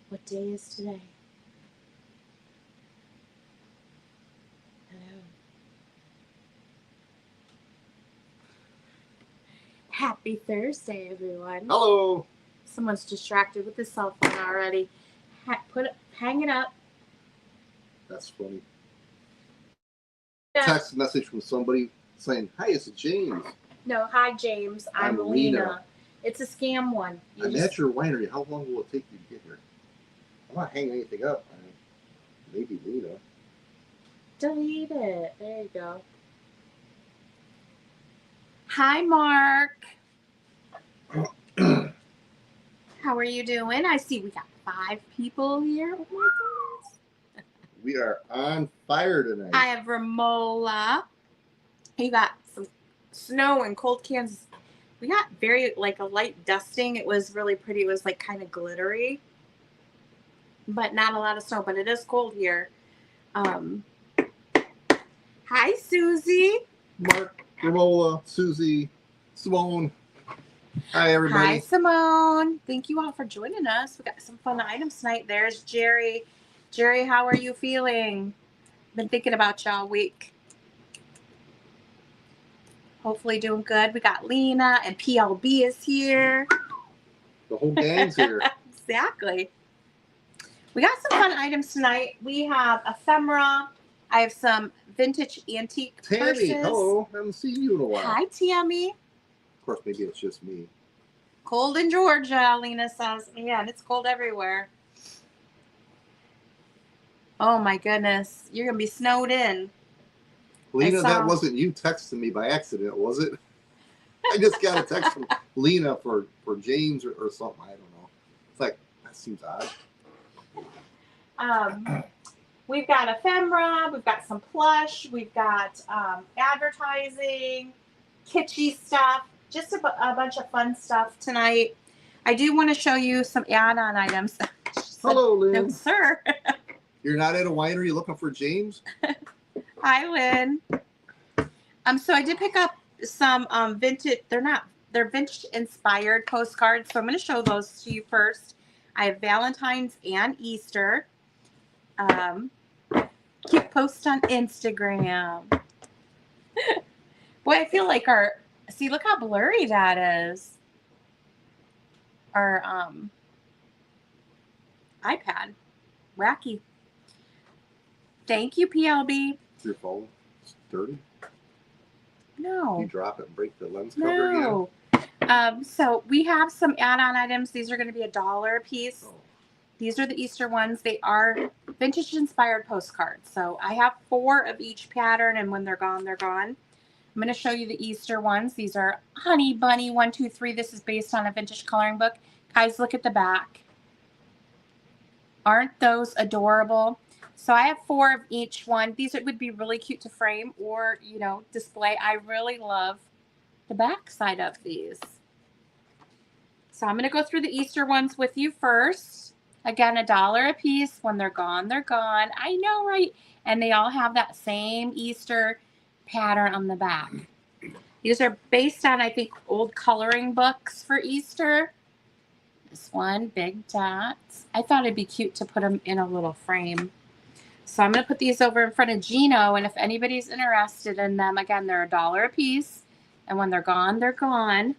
What day is today? Hello. Happy Thursday, everyone. Hello. Someone's distracted with the cell phone already. Hang it up. That's funny. Text message from somebody saying, "Hi, it's James." No, hi James. I'm Lena. It's a scam one. I'm at your winery. How long will it take you to get here? I'm not hanging anything up. Maybe Lena. Delete it. There you go. Hi, Mark. How are you doing? I see we got 5 people here. Oh my goodness. We are on fire tonight. I have Ramola. You got some snow in cold Kansas. We got very like a light dusting. It was really pretty. It was like kind of glittery, but not a lot of snow. But it is cold here. Hi, Susie. Mark, Ramola, Susie, Simone. Hi, everybody. Hi, Simone. Thank you all for joining us. We got some fun items tonight. There's Jerry. Jerry, how are you feeling? Been thinking about you all week. Hopefully doing good. We got Lena and PLB is here. The whole gang's here. Exactly. We got some fun items tonight. We have ephemera. I have some vintage antique Tammy, purses. hello. I haven't seen you in a while. Hi, Tammy. Of course, maybe it's just me. Cold in Georgia, Lena says. Yeah, and it's cold everywhere. Oh, my goodness. You're going to be snowed in. Lena, that wasn't you texting me by accident, was it? I just got a text from Lena for James or something. I don't know. It's like, that seems odd. We've got ephemera. We've got some plush. We've got advertising, kitschy stuff. Just a bunch of fun stuff tonight. I do want to show you some add-on items. Hello, Lynn. No, sir. You're not at a winery looking for James? Hi, Lynn. So I did pick up some vintage. They're vintage inspired postcards. So I'm going to show those to you first. I have Valentine's and Easter. Cute post on Instagram. Boy, I feel like see, look how blurry that is. Our iPad. Wacky. Thank you, PLB. Your phone? It's dirty? No. You drop it and break the lens cover again? No. So we have some add-on items. These are going to be $1 a piece. Oh. These are the Easter ones. They are vintage inspired postcards. So I have 4 of each pattern, and when they're gone, they're gone. I'm going to show you the Easter ones. These are Honey Bunny 1, 2, 3. This is based on a vintage coloring book. Guys, look at the back. Aren't those adorable? So I have 4 of each one. These would be really cute to frame or, display. I really love the back side of these. So I'm going to go through the Easter ones with you first. Again, $1 a piece. When they're gone, they're gone. I know, right? And they all have that same Easter pattern on the back. These are based on, I think, old coloring books for Easter. This one, big dots. I thought it'd be cute to put them in a little frame. So I'm going to put these over in front of Gino, and if anybody's interested in them, again, they're $1 a piece. And when they're gone, they're gone.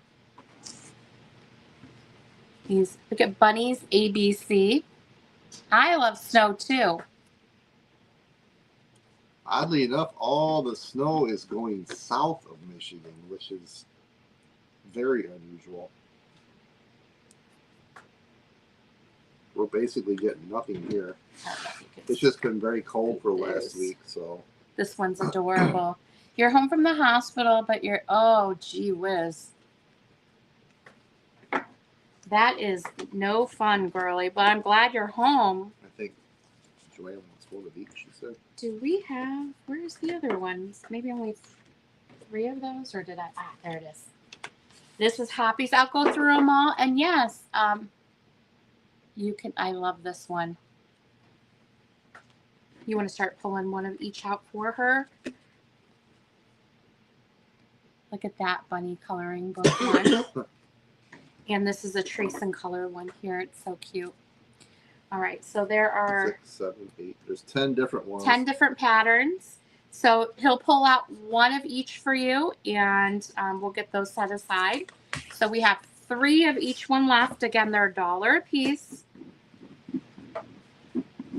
These, look at Bunnies ABC. I love snow too. Oddly enough, all the snow is going south of Michigan, which is very unusual. We're basically getting nothing here. It's just been very cold for last week, so. This one's adorable. You're home from the hospital, but oh, gee whiz. That is no fun, girly, but I'm glad you're home. I think Joanne wants one of each, she said. Do we have, where's the other ones? Maybe only 3 of those, or did I? There it is. This is Happy's. I'll go through them all. And yes, you can, I love this one. You want to start pulling one of each out for her? Look at that bunny coloring book one. And this is a trace and color one here. It's so cute. All right, so there are 6, 7, 8. There's 10 different ones. 10 different patterns. So he'll pull out one of each for you, and we'll get those set aside. So we have 3 of each one left. Again, they're $1 a piece.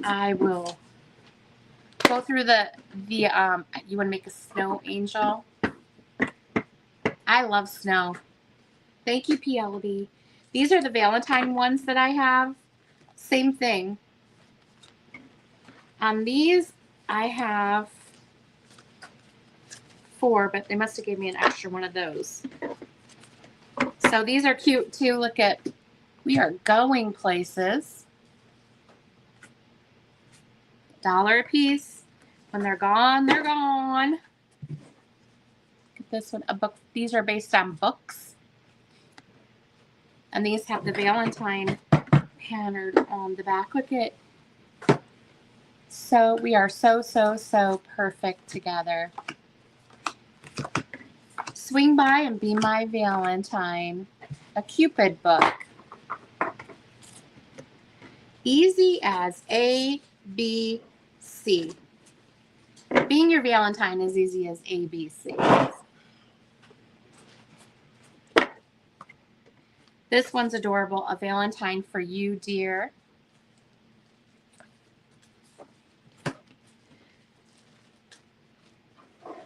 I will go through the you want to make a snow angel? I love snow. Thank you, PLD. These are the Valentine ones that I have. Same thing. On these, I have 4, but they must have gave me an extra one of those. So these are cute too. Look at, we are going places. $1 a piece. When they're gone, they're gone. Look at this one, a book. These are based on books. And these have the Valentine pattern on the back. Look at, so we are so, so, so perfect together. Swing by and be my Valentine. A Cupid book. Easy as A, B, C. Being your Valentine is easy as A, B, C. This one's adorable. A Valentine for you, dear.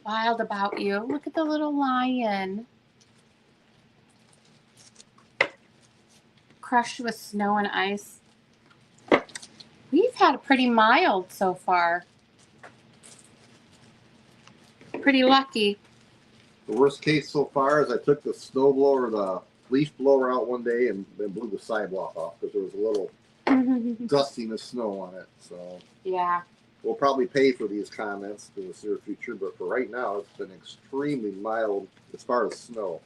Wild About You. Look at the little lion. Crushed with snow and ice. We've had a pretty mild so far. Pretty lucky. The worst case so far is I took the snow blower, the leaf blower out one day and then blew the sidewalk off because there was a little dustiness snow on it. So Yeah. we'll probably pay for these comments in the near future, but for right now, it's been extremely mild as far as snow.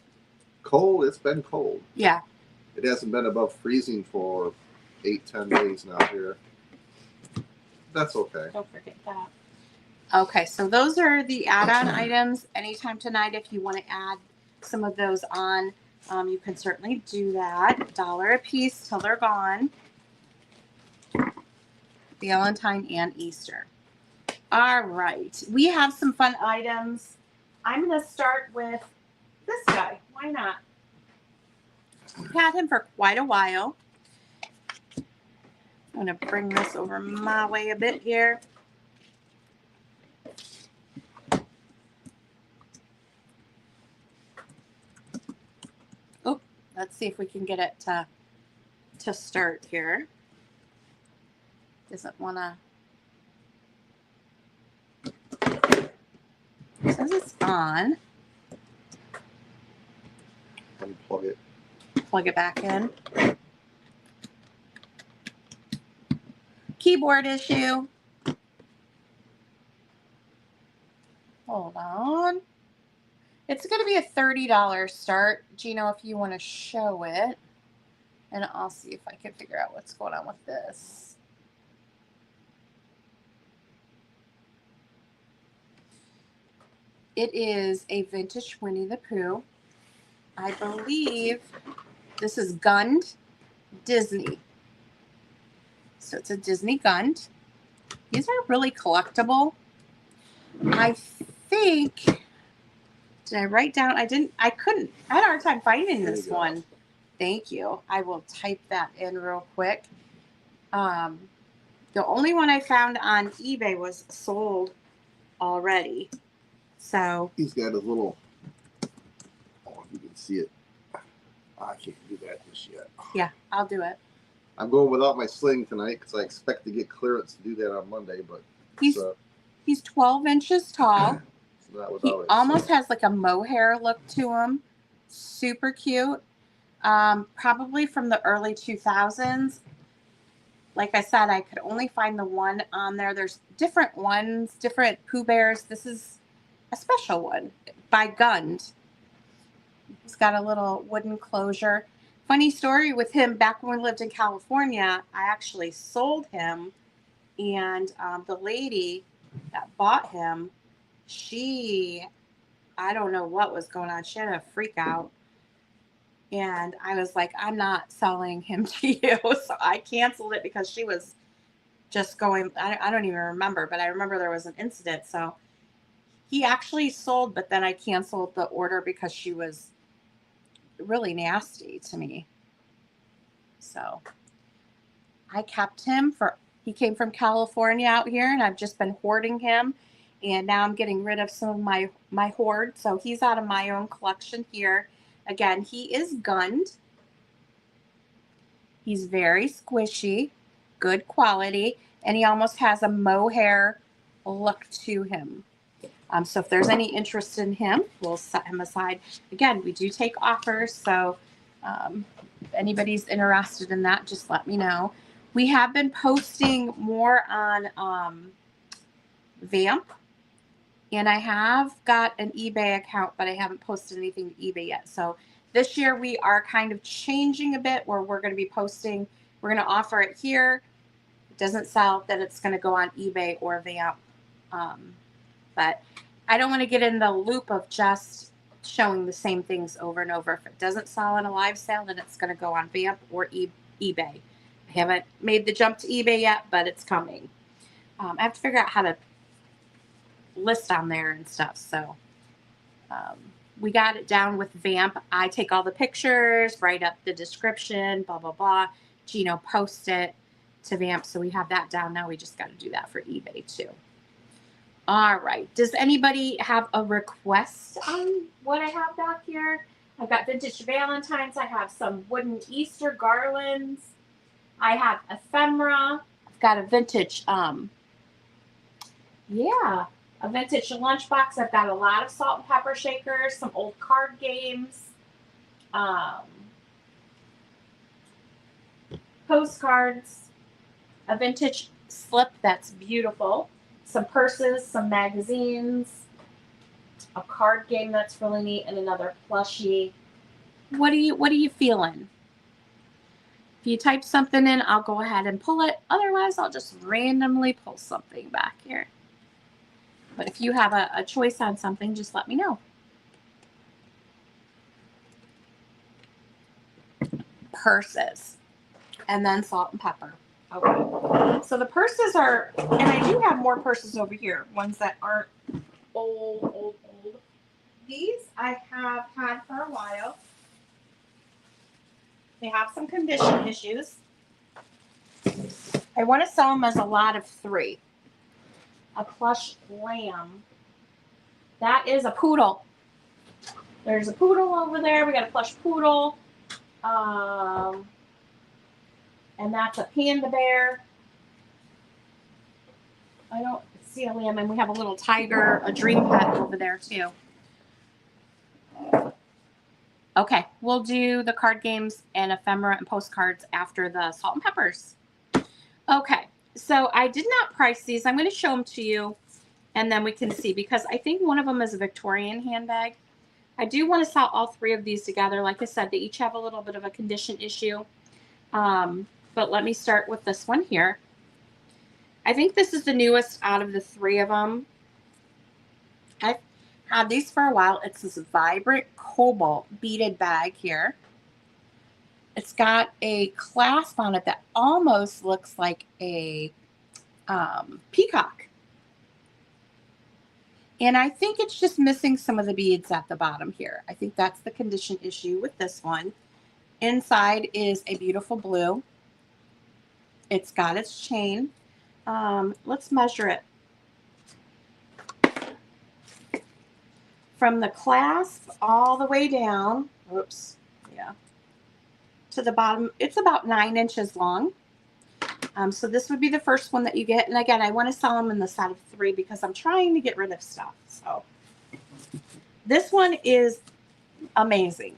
Cold, it's been cold. Yeah. It hasn't been above freezing for 8-10 days now here. That's okay. Don't forget that. Okay, so those are the add-on items. Anytime tonight, if you want to add some of those on, you can certainly do that. $1 a piece till they're gone. Valentine and Easter. All right, we have some fun items. I'm going to start with this guy. Why not? I've had him for quite a while. I'm going to bring this over my way a bit here. Oh, let's see if we can get it to start here. Doesn't want to. It says it's on. Unplug it. Plug it back in. Keyboard issue. Hold on. It's going to be a $30 start. Gino, if you want to show it. And I'll see if I can figure out what's going on with this. It is a vintage Winnie the Pooh. I believe this is Gund Disney. So it's a Disney Gund. These are really collectible. I think, did I write down? I didn't, I couldn't, I had a hard time finding There this you go. one. Thank you. I will type that in real quick. The only one I found on eBay was sold already. So He's got his little, oh, if you can see it. I can't do that just yet. yeah, I'll do it. I'm going without my sling tonight because I expect to get clearance to do that on Monday, but He's 12 inches tall. it's not He without it. almost has like a mohair look to him. Super cute. Probably from the early 2000s. Like I said, I could only find the one on there. There's different ones, different Pooh Bears. This is a special one by Gund. He's got a little wooden closure. Funny story with him, back when we lived in California, I actually sold him. And the lady that bought him, I don't know what was going on. She had a freak out. And I was like, I'm not selling him to you. So I canceled it because she was just going, I don't even remember, but I remember there was an incident. So he actually sold, but then I canceled the order because she was really nasty to me. So I kept him he came from California out here, and I've just been hoarding him. And now I'm getting rid of some of my hoard. So he's out of my own collection here. Again, he is gunned. He's very squishy, good quality, and he almost has a mohair look to him. So if there's any interest in him, we'll set him aside. Again, we do take offers, so if anybody's interested in that, just let me know. We have been posting more on Vamp, and I have got an eBay account, but I haven't posted anything to eBay yet. So this year we are kind of changing a bit where we're going to be posting, we're going to offer it here. It doesn't sell, then it's going to go on eBay or Vamp. But I don't want to get in the loop of just showing the same things over and over. If it doesn't sell in a live sale, then it's going to go on Vamp or eBay. I haven't made the jump to eBay yet, but it's coming. I have to figure out how to list on there and stuff. So we got it down with Vamp. I take all the pictures, write up the description, blah, blah, blah. Gino posts it to Vamp. So we have that down now. We just got to do that for eBay too. All right. Does anybody have a request on what I have back here? I've got vintage Valentines. I have some wooden Easter garlands. I have ephemera. I've got a vintage, a vintage lunchbox. I've got a lot of salt and pepper shakers, some old card games, postcards, a vintage slip that's beautiful, some purses, some magazines, a card game that's really neat, and another plushie. What are you feeling? If you type something in, I'll go ahead and pull it. Otherwise, I'll just randomly pull something back here. But if you have a choice on something, just let me know. Purses. And then salt and pepper. Okay. So the purses are, and I do have more purses over here. Ones that aren't old. These I have had for a while. They have some condition issues. I want to sell them as a lot of 3. A plush lamb. That is a poodle. There's a poodle over there. We got a plush poodle. And that's a panda bear. I don't see a lamb. And we have a little tiger, a dream pet over there too. Okay, we'll do the card games and ephemera and postcards after the salt and peppers. Okay, so I did not price these. I'm going to show them to you, and then we can see, because I think one of them is a Victorian handbag. I do want to sell all 3 of these together. Like I said, they each have a little bit of a condition issue. But let me start with this one here. I think this is the newest out of the 3 of them. I've had these for a while. It's this vibrant cobalt beaded bag here. It's got a clasp on it that almost looks like a peacock. And I think it's just missing some of the beads at the bottom here. I think that's the condition issue with this one. Inside is a beautiful blue. It's got its chain. Let's measure it. From the clasp all the way down, to the bottom, it's about 9 inches long. So this would be the first one that you get. And again, I want to sell them in the set of 3 because I'm trying to get rid of stuff. So this one is amazing.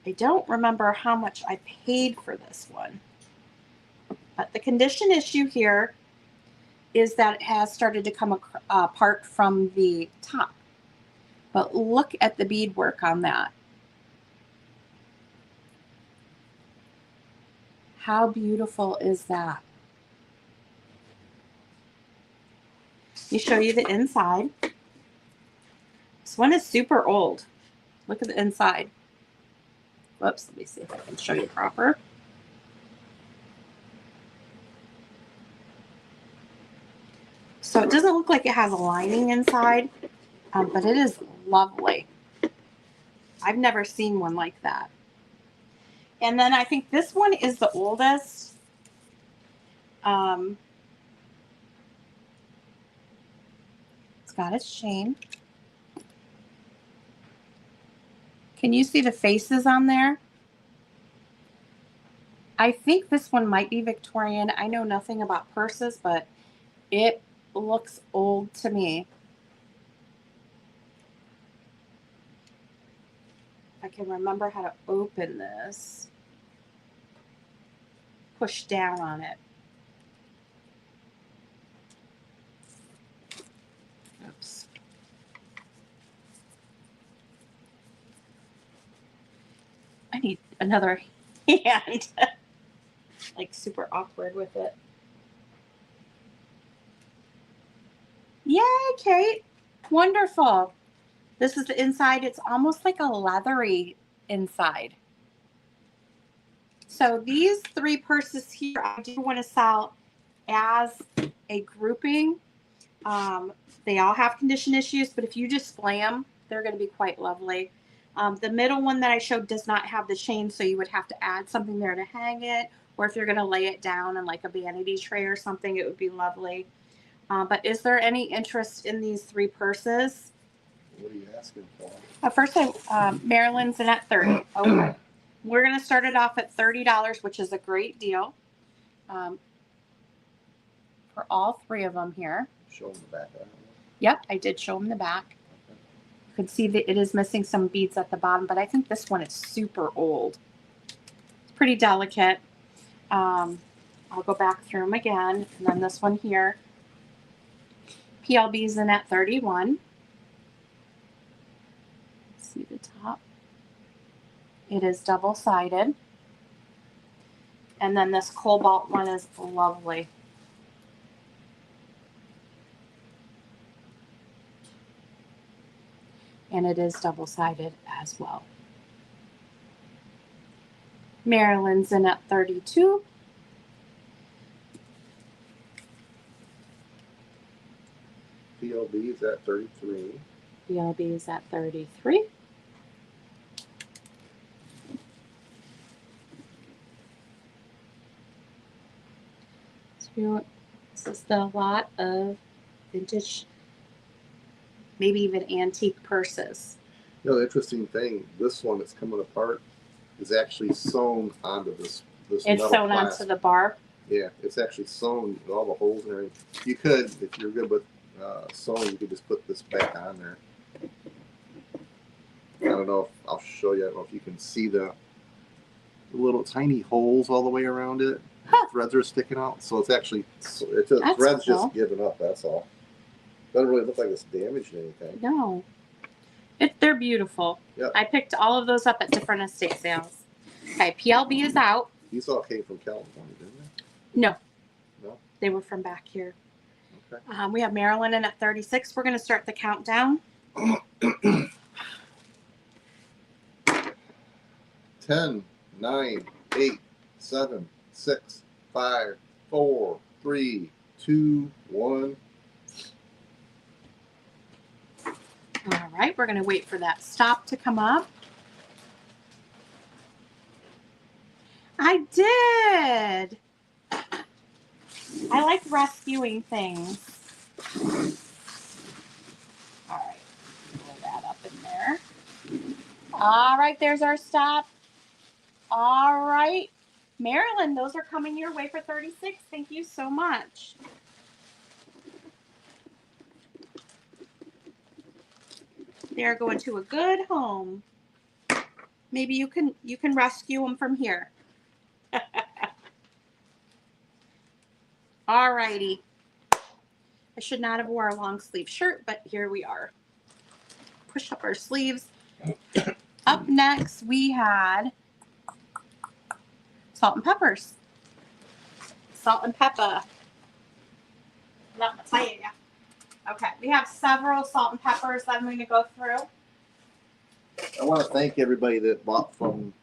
I don't remember how much I paid for this one. But the condition issue here is that it has started to come apart from the top. But look at the beadwork on that. How beautiful is that? Let me show you the inside. This one is super old. Look at the inside. Whoops, let me see if I can show you proper. So it doesn't look like it has a lining inside, but it is lovely. I've never seen one like that. And then I think this one is the oldest. It's got its chain. Can you see the faces on there? I think this one might be Victorian. I know nothing about purses, but it looks old to me. I can remember how to open this. Push down on it. Oops. I need another hand. Like super awkward with it. Yay, Kate. Wonderful. This is the inside. It's almost like a leathery inside. So these 3 purses here, I do want to sell as a grouping. They all have condition issues, but if you display them, they're going to be quite lovely. The middle one that I showed does not have the chain, so you would have to add something there to hang it, or if you're going to lay it down in like a vanity tray or something, it would be lovely. But is there any interest in these 3 purses? What are you asking for? First, Maryland's in at 30. Okay. We're going to start it off at $30, which is a great deal for all 3 of them here. Show them the back of that one. Yep, I did show them the back. Okay. You can see that it is missing some beads at the bottom, but I think this one is super old. It's pretty delicate. I'll go back through them again. And then this one here. PLB's in at 31. See the top. It is double-sided. And then this cobalt one is lovely. And it is double-sided as well. Maryland's in at 32. PLB is at 33. BLB is at 33. So this is the lot of vintage, maybe even antique purses. You know, the interesting thing, this one that's coming apart is actually sewn onto this It's metal sewn plastic. onto the bar. Yeah, it's actually sewn with all the holes and everything. You could, if you're good with sewing, you could just put this back on there. I don't know if I'll show you. I don't know if you can see the little tiny holes all the way around it. Huh. Threads are sticking out, so it's actually That's threads cool. just giving up. That's all. Doesn't really look like it's damaged anything. No. They're beautiful. Yep. I picked all of those up at different estate sales. Okay, PLB is out. These all came from California, didn't they? No. No? They were from back here. Okay. We have Maryland in at 36. We're going to start the countdown. 10, 9, 8, 7, 6, 5, 4, 3, 2, 1. All right, we're going to wait for that stop to come up. I did. I like rescuing things. All right, pull that up in there. All right, there's our stop. All right, Maryland, those are coming your way for 36. Thank you so much. They're going to a good home. Maybe you can rescue them from here. All righty. I should not have wore a long sleeve shirt, but here we are. Push up our sleeves. Up next, we had salt and peppers. Salt and pepper. Not paella. Okay, we have several salt and peppers that I'm going to go through. I want to thank everybody that bought from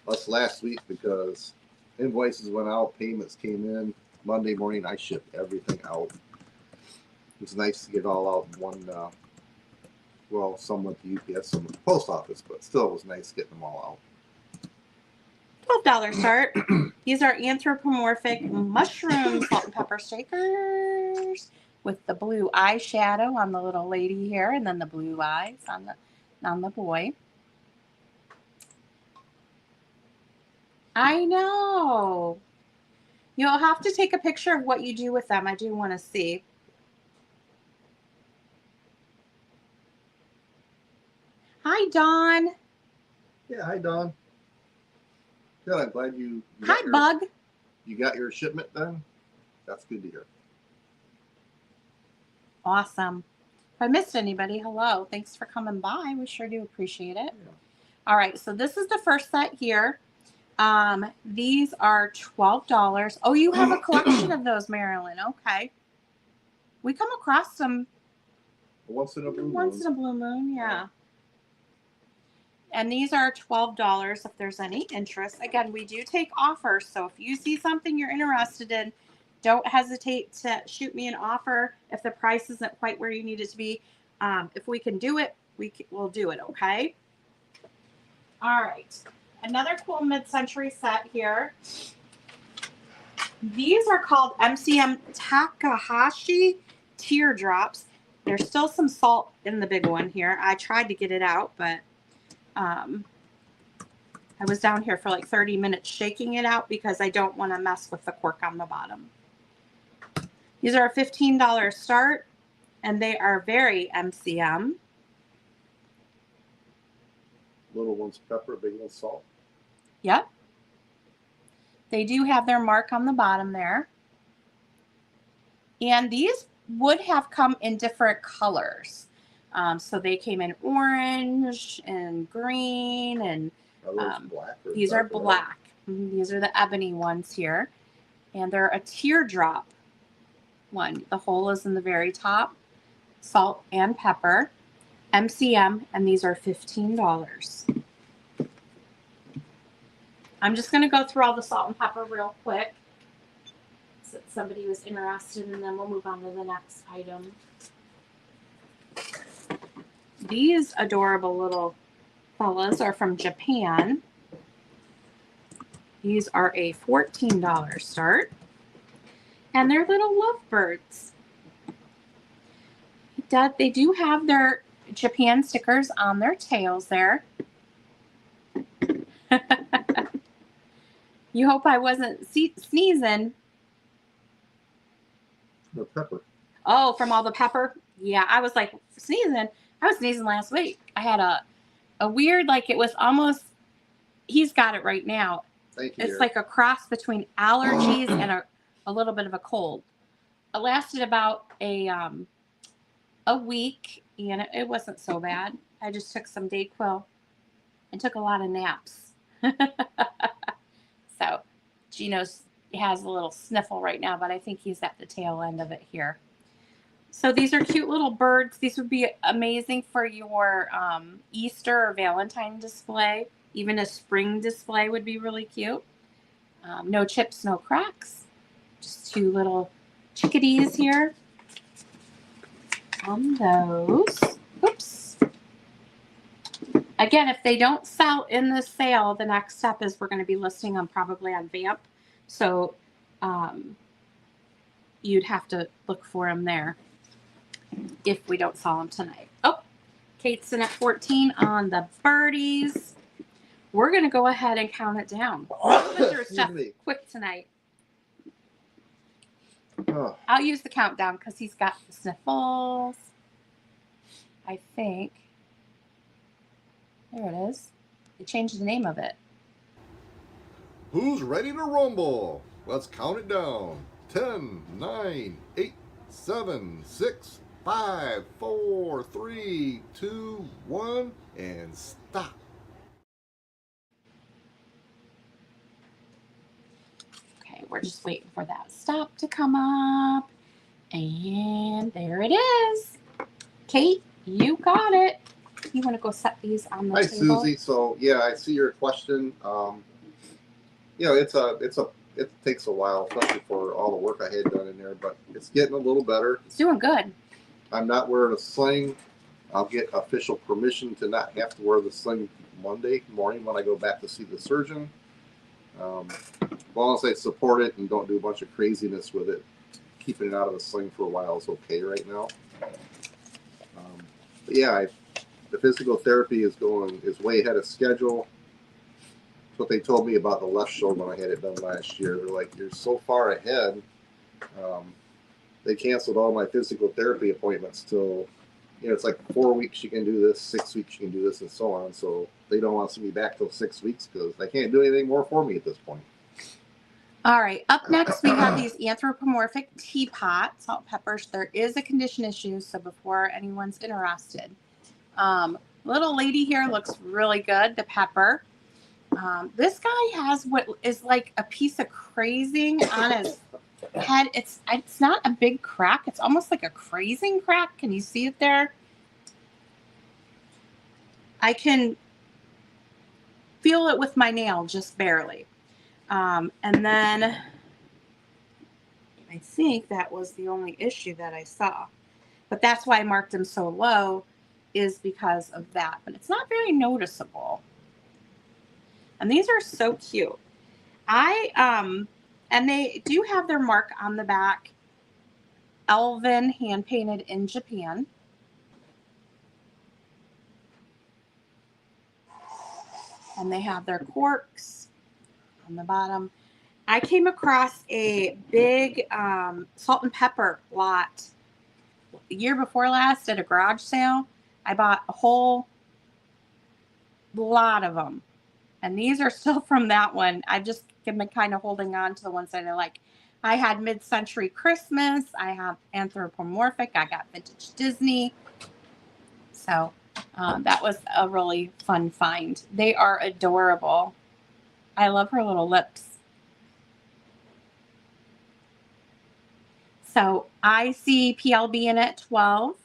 us last week because invoices went out, payments came in. Monday morning, I shipped everything out. It's nice to get it all out in one, well, some went to UPS, some went to the post office, but still it was nice getting them all out. $12 start. These are anthropomorphic mushroom salt and pepper shakers with the blue eyeshadow on the little lady here, and then the blue eyes on the boy. I know. You'll have to take a picture of what you do with them. I do want to see. Hi, Dawn. Yeah, hi Don. Good, I'm glad you Hi, Bug. You got your shipment done. That's good to hear. Awesome. If I missed anybody, hello. Thanks for coming by. We sure do appreciate it. Yeah. All right, so this is the first set here. These are $12. Oh, you have a collection of those, Marilyn. Okay. We come across them Once in a blue once moon. in a blue moon, yeah. And these are $12 if there's any interest. Again, we do take offers, so if you see something you're interested in, don't hesitate to shoot me an offer if the price isn't quite where you need it to be. If we can do it, we'll do it, okay? All right. Another cool mid-century set here. These are called MCM Takahashi teardrops. There's still some salt in the big one here. I tried to get it out, but I was down here for like 30 minutes shaking it out because I don't want to mess with the cork on the bottom. These are a $15 start, and they are very MCM. Little one's pepper, big one's salt. Yep. They do have their mark on the bottom there. And these would have come in different colors. So they came in orange and green, and Are those black? Or these are dark red? black. These are the ebony ones here. And they're a teardrop one. The hole is in the very top. Salt and pepper. MCM, and these are $15. I'm just going to go through all the salt and pepper real quick. So if somebody was interested, and then we'll move on to the next item. These adorable little fellas are from Japan. These are a $14 start. And they're little lovebirds. They do have their Japan stickers on their tails there. You hope I wasn't sneezing. The pepper. Oh, from all the pepper? Yeah, I was like sneezing. I was sneezing last week. I had a weird, like it was almost, he's got it right now. Thank you. It's dear. like a cross between allergies and a little bit of a cold. It lasted about a week, and it wasn't so bad. I just took some Dayquil and took a lot of naps. So Gino has a little sniffle right now, but I think he's at the tail end of it here. So these are cute little birds. These would be amazing for your Easter or Valentine display. Even a spring display would be really cute. No chips, no cracks. Just two little chickadees here on those. Oops. Again, if they don't sell in the sale, the next step is we're going to be listing them probably on Vamp. So you'd have to look for them there if we don't sell them tonight. Oh, Kate's in at 14 on the birdies. We're going to go ahead and count it down. We're moving through stuff quick tonight. Oh. I'll use the countdown because he's got the sniffles. I think. There it is. They changed the name of it. Who's ready to rumble? Let's count it down. 10, 9, 8, 7, 6, 5, 4, 3, 2, 1, and stop. Okay, we're just waiting for that stop to come up. And there it is. Kate, you got it. You want to go set these on the Hi, table? Susie. So yeah, I see your question. It takes a while, especially for all the work I had done in there, but it's getting a little better. It's doing good. I'm not wearing a sling. I'll get official permission to not have to wear the sling Monday morning when I go back to see the surgeon. As long as I support it and don't do a bunch of craziness with it, keeping it out of the sling for a while is okay right now. But yeah, the physical therapy is way ahead of schedule. That's what they told me about the left shoulder when I had it done last year. They're like, you're so far ahead. They canceled all my physical therapy appointments till, it's like 4 weeks you can do this, 6 weeks you can do this, and so on. So they don't want to see me back till 6 weeks because they can't do anything more for me at this point. All right. Up next, we have these anthropomorphic teapot salt peppers. There is a condition issue, so before anyone's interested, little lady here looks really good. The pepper. This guy has what is like a piece of crazing on his head. It's not a big crack. It's almost like a crazing crack. Can you see it there? I can feel it with my nail, just barely. And then I think that was the only issue that I saw. But that's why I marked him so low, is because of that. But it's not very noticeable. And these are so cute. And they do have their mark on the back. Elven, hand painted in Japan. And they have their corks on the bottom. I came across a big salt and pepper lot the year before last at a garage sale. I bought a whole lot of them. And these are still from that one. I've just been kind of holding on to the ones that I like. I had Mid-Century Christmas. I have Anthropomorphic. I got Vintage Disney. So that was a really fun find. They are adorable. I love her little lips. So I see PLB in at 12.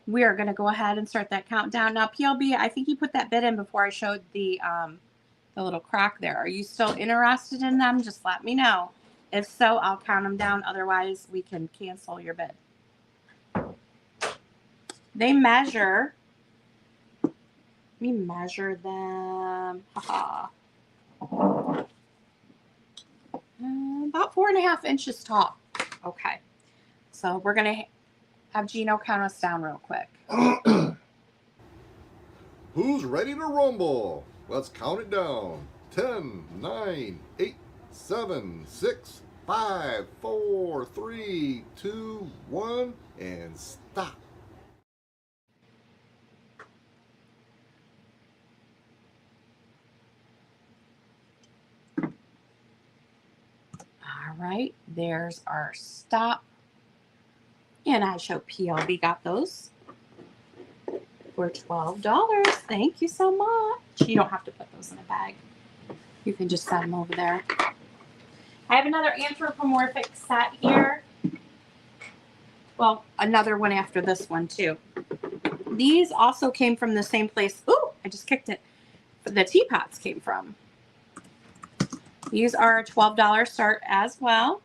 We are going to go ahead and start that countdown. Now, PLB, I think you put that bid in before I showed the little crack there. Are you still interested in them? Just let me know. If so, I'll count them down. Otherwise, we can cancel your bid. They measure. Let me measure them. Haha. About 4.5 inches tall. Okay. So we're going to have Gino count us down real quick. Who's ready to rumble? Let's count it down. 10, 9, 8, 7, 6, 5, 4, 3, 2, 1, and stop. All right. There's our stop. And I show PLB got those for $12. Thank you so much. You don't have to put those in a bag. You can just set them over there. I have another anthropomorphic set here. Well, another one after this one too. These also came from the same place. Ooh, I just kicked it. The teapots came from. These are a $12 start as well.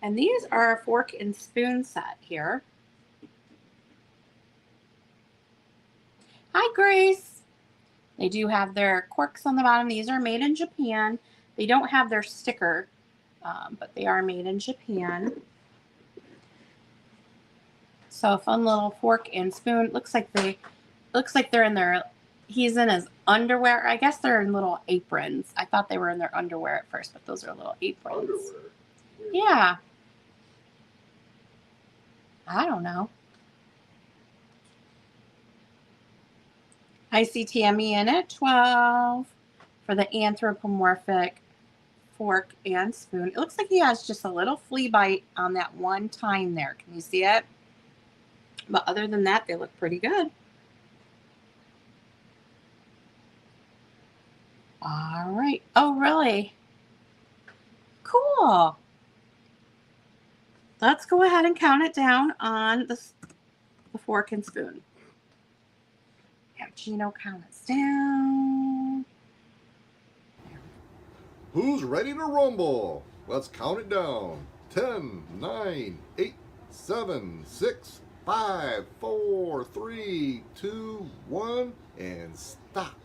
And these are a fork and spoon set here. Hi, Grace. They do have their corks on the bottom. These are made in Japan. They don't have their sticker, but they are made in Japan. So a fun little fork and spoon. Looks like they're in their. He's in his underwear. I guess they're in little aprons. I thought they were in their underwear at first, but those are little aprons. Underwear. Yeah. I don't know. I see Tammy in at 12 for the anthropomorphic fork and spoon. It looks like he has just a little flea bite on that one tine there. Can you see it? But other than that, they look pretty good. All right. Oh, really? Cool. let's go ahead and count it down on the fork and spoon. Have Gino count us down. Who's ready to rumble? Let's count it down. 10, 9, 8, 7, 6, 5, 4, 3, 2, 1, and stop.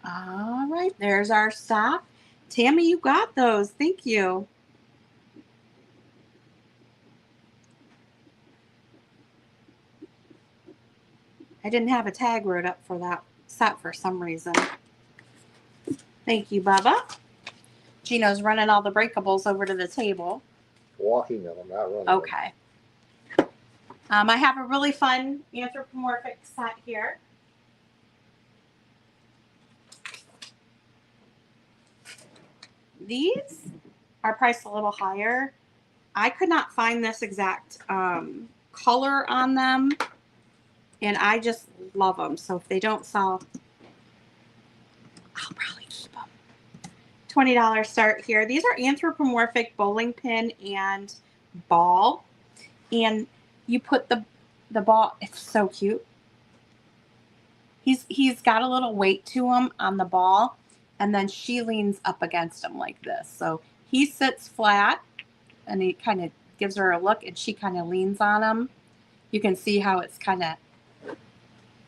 All right, there's our stop. Tammy, you got those. Thank you. I didn't have a tag wrote up for that set for some reason. Thank you, Bubba. Gino's running all the breakables over to the table. Walking them, not running. Okay. I have a really fun anthropomorphic set here. These are priced a little higher. I could not find this exact color on them, and I just love them. So if they don't sell, I'll probably keep them. $20 start here. These are anthropomorphic bowling pin and ball, and you put the ball. It's so cute. He's got a little weight to him on the ball, and then she leans up against him like this. So he sits flat, and he kind of gives her a look, and she kind of leans on him. You can see how it's kind of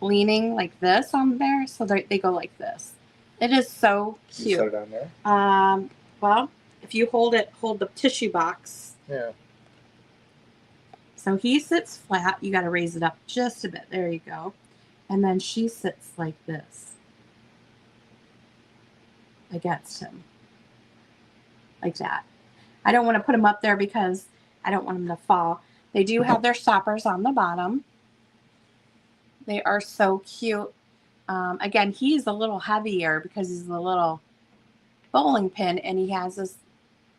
leaning like this on there. So they go like this. It is so cute. You set it on there? Well, if you hold the tissue box. Yeah. So he sits flat. You got to raise it up just a bit. There you go. And then she sits like this against him. Like that. I don't want to put him up there because I don't want him to fall. They do have their stoppers on the bottom. They are so cute. Again, he's a little heavier because he's a little bowling pin, and he has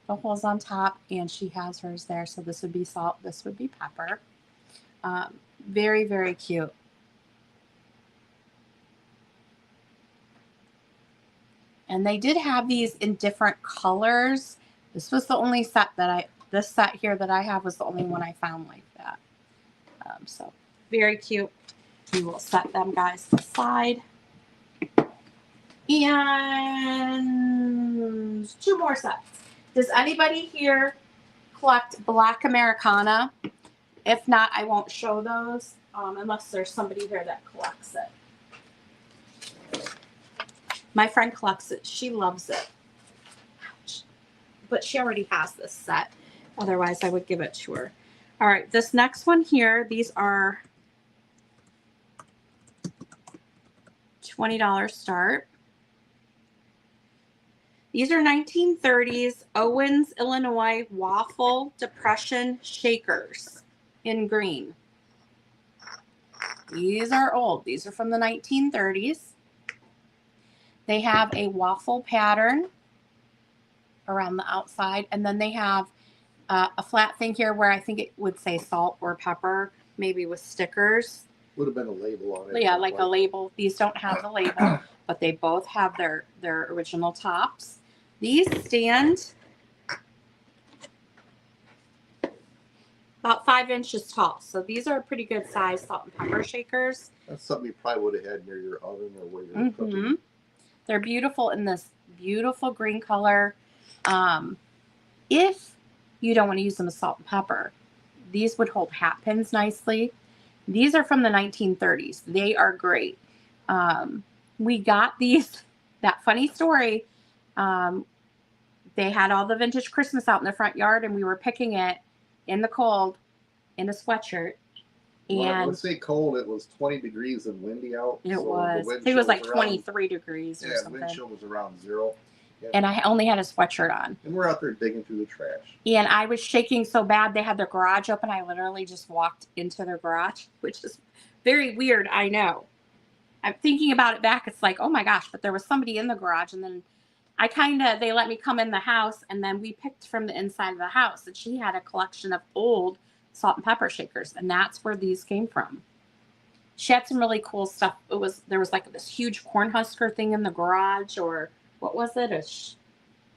the holes on top, and she has hers there. So this would be salt. This would be pepper. Very, very cute. And they did have these in different colors. This was the only set this set here that I have was the only one I found like that. So very cute. We will set them guys aside. And 2 more sets. Does anybody here collect Black Americana? If not, I won't show those unless there's somebody here that collects it. My friend collects it. She loves it. Ouch. But she already has this set. Otherwise, I would give it to her. All right, this next one here, these are $20 start. These are 1930s Owens, Illinois waffle depression shakers in green. These are old. These are from the 1930s. They have a waffle pattern around the outside, and then they have a flat thing here where I think it would say salt or pepper, maybe with stickers. Would have been a label on it. Yeah, like a label. These don't have the label, but they both have their original tops. These stand about 5 inches tall. So these are a pretty good size salt and pepper shakers. That's something you probably would have had near your oven or where you're cooking. They're beautiful in this beautiful green color. If you don't want to use them as salt and pepper, these would hold hat pins nicely. These are from the 1930s. They are great. We got these, that funny story. They had all the vintage Christmas out in the front yard, and we were picking it in the cold in a sweatshirt. And well, let's say cold. It was 20 degrees and windy out. It was. I think it was like 23 degrees or something. Yeah, wind chill was around 0. Yeah. And I only had a sweatshirt on. And we're out there digging through the trash. And I was shaking so bad. They had their garage open. I literally just walked into their garage, which is very weird. I know. I'm thinking about it back. It's like, oh my gosh, but there was somebody in the garage. And then they let me come in the house, and then we picked from the inside of the house. And she had a collection of old salt and pepper shakers. And that's where these came from. She had some really cool stuff. There was like this huge Cornhusker thing in the garage, or what was it?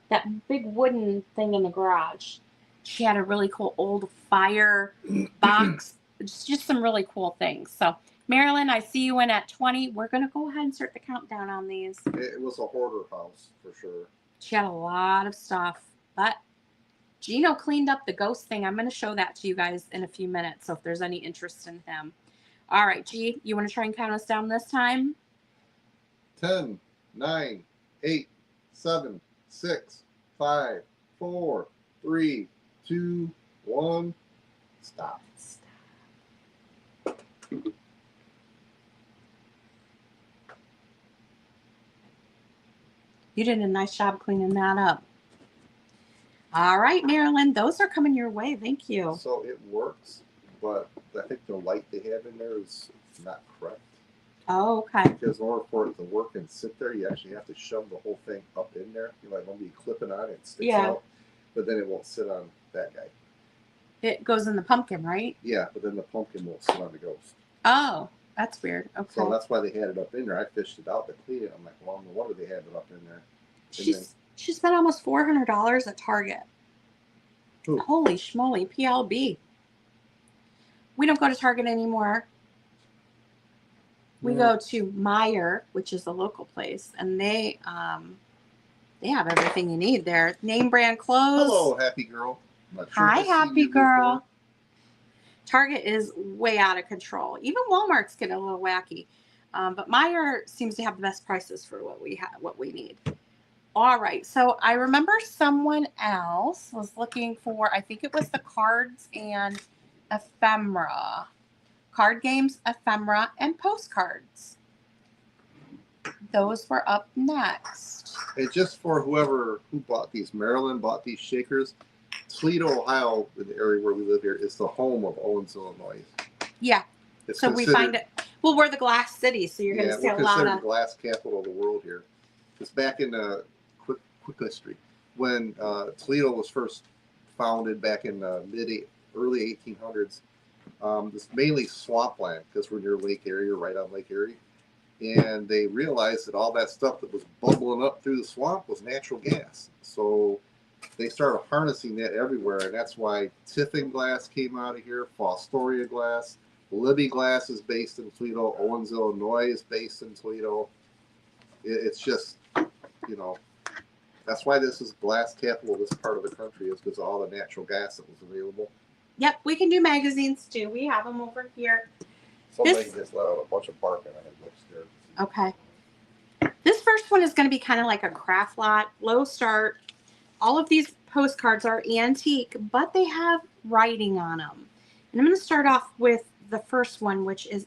That big wooden thing in the garage. She had a really cool old fire box. Just some really cool things. So, Marilyn, I see you in at 20. We're going to go ahead and start the countdown on these. It was a hoarder house for sure. She had a lot of stuff, but Gino cleaned up the ghost thing. I'm going to show that to you guys in a few minutes. So if there's any interest in him. All right, G, you want to try and count us down this time? 10, 9, 8, 7, 6, 5, 4, 3, 2, 1. Stop. You did a nice job cleaning that up. All right, Marilyn, those are coming your way. Thank you. So it works, but I think the light they have in there is not correct. Oh, okay. Because in order for it to work and sit there, you actually have to shove the whole thing up in there. You might want to be clipping on it, it sticks out, but then it won't sit on that guy. It goes in the pumpkin, right? Yeah, but then the pumpkin won't sit on the ghost. Oh, that's weird. Okay. So that's why they had it up in there. I fished it out to clean it. I'm like, well, no wonder they had it up in there. She spent almost $400 at Target. Who? Holy schmoly, PLB. We don't go to Target anymore. We go to Meijer, which is the local place, and they have everything you need there. Name brand clothes. Hello, happy girl. Hi, happy girl. Target is way out of control. Even Walmart's getting a little wacky, but Meijer seems to have the best prices for what we need. All right, so I remember someone else was looking for, I think it was the cards and ephemera. Card games, ephemera, and postcards. Those were up next. And just for who bought these, Maryland bought these shakers. Toledo, Ohio, in the area where we live here, is the home of Owens, Illinois. Yeah. It's so we find it. Well, we're the glass city, so you're going to see a lot of. We're considered the glass capital of the world here. It's back in the quick history when Toledo was first founded back in early 1800s. It's mainly swampland because we're near Lake Erie, right on Lake Erie. And they realized that all that stuff that was bubbling up through the swamp was natural gas. So they started harnessing that everywhere, and that's why Tiffin glass came out of here, Fostoria glass, Libby glass is based in Toledo, Owens, Illinois is based in Toledo. It's just, that's why this is glass capital of this part of the country, is because of all the natural gas that was available. Yep, we can do magazines too. We have them over here. Somebody just let out a bunch of barking on it upstairs. Okay. This first one is going to be kind of like a craft lot, low start. All of these postcards are antique, but they have writing on them. And I'm going to start off with the first one, which is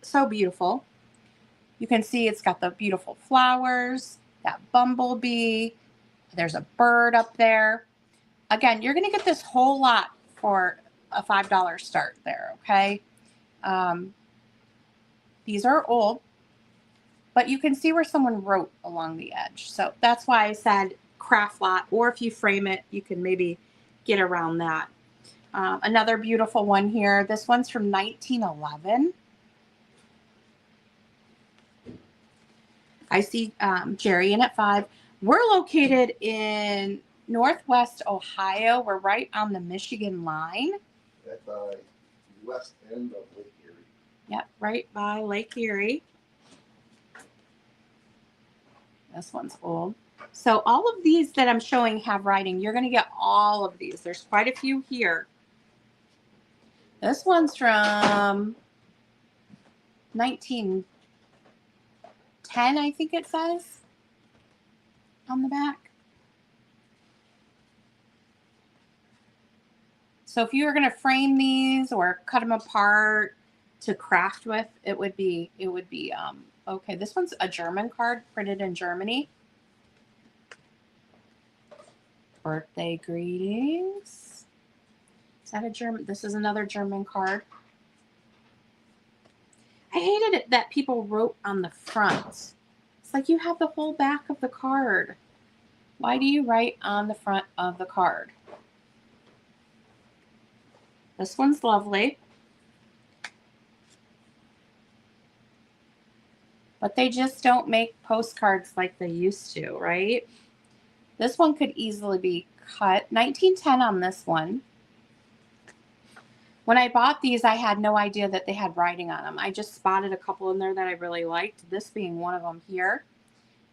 so beautiful. You can see it's got the beautiful flowers, that bumblebee. There's a bird up there. Again, you're going to get this whole lot for a $5 start there, okay? These are old, but you can see where someone wrote along the edge. So that's why I said craft lot, or if you frame it, you can maybe get around that. Another beautiful one here. This one's from 1911. I see Jerry in at 5. We're located in Northwest Ohio. We're right on the Michigan line. At the west end of Lake Erie. Yep, right by Lake Erie. This one's old. So all of these that I'm showing have writing. You're going to get all of these. There's quite a few here. This one's from 1910, I think it says on the back. So if you were going to frame these or cut them apart to craft with, it would be okay. This one's a German card printed in Germany. Birthday greetings. Is that a German? This is another German card. I hated it that people wrote on the front. It's like you have the whole back of the card. Why do you write on the front of the card? This one's lovely. but they just don't make postcards like they used to, right? This one could easily be cut. 1910 on this one. When I bought these, I had no idea that they had writing on them. I just spotted a couple in there that I really liked, this being one of them here.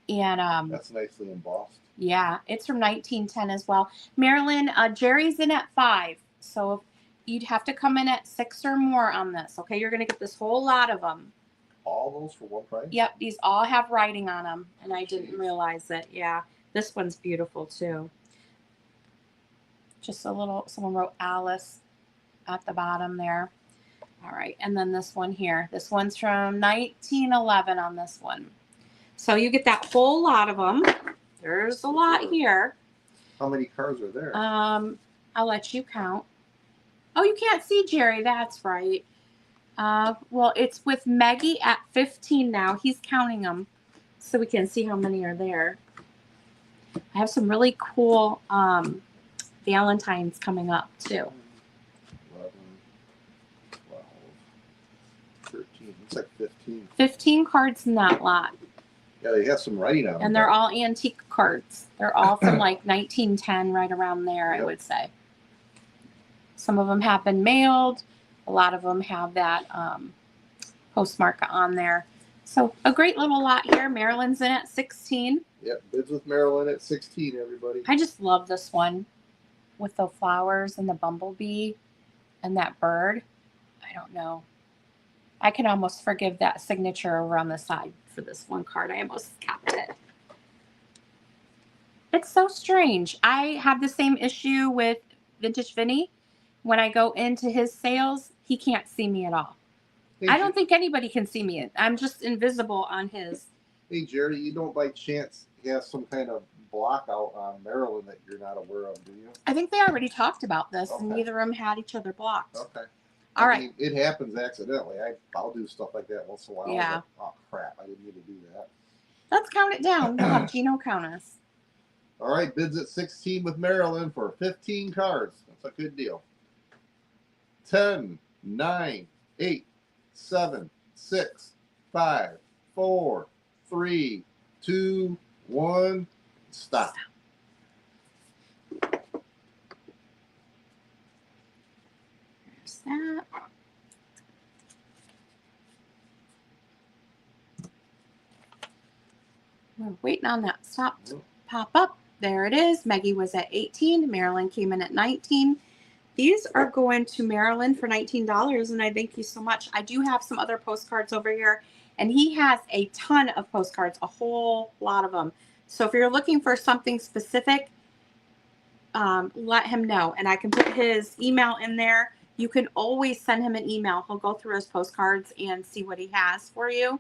And That's nicely embossed. yeah, it's from 1910 as well. Marilyn, Jerry's in at 5. So you'd have to come in at 6 or more on this. Okay, you're going to get this whole lot of them. All those for one price? Yep, these all have writing on them, and I didn't realize it. Yeah, this one's beautiful too. Just a little, someone wrote Alice at the bottom there. All right, and then this one here. This one's from 1911 on this one. So you get that whole lot of them. There's a lot here. How many cards are there? I'll let you count. Oh, you can't see Jerry. That's right. Well, it's with Maggie at 15 now. He's counting them so we can see how many are there. I have some really cool Valentines coming up too. 11, 12, 13. It's like 15. 15 cards in that lot. Yeah, they have some writing on them. And they're all antique cards. They're all from like 1910, right around there, I would say. Some of them have been mailed. A lot of them have that postmark on there. So a great little lot here. Marilyn's in at 16. Yep, bids with Marilyn at 16, everybody. I just love this one with the flowers and the bumblebee and that bird. I don't know. I can almost forgive that signature over on the side for this one card. I almost kept it. It's so strange. I have the same issue with Vintage Vinny. When I go into his sales, he can't see me at all. Hey, I don't think anybody can see me. I'm just invisible on his. Hey, Jerry, you don't by chance have some kind of block out on Marilyn that you're not aware of, do you? I think they already talked about this, and Okay. neither of them had each other blocked. Okay. All right. I mean, it happens accidentally. I'll do stuff like that once in a while. Yeah. But, oh, crap. I didn't need to do that. Let's count it down. We'll have Gino count us. All right, bids at 16 with Marilyn for 15 cards. That's a good deal. 10, 9, 8, 7, 6, 5, 4, 3, 2, 1. Stop. There's that. We're waiting on that stop to pop up. There it is. Maggie was at 18. Marilyn came in at 19. These are going to Marilyn for $19, and I thank you so much. I do have some other postcards over here, and he has a ton of postcards, a whole lot of them. So if you're looking for something specific, let him know, and I can put his email in there. You can always send him an email. He'll go through his postcards and see what he has for you.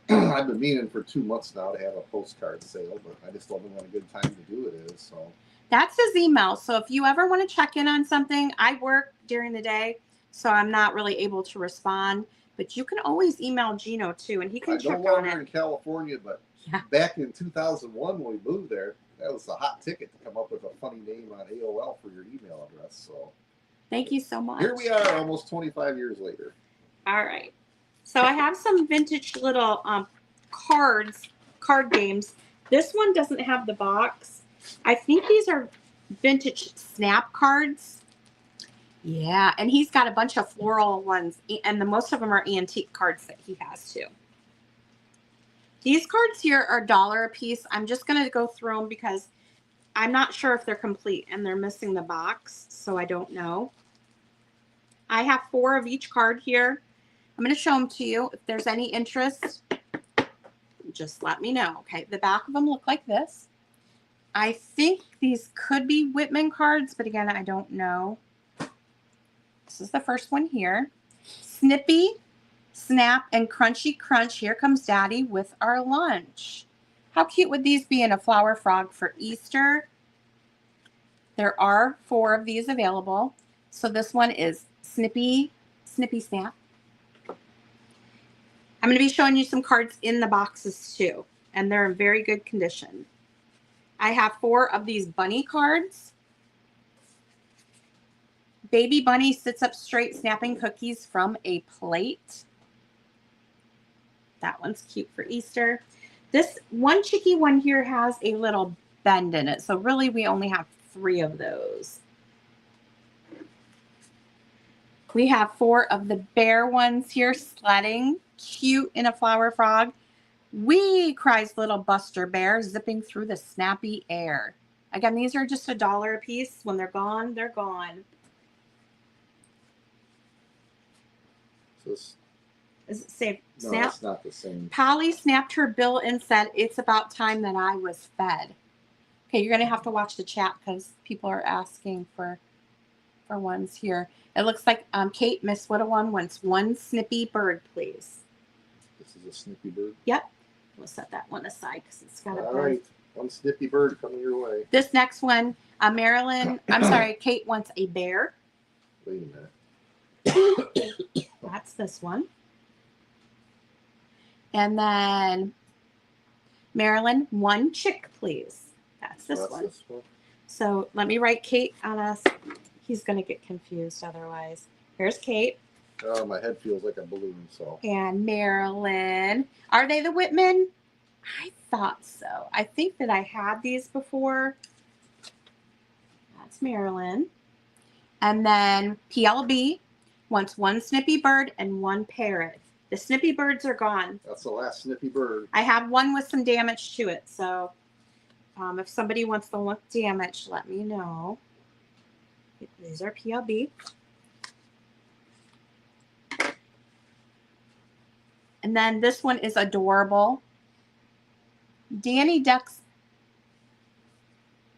I've been meaning for 2 months now to have a postcard sale, but I just don't know when a good time to do it is. So That's his email. So if you ever want to check in on something, I work during the day, so I'm not really able to respond. But you can always email Gino too, and he can I'm no check on longer it. in California, but Yeah. back in 2001 when we moved there, that was the hot ticket to come up with a funny name on AOL for your email address. So Thank you so much. here we are, almost 25 years later. All right. So I have some vintage little card games. This one doesn't have the box. I think these are vintage snap cards. Yeah, and he's got a bunch of floral ones, and most of them are antique cards that he has too. These cards here are $1 a piece. I'm just going to go through them because I'm not sure if they're complete, and they're missing the box, so I don't know. I have 4 of each card here. I'm going to show them to you. If there's any interest, just let me know. Okay, the back of them look like this. I think these could be Whitman cards, but again, I don't know. This is the first one here. Snippy, Snap, and Crunchy Crunch. Here comes Daddy with our lunch. How cute would these be in a flower frog for Easter? There are 4 of these available. So this one is Snippy Snap. I'm going to be showing you some cards in the boxes too, and they're in very good condition. I have 4 of these bunny cards. Baby bunny sits up straight, snapping cookies from a plate. That one's cute for Easter. This one chickie one here has a little bend in it. So really we only have 3 of those. We have 4 of the bear ones here sledding. Cute in a flower frog. Wee, cries little Buster Bear, zipping through the snappy air. Again, these are just $1 a piece. When they're gone, they're gone. This, Does it say no, snap? it's not the same. Polly snapped her bill and said, "It's about time that I was fed." Okay, you're gonna have to watch the chat because people are asking for ones here. It looks like Kate, Miss Widow one wants 1 snippy bird, please. This is a snippy bird. Yep. We'll set that one aside because it's got a All bird. right, 1 snippy bird coming your way. This next one, Marilyn, I'm sorry, Kate wants a bear. Wait a minute. That's this one. And then Marilyn, 1 chick, please. That's this one. This one. So let me write Kate on us. He's going to get confused otherwise. Here's Kate. Oh, my head feels like a balloon. So. And Marilyn. Are they the Whitman? I thought so. I think that I had these before. That's Marilyn. And then PLB wants 1 snippy bird and 1 parrot. The snippy birds are gone. That's the last snippy bird. I have one with some damage to it. So if somebody wants the one with damage, let me know. These are PLB. And then this one is adorable. Danny ducks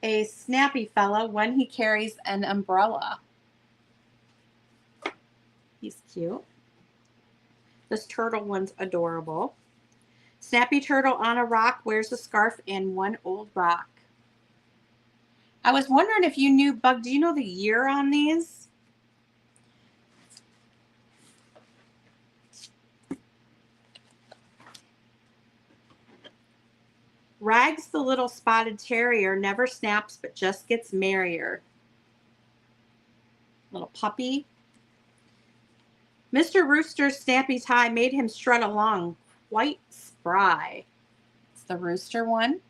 a snappy fella when he carries an umbrella. He's cute. This turtle one's adorable. Snappy turtle on a rock wears a scarf and 1 old rock. I was wondering if you knew, Bug, do you know the year on these? Rags the little spotted terrier never snaps but just gets merrier. Little puppy. Mr. Rooster's snappy tie made him strut along quite spry. It's the rooster one.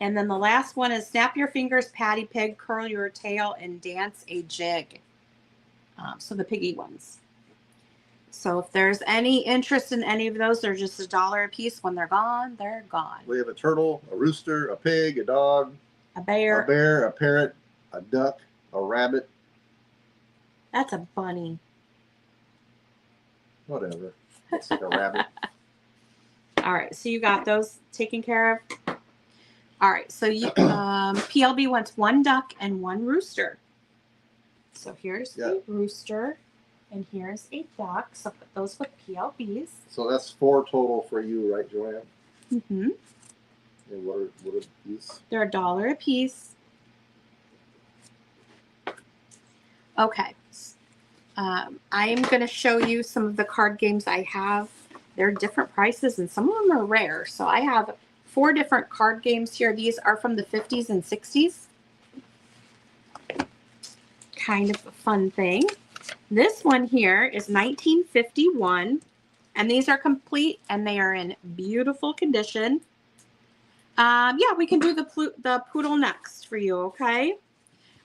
And then the last one is snap your fingers, Patty Pig, curl your tail, and dance a jig. So the piggy ones. So if there's any interest in any of those, they're just $1 a piece. When they're gone, they're gone. We have a turtle, a rooster, a pig, a dog, A bear. a bear, a parrot, a duck, a rabbit. That's a bunny. Whatever. Looks like a rabbit. All right, so you got those taken care of. All right, so you PLB wants 1 duck and 1 rooster. So here's the rooster, and here's a duck. So put those with PLBs. So that's 4 total for you, right, Joanne? Mm-hmm. And what are these? They're $1 a piece. Okay. I am going to show you some of the card games I have. They're different prices, and some of them are rare. So I have 4 different card games here. These are from the 50s and 60s. Kind of a fun thing. This one here is 1951, and these are complete, and they are in beautiful condition. Yeah, we can do the poodle next for you, okay?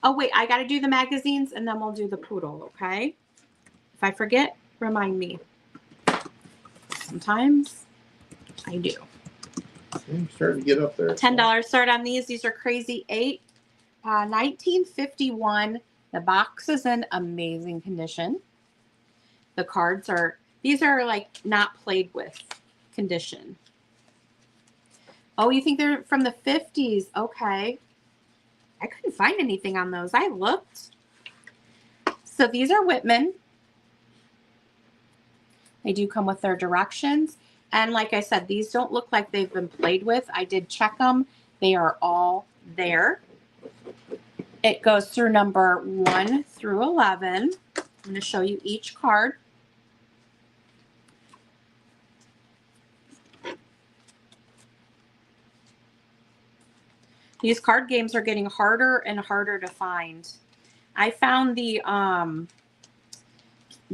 Oh, wait, I got to do the magazines, and then we'll do the poodle, okay? If I forget, remind me. Sometimes I do. I'm starting to get up there. $10 start on these. These are Crazy 8. 1951. The box is in amazing condition. The cards are, these are like not played with condition. Oh, you think they're from the 50s? Okay. I couldn't find anything on those. I looked. So these are Whitman. They do come with their directions. And like I said, these don't look like they've been played with. I did check them. They are all there. It goes through number 1 through 11. I'm going to show you each card. These card games are getting harder and harder to find. I found the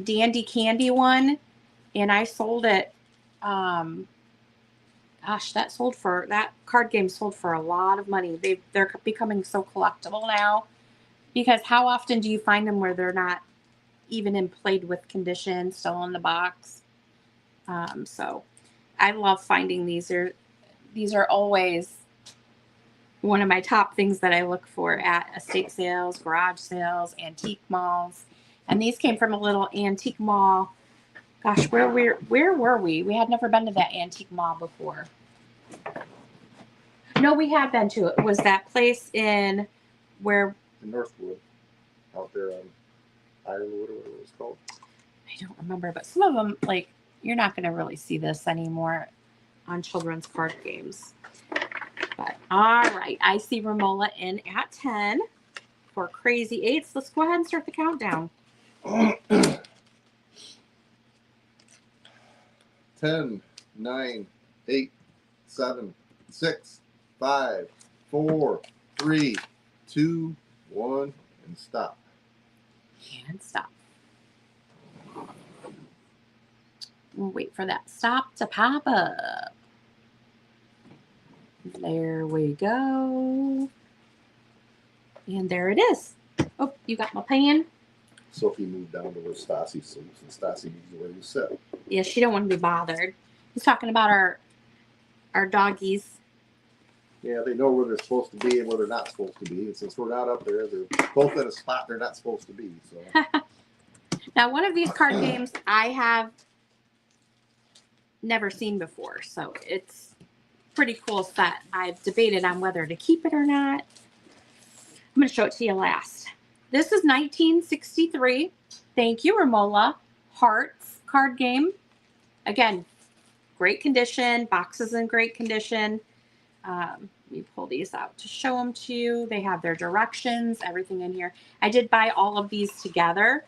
Dandy Candy one, and I sold it Gosh, that card game sold for a lot of money. They're becoming so collectible now, because how often do you find them where they're not even in played with condition, still in the box? So I love finding these. These are always one of my top things that I look for at estate sales, garage sales, antique malls. And these came from a little antique mall. Gosh, where were we? We had never been to that antique mall before. No, we had been to it. It was that place in where In Northwood, out there on Ironwood or whatever it was called. I don't remember, but some of them, like, you're not going to really see this anymore on children's card games. But all right, I see Romola in at 10 for Crazy Eights. Let's go ahead and start the countdown. 10, 9, 8, 7, 6, 5, 4, 3, 2, 1, and stop. And stop. We'll wait for that stop to pop up. There we go. And there it is. Oh, you got my pan? Sophie moved down to where Stassi sits, and Stassi needs where you sit. Yeah, she don't want to be bothered. He's talking about our doggies. Yeah, they know where they're supposed to be and where they're not supposed to be. And since we're not up there, they're both at a spot they're not supposed to be. So Now, one of these card games I have never seen before, so it's pretty cool set. I've debated on whether to keep it or not. I'm going to show it to you last. This is 1963. Thank you, Romola. Hearts card game. Again, great condition. Boxes in great condition. Let me pull these out to show them to you. They have their directions, everything in here. I did buy all of these together.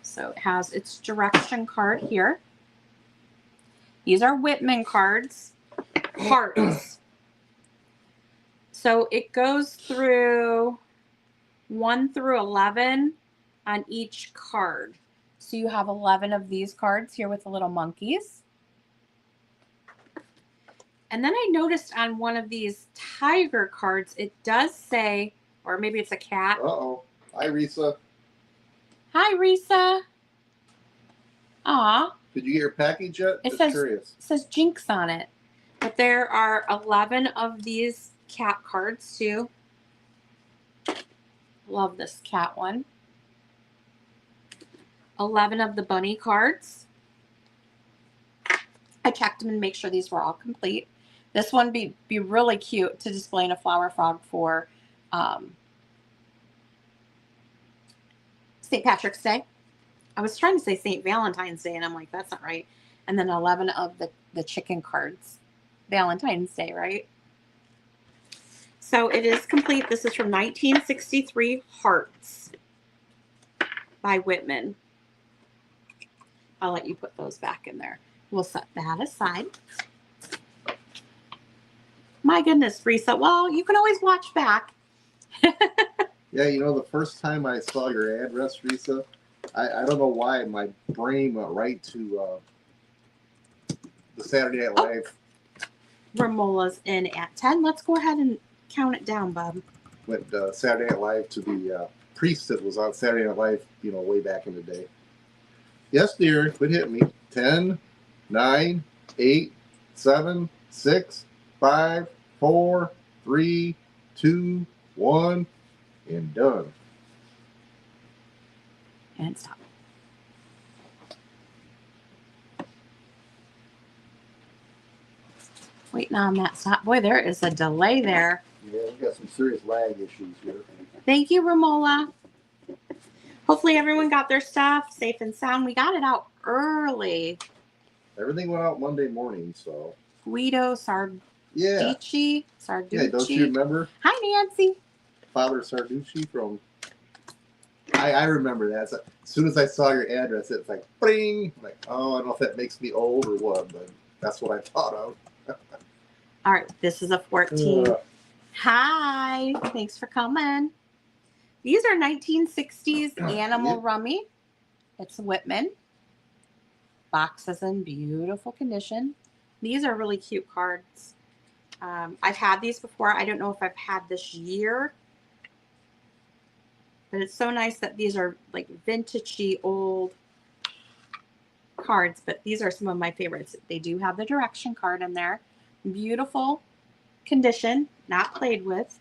So it has its direction card here. These are Whitman cards. Hearts. So it goes through 1 through 11 on each card. So you have 11 of these cards here with the little monkeys. And then I noticed on one of these tiger cards, it does say, or maybe it's a cat. Uh-oh. Hi, Risa. Hi, Risa. Aw. Did you get your package yet? It Just says, curious. it says Jinx on it. But there are 11 of these cat cards, too. Love this cat one. 11 of the bunny cards. I checked them and make sure these were all complete. This one be really cute to display in a flower frog for St. Patrick's Day. I was trying to say St. Valentine's Day, and I'm like, that's not right. And then 11 of the chicken cards. Valentine's Day, right? So it is complete. This is from 1963, Hearts by Whitman. I'll let you put those back in there. We'll set that aside. My goodness, Risa. Well, you can always watch back. Yeah, you know, the first time I saw your address, Risa, I don't know why my brain went right to the Saturday Night Live. Romola's in at 10. Let's go ahead and count it down, Bob. Went Saturday Night Live to the priest that was on Saturday Night Live, you know, way back in the day. Yes, dear, quit hitting me. 10, 9, 8, 7, 6, 5, 4, 3, 2, 1, and done. And stop. Waiting on that stop. Boy, there is a delay there. Yeah, we got some serious lag issues here. Thank you, Romola. Hopefully everyone got their stuff safe and sound. We got it out early. Everything went out Monday morning, so. Guido Sarducci. Yeah. Sarducci. Yeah, don't you remember? Hi, Nancy. Father Sarducci from. I remember that. So, as soon as I saw your address, it's like, bing! I'm like, oh, I don't know if that makes me old or what, but that's what I thought of. All right, this is a 14. Hi, thanks for coming. These are 1960s Animal Yep. Rummy. It's Whitman. Box is in beautiful condition. These are really cute cards. I've had these before. I don't know if I've had this year. But it's so nice that these are like vintagey old cards. But these are some of my favorites. They do have the direction card in there. Beautiful condition, not played with.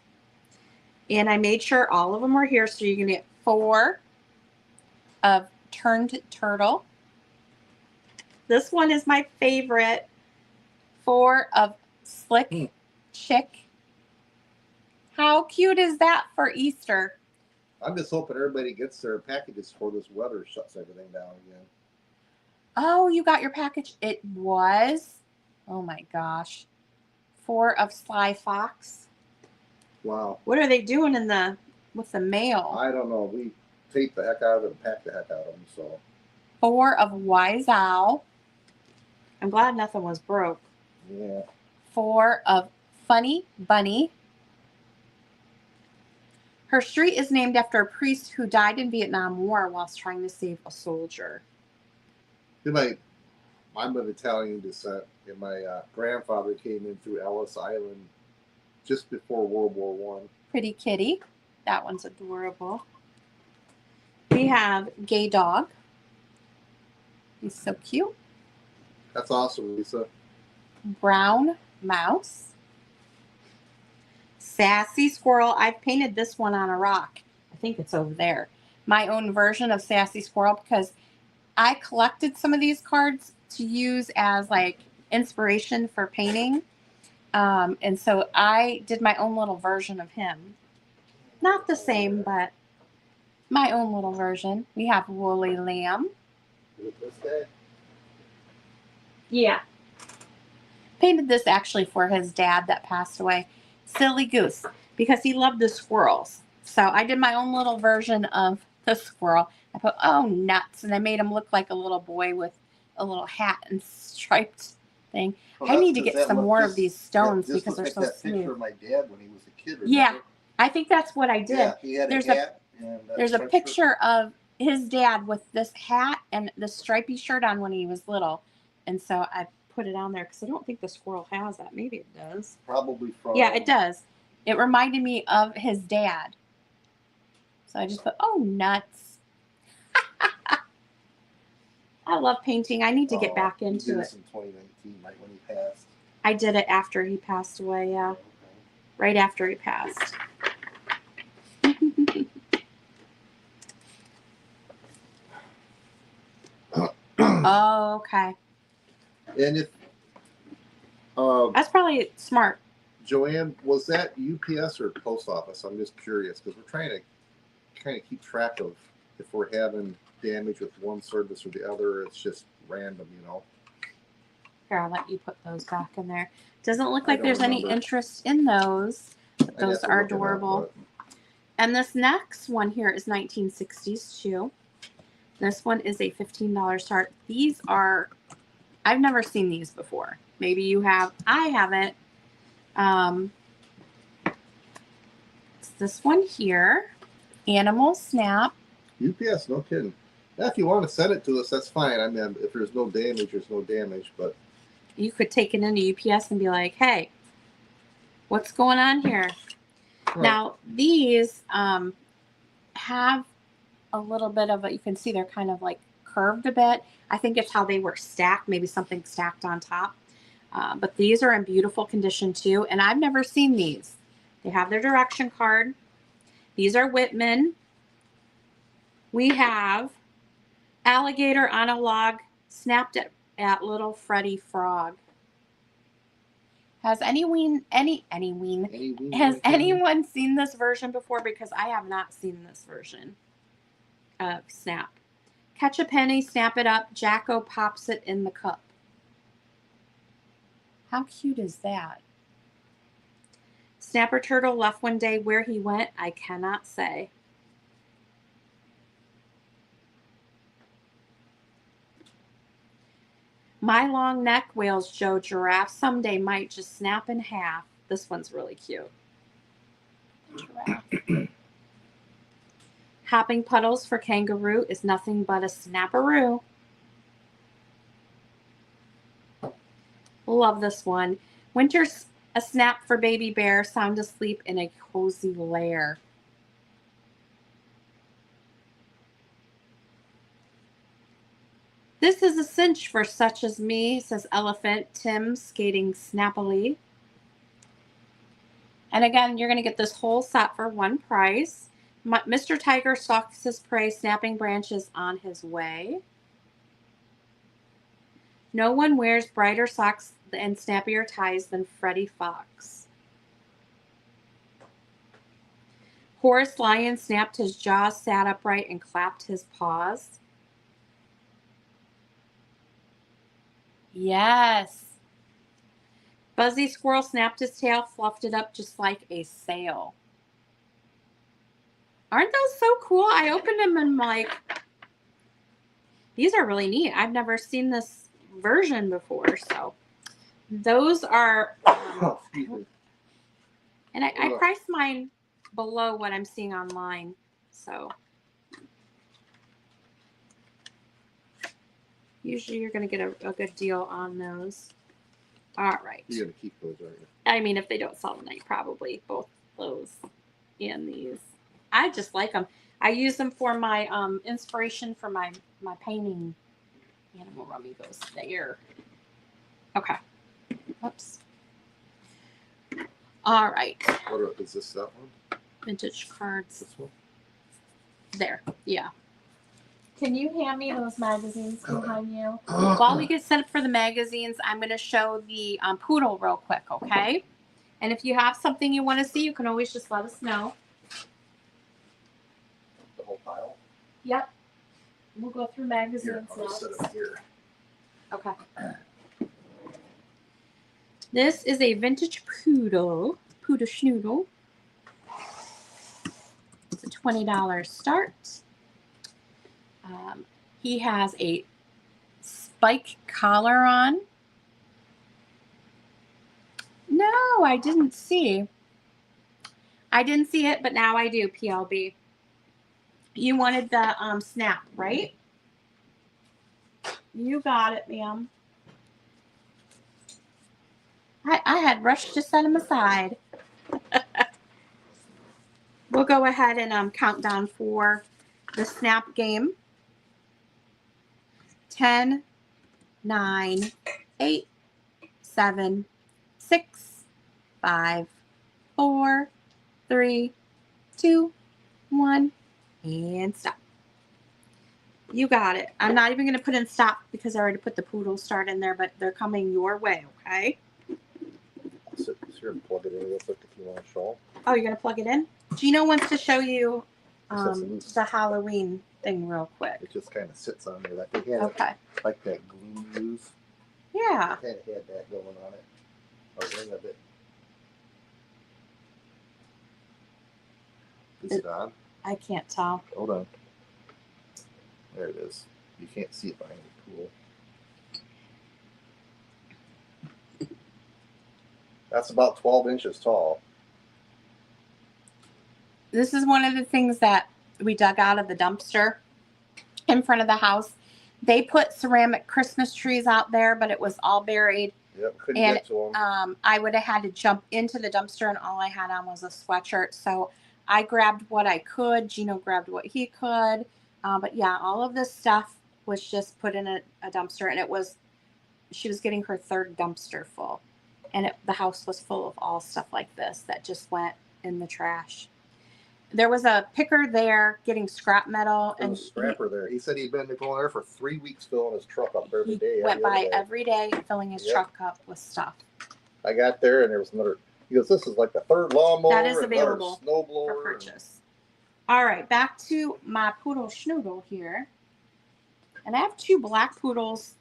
And I made sure all of them are here. So you're going to get 4 of Turned Turtle. This one is my favorite. 4 of Slick Chick. How cute is that for Easter? I'm just hoping everybody gets their packages before this weather shuts everything down again. Oh, you got your package. It was, oh my gosh, 4 of Sly Fox. Wow. What are they doing with the mail? I don't know. We taped the heck out of it and packed the heck out of them. So 4 of Wise Owl. I'm glad nothing was broke. yeah. 4 of Funny Bunny. Her street is named after a priest who died in Vietnam War whilst trying to save a soldier. I'm of Italian descent, and my grandfather came in through Ellis Island just before World War One. Pretty kitty. That one's adorable. We have Gay Dog. He's so cute. That's awesome, Lisa. Brown Mouse. Sassy Squirrel. I've painted this one on a rock. I think it's over there. My own version of Sassy Squirrel, because I collected some of these cards to use as like inspiration for painting. And so I did my own little version of him. Not the same, but my own little version. We have Woolly Lamb. This day. Yeah. Painted this actually for his dad that passed away. Silly Goose, because he loved the squirrels. So I did my own little version of the squirrel. I put, oh, nuts. And I made him look like a little boy with a little hat and striped thing. I need to get some more of these stones because they're so that smooth. picture of my dad when he was a kid. Remember? Yeah, I think that's what I did. Yeah, he had There's a hat. There's a picture of his dad with this hat and the stripy shirt on when he was little. And so I put it on there because I don't think the squirrel has that. Maybe it does. Probably from. Yeah, it does. It reminded me of his dad. So I just put, oh, nuts. I love painting. I need to get back into He did it. this in 2019, right when he passed. I did it after he passed away, yeah. Okay. Right after he passed. Oh, okay. And if That's probably smart. Joanne, was that UPS or post office? I'm just curious because we're trying to kind of keep track of if we're having damage with one service or the other. It's just random, you know. Here, I'll let you put those back in there. Doesn't look I like don't there's any remember. interest in those. But I'd those have to are look it up, adorable. but And this next one here is 1960s too. This one is a $15 start. These are, I've never seen these before. Maybe you have. I haven't. It's this one here. Animal Snap. UPS, no kidding. Now, if you want to send it to us, that's fine. I mean, if there's no damage, there's no damage. But You could take it into UPS and be like, hey, what's going on here? Now, these have a little bit of a, you can see they're kind of like curved a bit. I think it's how they were stacked, maybe something stacked on top. But these are in beautiful condition too. And I've never seen these. They have their direction card. These are Whitman. We have alligator on a log snapped at little Freddy Frog. Has anyone seen this version before? Because I have not seen this version of Snap. Catch a penny, snap it up. Jacko pops it in the cup. How cute is that? Snapper Turtle left one day. Where he went, I cannot say. My long neck, wails Joe Giraffe. Someday might just snap in half. This one's really cute. Giraffe. Hopping puddles for kangaroo is nothing but a snapperoo. Love this one. Winter's a snap for baby bear, sound asleep in a cozy lair. This is a cinch for such as me, says Elephant Tim, skating snappily. And again, you're going to get this whole set for one price. Mr. Tiger stalks his prey, snapping branches on his way. No one wears brighter socks and snappier ties than Freddie Fox. Horace Lion snapped his jaws, sat upright, and clapped his paws. Yes. Buzzy Squirrel snapped his tail, fluffed it up just like a sail. Aren't those so cool? I opened them and I'm like, these are really neat. I've never seen this version before. So those are, and I priced mine below what I'm seeing online. So usually you're going to get a good deal on those. All right. You're going to keep those, aren't you? I mean, if they don't sell tonight, probably both those and these. I just like them. I use them for my inspiration for my painting. Animal Rummy goes there. Okay. Oops. All right. Is this that one? Vintage cards. This one? There. Yeah. Can you hand me those magazines behind you? While we get set up for the magazines, I'm going to show the poodle real quick, okay? And if you have something you want to see, you can always just let us know. The whole pile? Yep. We'll go through magazines Here, I'll next. set it here. Okay. This is a vintage poodle schnoodle. It's a $20 start. He has a spike collar on. No, I didn't see. I didn't see it, but now I do, PLB. You wanted the snap, right? You got it, ma'am. I had rushed to set him aside. We'll go ahead and count down for the snap game. 10, 9, 8, 7, 6, 5, 4, 3, 2, 1, and stop. You got it. I'm not even going to put in stop because I already put the poodle start in there, but they're coming your way, okay? Sit here and plug it in real quick if you want to show. Oh, you're going to plug it in? Gino wants to show you Sets it loose. the Halloween thing real quick. It just kind of sits on there. Like they had Okay. like that gloom news. Yeah. Kind of had that going on it. A ring of it. Is it on? I can't tell. Hold on. There it is. You can't see it behind the pool. That's about 12 inches tall. This is one of the things that we dug out of the dumpster in front of the house. They put ceramic Christmas trees out there, but it was all buried. Yep, couldn't And get to them. I would have had to jump into the dumpster, and all I had on was a sweatshirt. So I grabbed what I could. Gino grabbed what he could. But yeah, all of this stuff was just put in a dumpster, and she was getting her third dumpster full. And the house was full of all stuff like this that just went in the trash. There was a picker there getting scrap metal. There was a scrapper there. He said he'd been going there for 3 weeks filling his truck up every day. He went by every day filling his truck up with stuff. I got there and there was another. He goes, "This is like the third lawnmower that is available snowblower for purchase." All right, back to my poodle schnoodle here. And I have 2 black poodles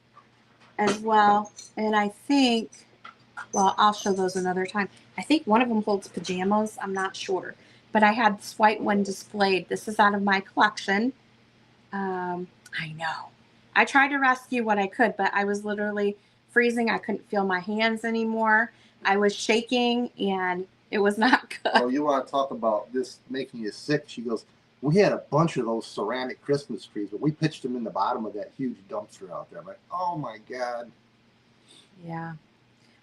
as well. And I think, well, I'll show those another time. I think one of them holds pajamas. I'm not sure. But I had this white one displayed. This is out of my collection. I know. I tried to rescue what I could, but I was literally freezing. I couldn't feel my hands anymore. I was shaking, and it was not good. Oh, you want to talk about this making you sick? She goes, "We had a bunch of those ceramic Christmas trees, but we pitched them in the bottom of that huge dumpster out there." I'm like, "Oh my God." Yeah.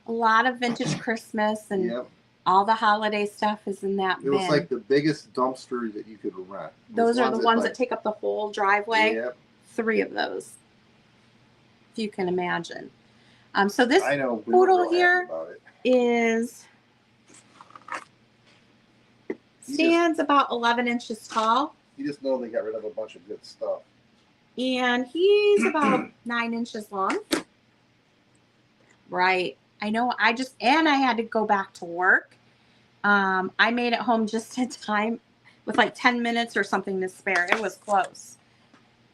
A lot of vintage Christmas and Yep. all the holiday stuff is in that It bin. was like the biggest dumpster that you could rent. Those are the ones that like, take up the whole driveway. Yep. 3 of those, if you can imagine. So this I know. We were poodle real happy here about it. is stands about 11 inches tall, You just know they got rid of a bunch of good stuff. and he's about 9 inches long. Right. I know. I had to go back to work. I made it home just in time with like 10 minutes or something to spare. It was close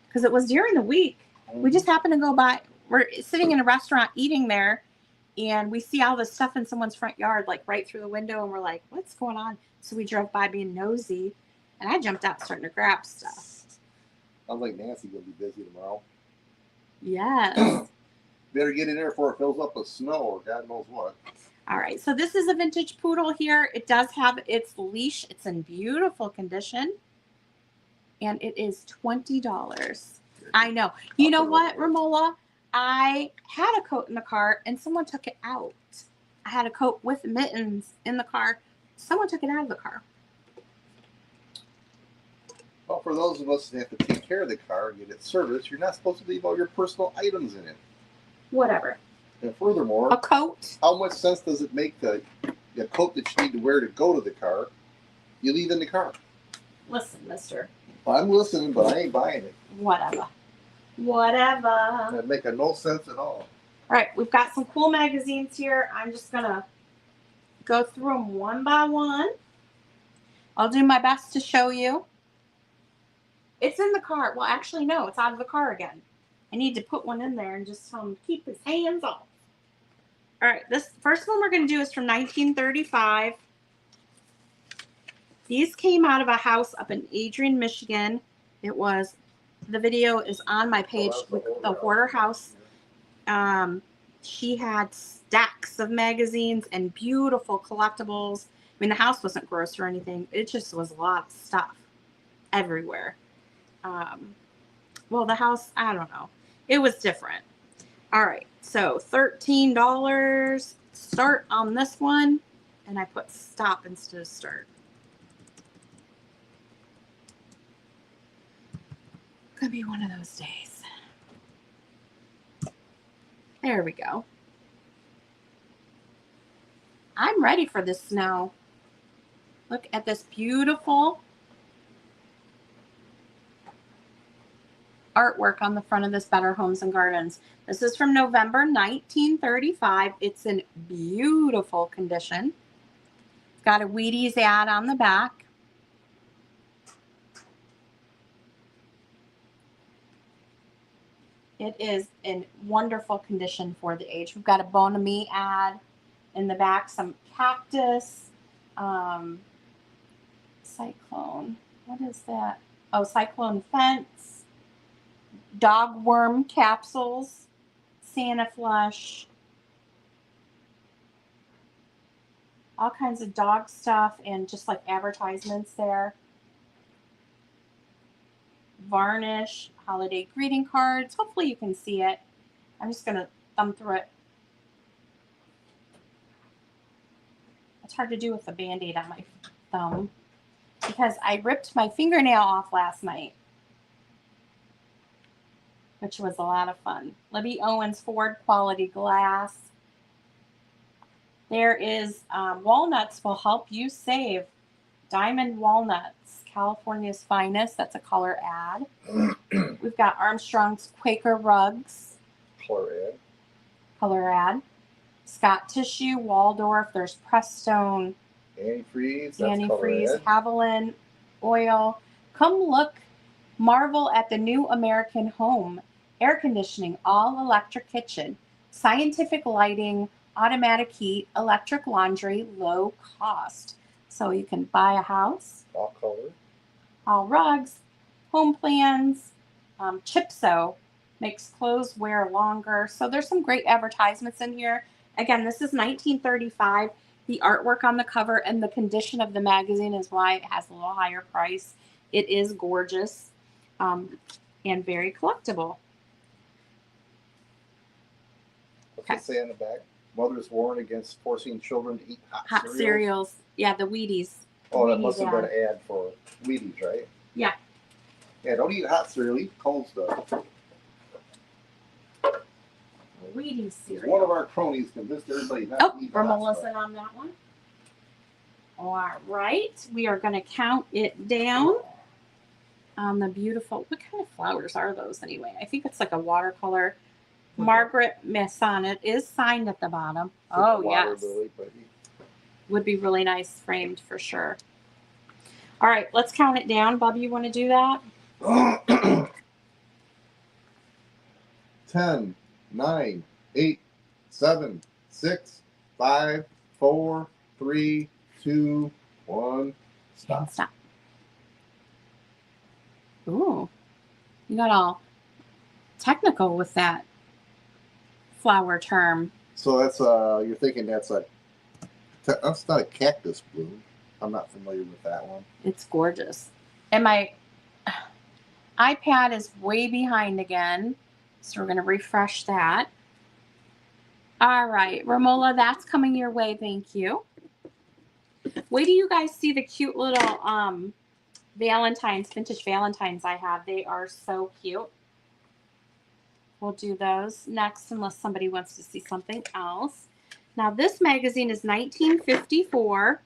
because it was during the week. We just happened to go by. We're sitting in a restaurant eating there, and we see all this stuff in someone's front yard, like right through the window, and we're like, what's going on? So we drove by being nosy, and I jumped out starting to grab stuff. I'm like, Nancy gonna be busy tomorrow. Yes. Better get in there before it fills up with snow or God knows what. All right, so this is a vintage poodle here. It does have its leash. It's in beautiful condition, and it is $20. I know. You know what, Romola? I had a coat in the car, and someone took it out. I had a coat with mittens in the car. Someone took it out of the car. Well, for those of us that have to take care of the car and get it serviced, you're not supposed to leave all your personal items in it. Whatever. And furthermore, A coat? how much sense does it make the coat that you need to wear to go to the car, you leave in the car? Listen, mister. I'm listening, but I ain't buying it. Whatever. Whatever. That make no sense at all. All right, we've got some cool magazines here. I'm just going to go through them one by one. I'll do my best to show you. It's in the car. Well, actually, no, it's out of the car again. I need to put one in there and just tell him to keep his hands off. All right, this first one we're going to do is from 1935. These came out of a house up in Adrian, Michigan. The video is on my page with the Hoarder House. She had stacks of magazines and beautiful collectibles. I mean, the house wasn't gross or anything. It just was a lot of stuff everywhere. Well, the house, I don't know. It was different. All right, so $13 start on this one, and I put stop instead of start. Could be one of those days. There we go. I'm ready for the snow. Look at this beautiful artwork on the front of this Better Homes and Gardens. This is from November 1935. It's in beautiful condition. It's got a Wheaties ad on the back. It is in wonderful condition for the age. We've got a Bon Ami ad in the back, some cactus, cyclone. What is that? Oh, cyclone fence, dog worm capsules, Santa flush, all kinds of dog stuff, and just like advertisements there. Varnish, holiday greeting cards. Hopefully you can see it. I'm just going to thumb through it. It's hard to do with the Band-Aid on my thumb because I ripped my fingernail off last night, which was a lot of fun. Libby Owens Ford quality glass. There is walnuts will help you save. Diamond walnuts, California's finest. That's a color ad. We've got Armstrong's Quaker rugs. Color ad. Scott Tissue, Waldorf. There's Prestone. Antifreeze, Haviland oil. Come look, marvel at the new American home. Air conditioning, all electric kitchen, scientific lighting, automatic heat, electric laundry, low cost. So you can buy a house, All color. all rugs, home plans. Chipso makes clothes wear longer. So there's some great advertisements in here. Again, this is 1935. The artwork on the cover and the condition of the magazine is why it has a little higher price. It is gorgeous and very collectible. What's it say on the back? mothers warn against forcing children to eat Hot cereals. Yeah, the Wheaties. Oh, that Wheaties must have been ad. an ad for Wheaties, right? Yeah. Yeah, don't eat hot cereal, eat cold stuff. Wheaties cereal. One of our cronies convinced everybody not to eat hot Romola stuff. said on that one. All right, we are going to count it down on the beautiful. What kind of flowers are those anyway? I think it's like a watercolor. Okay. Margaret Masson is signed at the bottom. It's like a Oh water yes, lily, but would be really nice framed for sure. All right, let's count it down. Bob, you want to do that? 10, 9, 8, 7, 6, 5, 4, 3, 2, 1. Stop. Stop. Ooh, you got all technical with that flower term. So that's you're thinking that's not a cactus bloom. I'm not familiar with that one. It's gorgeous. And my iPad is way behind again. So we're going to refresh that. All right, Romola, that's coming your way. Thank you. Wait till you guys see the cute little vintage Valentines I have. They are so cute. We'll do those next unless somebody wants to see something else. Now this magazine is $19.54.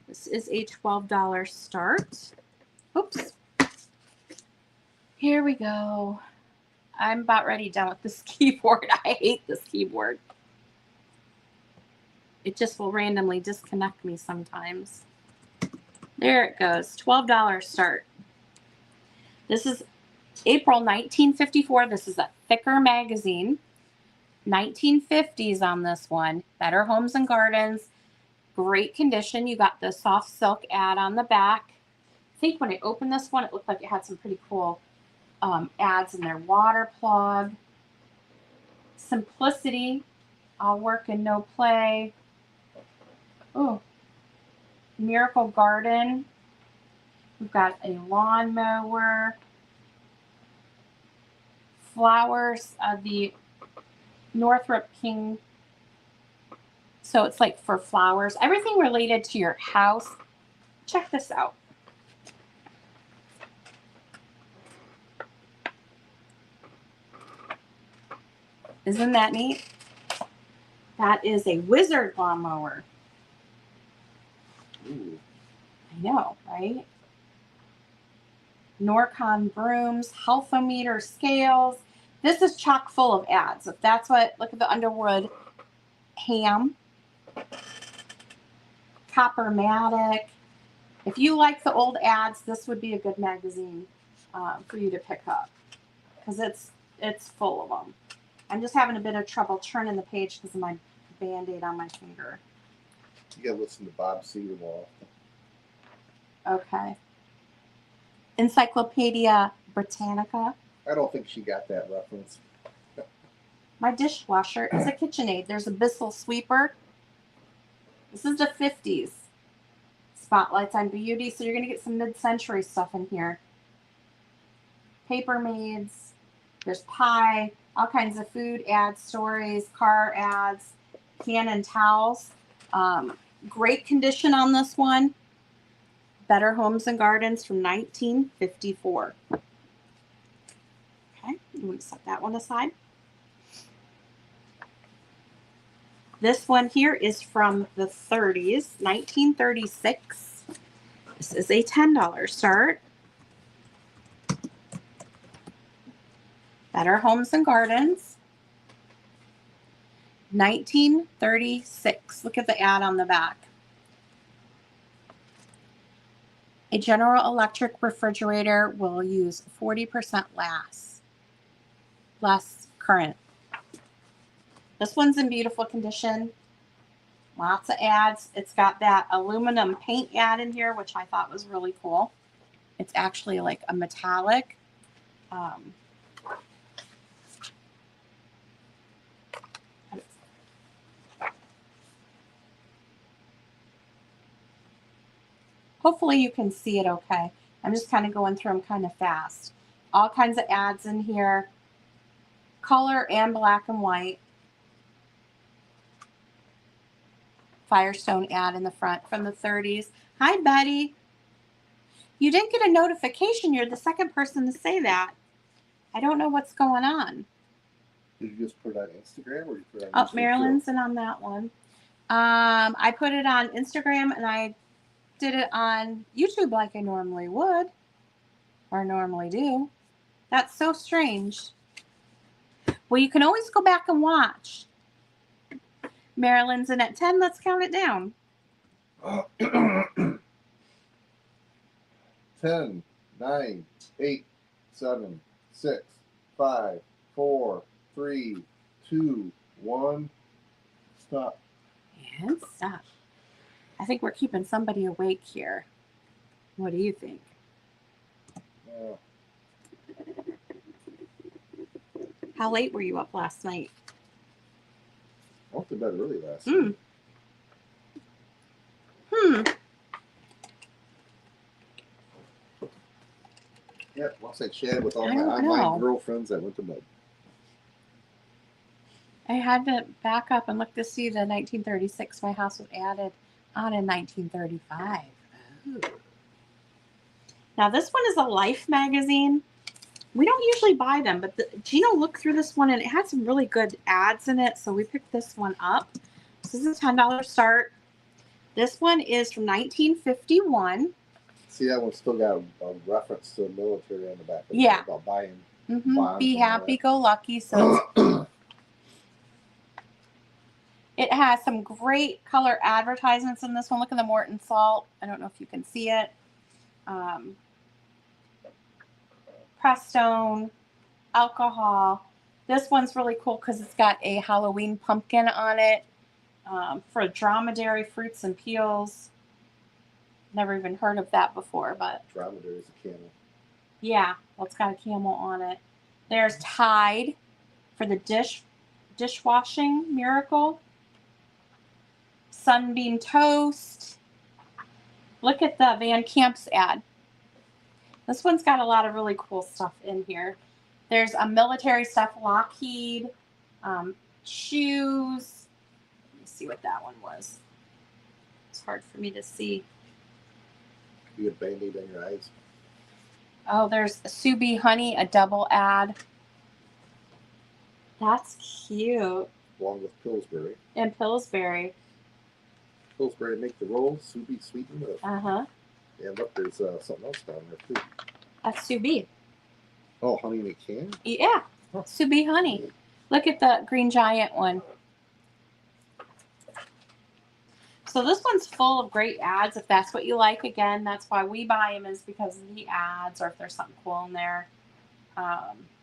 This is a $12 start. Oops. Here we go. I'm about ready done with this keyboard. I hate this keyboard. It just will randomly disconnect me sometimes. There it goes. $12 start. This is April 1954. This is a thicker magazine. 1950s on this one. Better Homes and Gardens. Great condition. You got the soft silk ad on the back. I think when I opened this one, it looked like it had some pretty cool ads in there. Water plug. Simplicity. All work and no play. Ooh. Miracle Garden. We've got a lawnmower. Flowers. The Northrop King. So it's like for flowers. Everything related to your house. Check this out. Isn't that neat? That is a Wizard lawnmower. Ooh. I know, right? Norcon brooms, Healthometer scales. This is chock full of ads. If that's what, look at the Underwood ham. Coppermatic. If you like the old ads, this would be a good magazine for you to pick up because it's full of them. I'm just having a bit of trouble turning the page because of my Band-Aid on my finger. You gotta listen to Bob Segerwall. Okay. Encyclopedia Britannica. I don't think she got that reference. My dishwasher is a KitchenAid. There's a Bissell sweeper. This is the 50s. Spotlights on beauty. So you're going to get some mid-century stuff in here. Paper Maids. There's pie. All kinds of food ads, stories, car ads, Canon towels. Great condition on this one. Better Homes and Gardens from 1954. Okay, you want to set that one aside. This one here is from the 30s, 1936. This is a $10 start. Better Homes and Gardens. 1936. Look at the ad on the back. A General Electric refrigerator will use 40% less current. This one's in beautiful condition. Lots of ads. It's got that aluminum paint ad in here, which I thought was really cool. It's actually like a metallic. Hopefully you can see it okay. I'm just kind of going through them kind of fast. All kinds of ads in here. Color and black and white. Firestone ad in the front from the 30s. Hi, Betty. You didn't get a notification. You're the second person to say that. I don't know what's going on. Did you just put it on Instagram or you put it on Oh, YouTube Marilyn's in on that one. I put it on Instagram and I did it on YouTube like I normally would or normally do. That's so strange. Well, you can always go back and watch. Marilyn's in at 10. Let's count it down. too? 10, 9, 8, 7, 6, 5, 4, 3, 2, 1. Stop. And stop. I think we're keeping somebody awake here. What do you think? How late were you up last night? I went to bed early last Hmm. night. Yeah, once I chatted with all I my don't online know. girlfriends, I went to bed. I had to back up and look to see the 1936. My house was added on in 1935. Ooh. Now this one is a Life magazine. We don't usually buy them, but Gino looked through this one and it had some really good ads in it, so we picked this one up. This is a $10 start. This one is from 1951. See, that one still got a reference to the military on the back of it. Yeah. About buying. Mm-hmm. Be and all happy, that. go lucky. So it's, it has some great color advertisements in this one. Look at the Morton salt. I don't know if you can see it. Prestone, alcohol. This one's really cool because it's got a Halloween pumpkin on it for dromedary fruits and peels. Never even heard of that before, but Dromedary is a camel. yeah, well, it's got a camel on it. There's Tide for the dishwashing miracle. Sunbeam toast. Look at the Van Camp's ad. This one's got a lot of really cool stuff in here. There's a military stuff, Lockheed, shoes. Let me see what that one was. It's hard for me to see. You get Band-Aid on your eyes. Oh, there's Subi Honey, a double ad. That's cute. Along with Pillsbury. And Pillsbury. Pillsbury make the rolls, Subi sweeten it. Uh-huh. Yeah, look, there's something else down there too. That's Subi. Oh, honey in a can? Yeah. Huh. Subi Honey. Look at the Green Giant one. So this one's full of great ads if that's what you like. Again, that's why we buy them, is because of the ads or if there's something cool in there.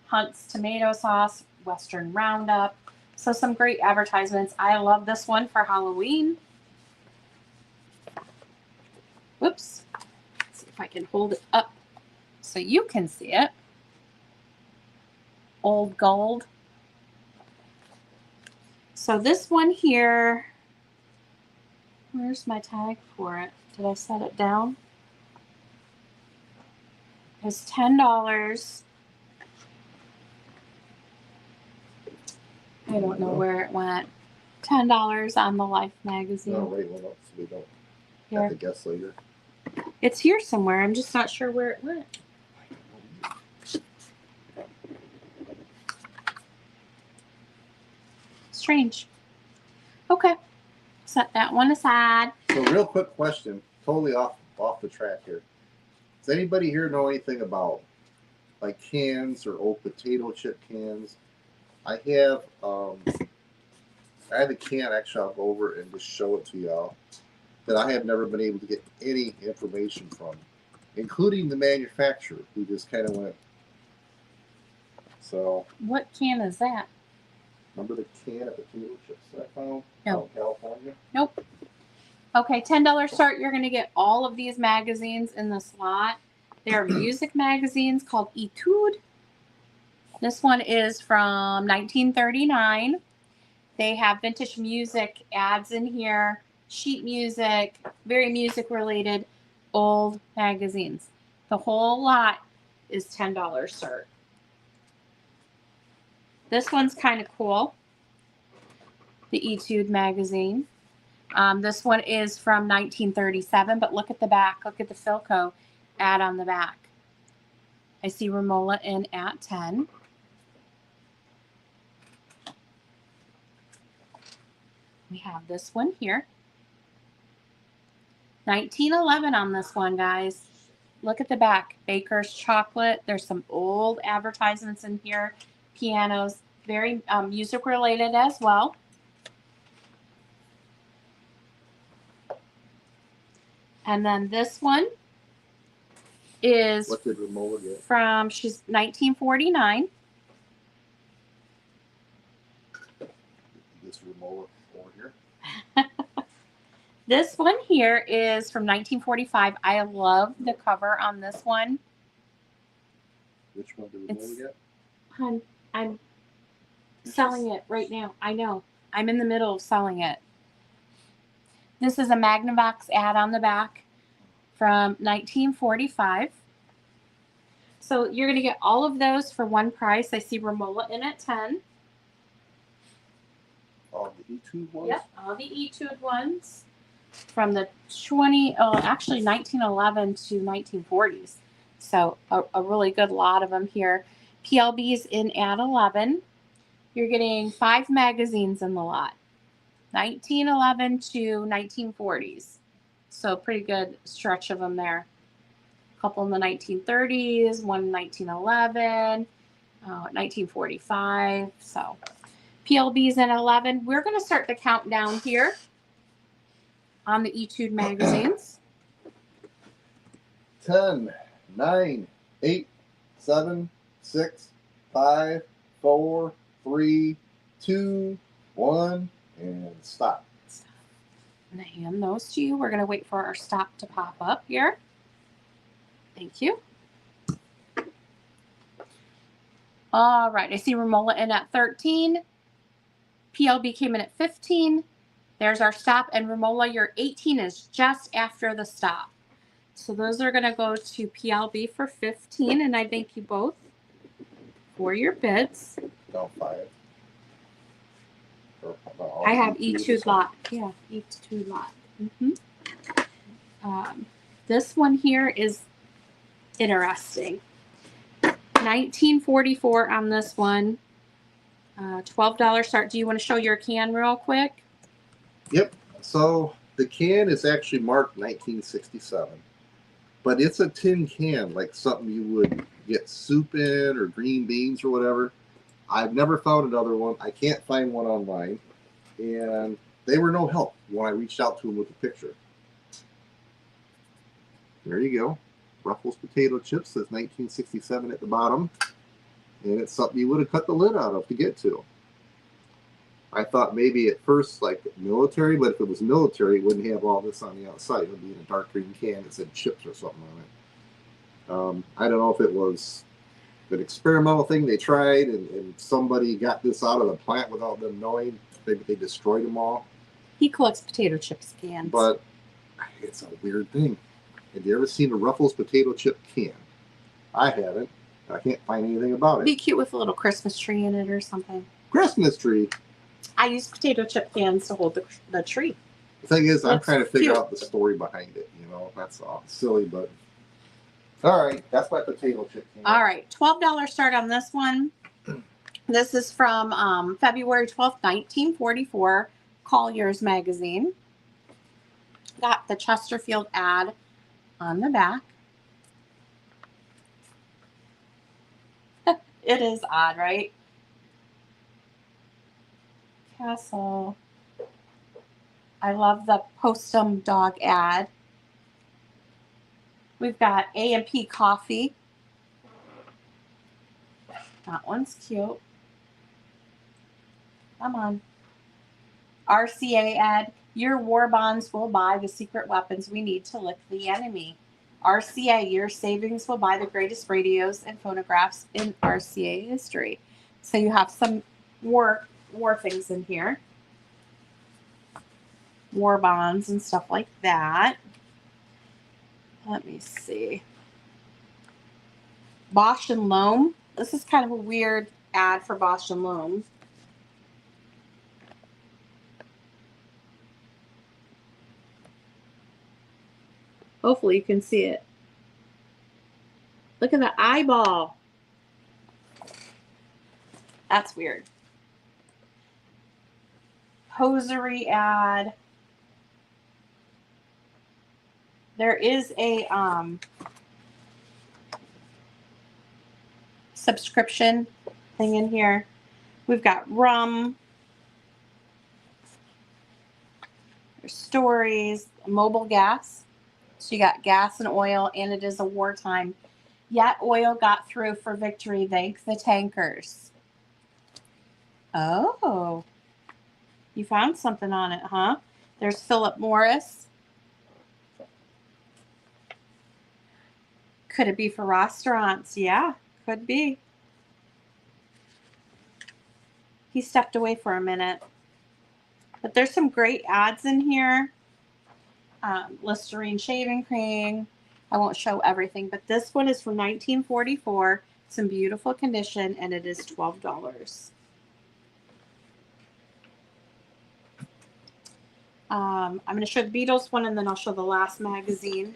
Hunt's tomato sauce, Western Roundup. So some great advertisements. I love this one for Halloween. Whoops. Let's see if I can hold it up so you can see it. Old Gold. So this one here, where's my tag for it? Did I set it down? It's $10. I don't know where it went. $10 on the Life magazine. No, wait, well, no, so we don't Here. have to guess later. It's here somewhere. I'm just not sure where it went. Strange. Okay. Set that one aside. So, real quick question, totally off the track here. Does anybody here know anything about like cans or old potato chip cans? I have a can, actually I'll go over and just show it to y'all, that I have never been able to get any information from, including the manufacturer, who just kind of went. So, What can is that? remember the can of potato chips that I found No. out in California? Nope. Okay, $10 start. You're going to get all of these magazines in this lot. There are music magazines called Etude. This one is from 1939. They have vintage music ads in here, sheet music, very music related, old magazines. The whole lot is $10 start. This one's kind of cool. The Etude magazine. This one is from 1937, but look at the back. Look at the Philco ad on the back. I see Remola in at 10. We have this one here. 1911 on this one, guys. Look at the back. Baker's Chocolate. There's some old advertisements in here. Pianos. Very music related as well. And then this one is What did Romola get? from, she's 1949. This Romola over here. This one here is from 1945. I love the cover on this one. Which one did It's- Romola get? Hun, I'm selling it right now. I know. I'm in the middle of selling it. This is a Magnavox ad on the back from 1945. So you're going to get all of those for one price. I see Remola in at 10. All the E2 ones? Yep, all the Etude ones from the 1911 to 1940s. So a really good lot of them here. PLB's in at 11. You're getting 5 magazines in the lot. 1911 to 1940s. So pretty good stretch of them there. A couple in the 1930s, one in 1911, 1945. So PLB's in 11. We're going to start the countdown here on the Etude magazines. 10, 9, 8, 7, 6, 5, 4, 3, 2, 1, and stop. I'm going to hand those to you. We're going to wait for our stop to pop up here. Thank you. All right. I see Remola in at 13. PLB came in at 15. There's our stop. And Remola, your 18 is just after the stop. So those are going to go to PLB for 15. And I thank you both for your bids. Down 5. I have Etude lot. Yeah, Etude lot. This one here is interesting. 1944 on this one. $12 start. Do you want to show your can real quick? Yep. So the can is actually marked 1967, but it's a tin can, like something you would get soup in or green beans or whatever. I've never found another one. I can't find one online, and they were no help when I reached out to them with a picture. There you go. Ruffles potato chips says 1967 at the bottom, and it's something you would have cut the lid out of to get to. I thought maybe at first like military, but if it was military, it wouldn't have all this on the outside. It would be in a dark green can that said chips or something on it. I don't know if it was an experimental thing they tried and somebody got this out of the plant without them knowing. Maybe they destroyed them all. He collects potato chips cans. But it's a weird thing. Have you ever seen a Ruffles potato chip can? I haven't. I can't find anything about It'd be it. cute with a little Christmas tree in it or something. Christmas tree. I use potato chip cans to hold the tree. The thing is, I'm Looks trying to figure cute. out the story behind it. You know, that's all silly, but all right. That's my potato chip can. All right, $12 start on this one. This is from February 12th, 1944, Collier's magazine. Got the Chesterfield ad on the back. It is odd, right? Castle. I love the Postum dog ad. We've got A&P coffee. That one's cute. Come on. RCA ad. Your war bonds will buy the secret weapons we need to lick the enemy. RCA, your savings will buy the greatest radios and phonographs in RCA history. So you have some war things in here. War bonds and stuff like that. Let me see. Bosch and Loam. This is kind of a weird ad for Bosch and Loam. Hopefully you can see it. Look at the eyeball. That's weird. Hosiery ad. There is a subscription thing in here. We've got rum. There's stories, mobile gas. So you got gas and oil, and it is a wartime. Yet oil got through for victory. Thank the tankers. Oh, you found something on it, huh? There's Philip Morris. Could it be for restaurants? Yeah, could be. He stepped away for a minute. But there's some great ads in here. Listerine shaving cream. I won't show everything, but this one is from 1944. It's in beautiful condition, and it is $12. I'm going to show the Beatles one, and then I'll show the last magazine.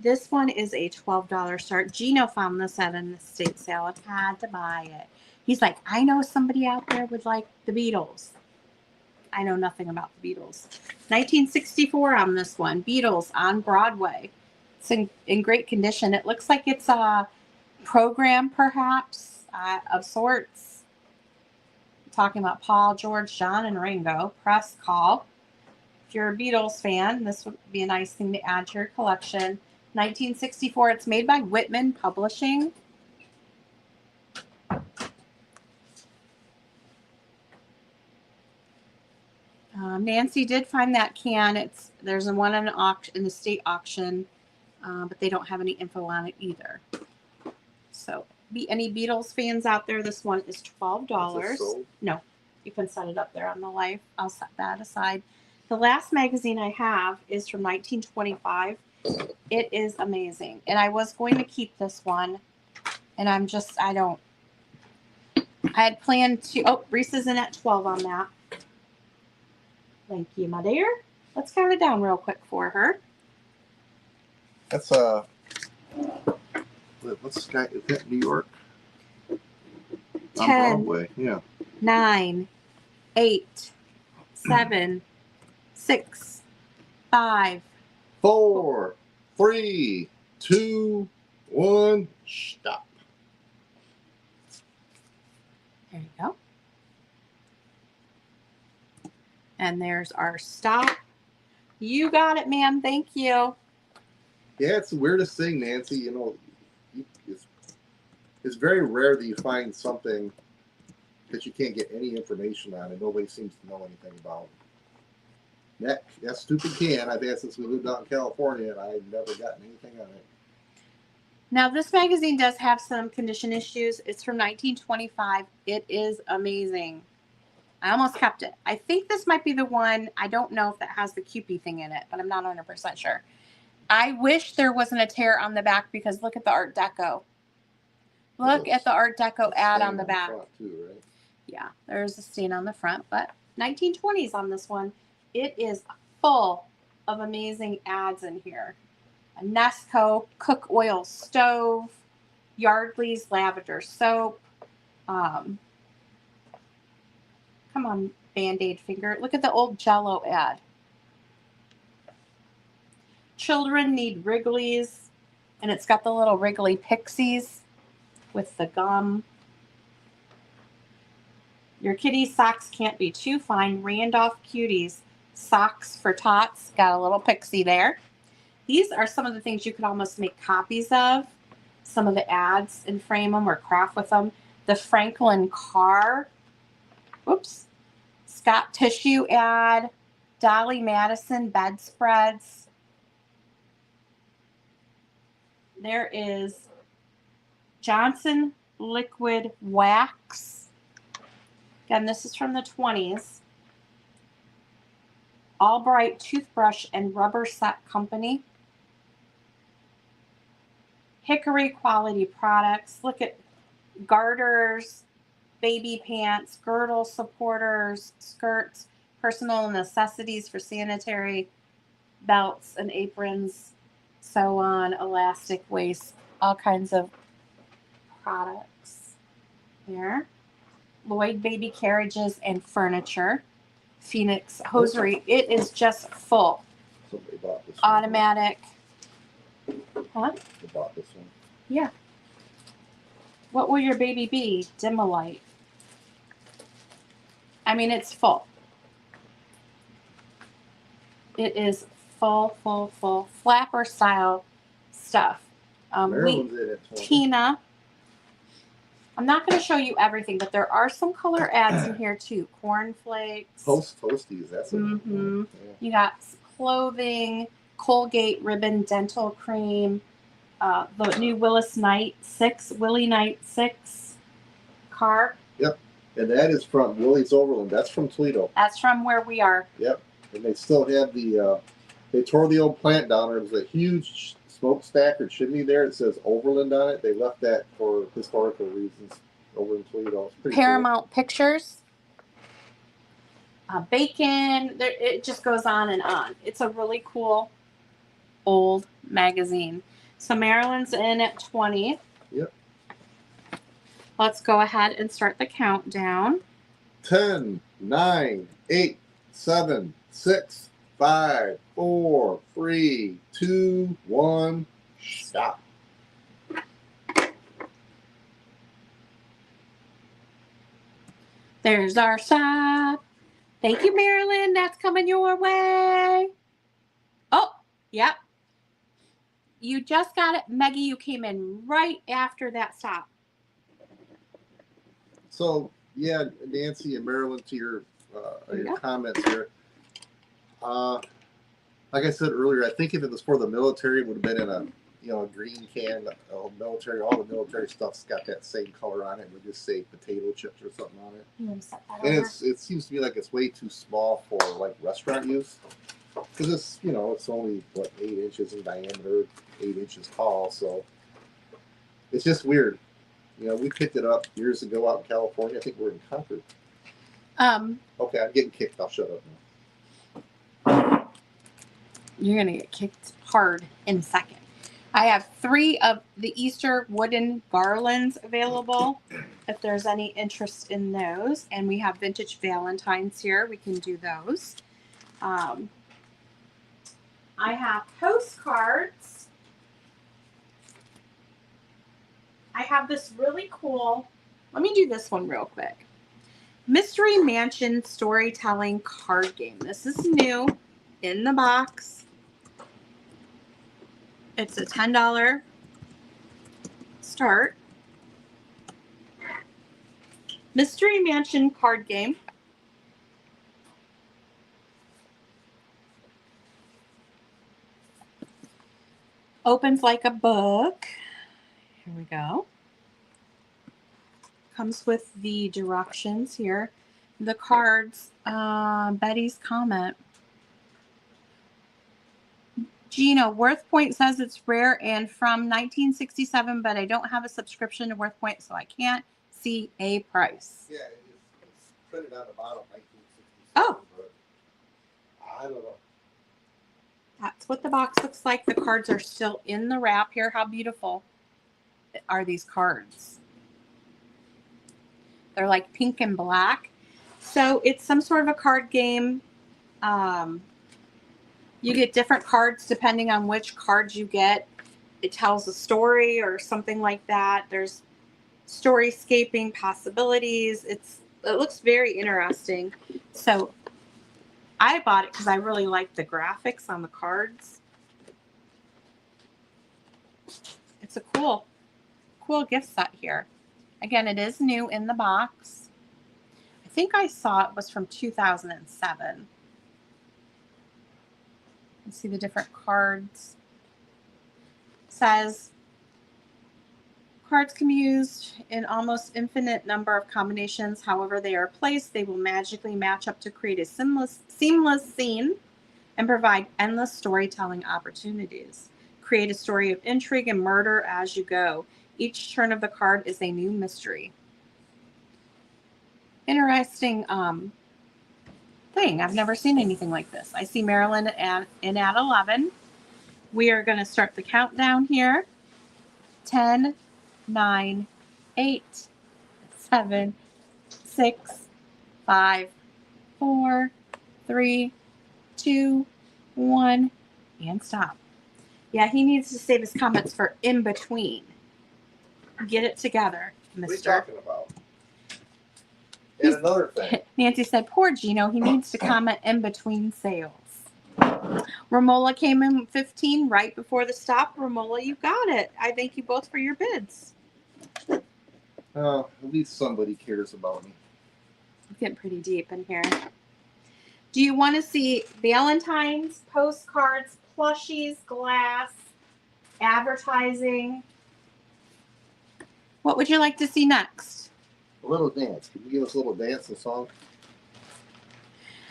This one is a $12 start. Gino found this at an estate sale and had to buy it. He's like, I know somebody out there would like the Beatles. I know nothing about the Beatles. 1964 on this one. Beatles on Broadway. It's in great condition. It looks like it's a program, perhaps, of sorts. Talking about Paul, George, John, and Ringo. Press call. If you're a Beatles fan, this would be a nice thing to add to your collection. 1964. It's made by Whitman Publishing. Nancy did find that can. There's one in the state auction, but they don't have any info on it either. So, any Beatles fans out there? This one is $12. No, you can set it up there on the live. I'll set that aside. The last magazine I have is from 1925. It is amazing, and I was going to keep this one, and I had planned to. Oh, Reese is in at 12 on that. Thank you, my dear. Let's count it down real quick for her. That's what's that? Is that New York? 10, on Broadway, yeah. 9, 8, 7, 6, 5, 4, 3, 2, 1, stop. There you go. And there's our stop. You got it, ma'am. Thank you. Yeah, it's the weirdest thing, Nancy. You know, it's very rare that you find something that you can't get any information on and nobody seems to know anything about. That stupid can I've had since we lived out in California, and I've never gotten anything on it. Now, this magazine does have some condition issues. It's from 1925. It is amazing. I almost kept it. I think this might be the one. I don't know if that has the Kewpie thing in it, but I'm not 100% sure. I wish there wasn't a tear on the back because look at the Art Deco. Look at the Art Deco ad on the back. Too, right? Yeah, there's a stain on the front, but 1920s on this one. It is full of amazing ads in here. A Nesco cook oil stove, Yardley's lavender soap. Come on, Band-Aid finger. Look at the old Jell-O ad. Children need Wrigley's, and it's got the little Wrigley Pixies with the gum. Your kitty's socks can't be too fine. Randolph Cuties socks for tots. Got a little pixie there. These are some of the things you could almost make copies of. Some of the ads and frame them or craft with them. The Franklin Carr. Whoops. Scott Tissue ad. Dolly Madison bedspreads. There is Johnson Liquid Wax. Again, this is from the 20s. Albright Toothbrush and Rubber Set Company. Hickory Quality Products. Look at garters, baby pants, girdle supporters, skirts, personal necessities for sanitary, belts and aprons, sew on, elastic waist, all kinds of products here. Lloyd baby carriages and furniture. Phoenix hosiery. It is just full. Somebody bought this one. Automatic. Huh? They bought this one. Yeah. What will your baby be? Dim-a-light. I mean, it's full. It is full, full, full. Flapper style stuff. Maryland's in it. 20. Tina. I'm not going to show you everything, but there are some color ads in here too. Cornflakes. Toasties. That's a Mhm. yeah. You got clothing, Colgate ribbon, dental cream, the new Willis Knight 6, Willie Knight 6 car. And that is from Willie's Overland. That's from Toledo. That's from where we are. Yep. And they still have the, they tore the old plant down. There was a huge smokestack or chimney there. It says Overland on it. They left that for historical reasons over in Toledo. It's pretty Paramount Pictures. Bacon. There, it just goes on and on. It's a really cool old magazine. So Maryland's in at 20. Yep. Let's go ahead and start the countdown. Cool. 10, 9, 8, 7, 6, 5, 4, 3, 2, 1. Stop. There's our shop. Thank you, Marilyn. That's coming your way. Oh, yep. You just got it. Maggie, you came in right after that stop. So, yeah, Nancy and Marilyn, to your Yeah. comments here. Like I said earlier, I think if it was for the military, it would have been in a a green can. Military, all the military stuff's got that same color on it. It would just say potato chips or something on it. You want to set that And over? it seems to me like it's way too small for like restaurant use, because it's it's only what 8 inches in diameter, 8 inches tall. So it's just weird. We picked it up years ago out in California. I think we're in Concord. Okay, I'm getting kicked. I'll shut up now. You're going to get kicked hard in a second. I have 3 of the Easter wooden garlands available if there's any interest in those. And we have vintage Valentines here. We can do those. I have postcards. I have this really cool, let me do this one real quick. Mystery Mansion storytelling card game. This is new in the box. It's a $10 start. Mystery Mansion card game. Opens like a book. Here we go. Comes with the directions here. The cards, Betty's comment. Gina, Worth Point says it's rare and from 1967, but I don't have a subscription to Worth Point, so I can't see a price. Yeah, it's printed on the bottom, 1967. Oh. But I don't know. That's what the box looks like. The cards are still in the wrap here. How beautiful are these cards? They're like pink and black. So it's some sort of a card game. You get different cards depending on which cards you get. It tells a story or something like that. There's storyscaping possibilities. It looks very interesting. So I bought it because I really like the graphics on the cards. It's a cool gift set here. Again, it is new in the box. I think I saw it was from 2007. You see the different cards. It says cards can be used in almost infinite number of combinations. However they are placed, they will magically match up to create a seamless scene and provide endless storytelling opportunities. Create a story of intrigue and murder as you go. Each turn of the card is a new mystery. interesting thing. I've never seen anything like this. I see Marilyn in at 11. We are going to start the countdown here. 10, 9, 8, 7, 6, 5, 4, 3, 2, 1, and stop. Yeah, he needs to save his comments for in between. Get it together, What are you mister. talking about? And another thing. Nancy said, poor Gino, he needs to comment in between sales. Romola came in 15 right before the stop. Romola, you got it. I thank you both for your bids. At least somebody cares about me. It's getting pretty deep in here. Do you want to see Valentine's, postcards, plushies, glass, advertising? What would you like to see next? A little dance. Can you give us a little dance and song?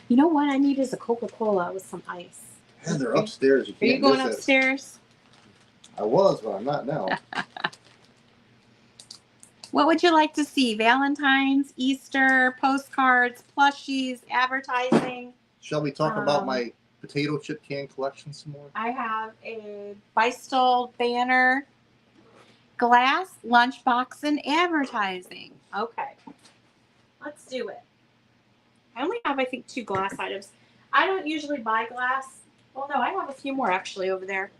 You know what I need is a Coca-Cola with some ice. And they're upstairs. You Are you can't going miss it. upstairs? I was, but I'm not now. What would you like to see? Valentine's, Easter, postcards, plushies, advertising. Shall we talk about my potato chip can collection some more? I have a Bystol banner, glass, lunchbox, and advertising. Okay. Let's do it. I only have, I think, 2 glass items. I don't usually buy glass. Well, no, I have a few more actually over there.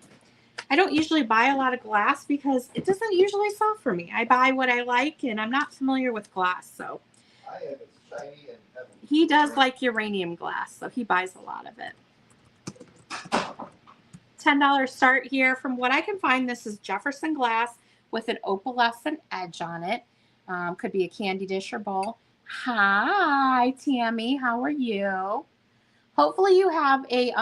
I don't usually buy a lot of glass because it doesn't usually sell for me. I buy what I like, and I'm not familiar with glass, so. I have it shiny and heavy. He does like uranium glass, so he buys a lot of it. $10 start here. From what I can find, this is Jefferson glass with an opalescent edge on it. Could be a candy dish or bowl. Hi, Tammy. How are you? Hopefully you have a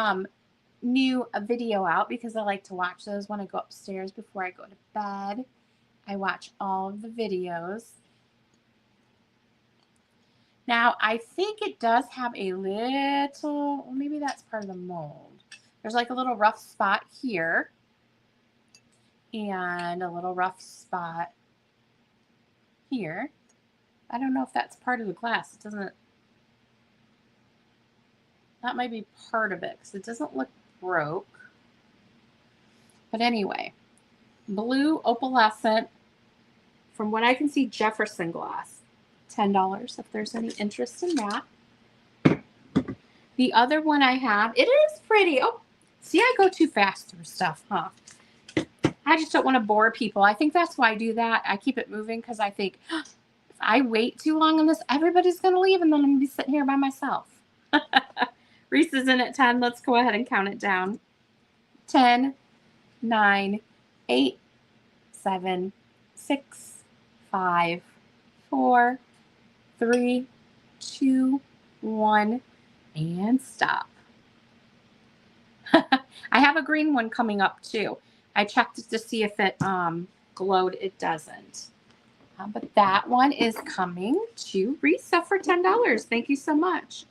new video out because I like to watch those when I go upstairs before I go to bed. I watch all of the videos. Now, I think it does have a little, maybe that's part of the mold. There's like a little rough spot here and a little rough spot here. I don't know if that's part of the glass. It doesn't, that might be part of it because it doesn't look broke. But anyway, blue opalescent, from what I can see, Jefferson glass. $10 if there's any interest in that. The other one I have, it is pretty. Oh, see, I go too fast through stuff, huh? I just don't want to bore people. I think that's why I do that. I keep it moving because I think if I wait too long on this, everybody's going to leave and then I'm going to be sitting here by myself. Reese is in at 10. Let's go ahead and count it down. 10, 9, 8, 7, 6, 5, 4, 3, 2, 1, and stop. I have a green one coming up too. I checked it to see if it glowed. It doesn't. But that one is coming to Risa for $10. Thank you so much.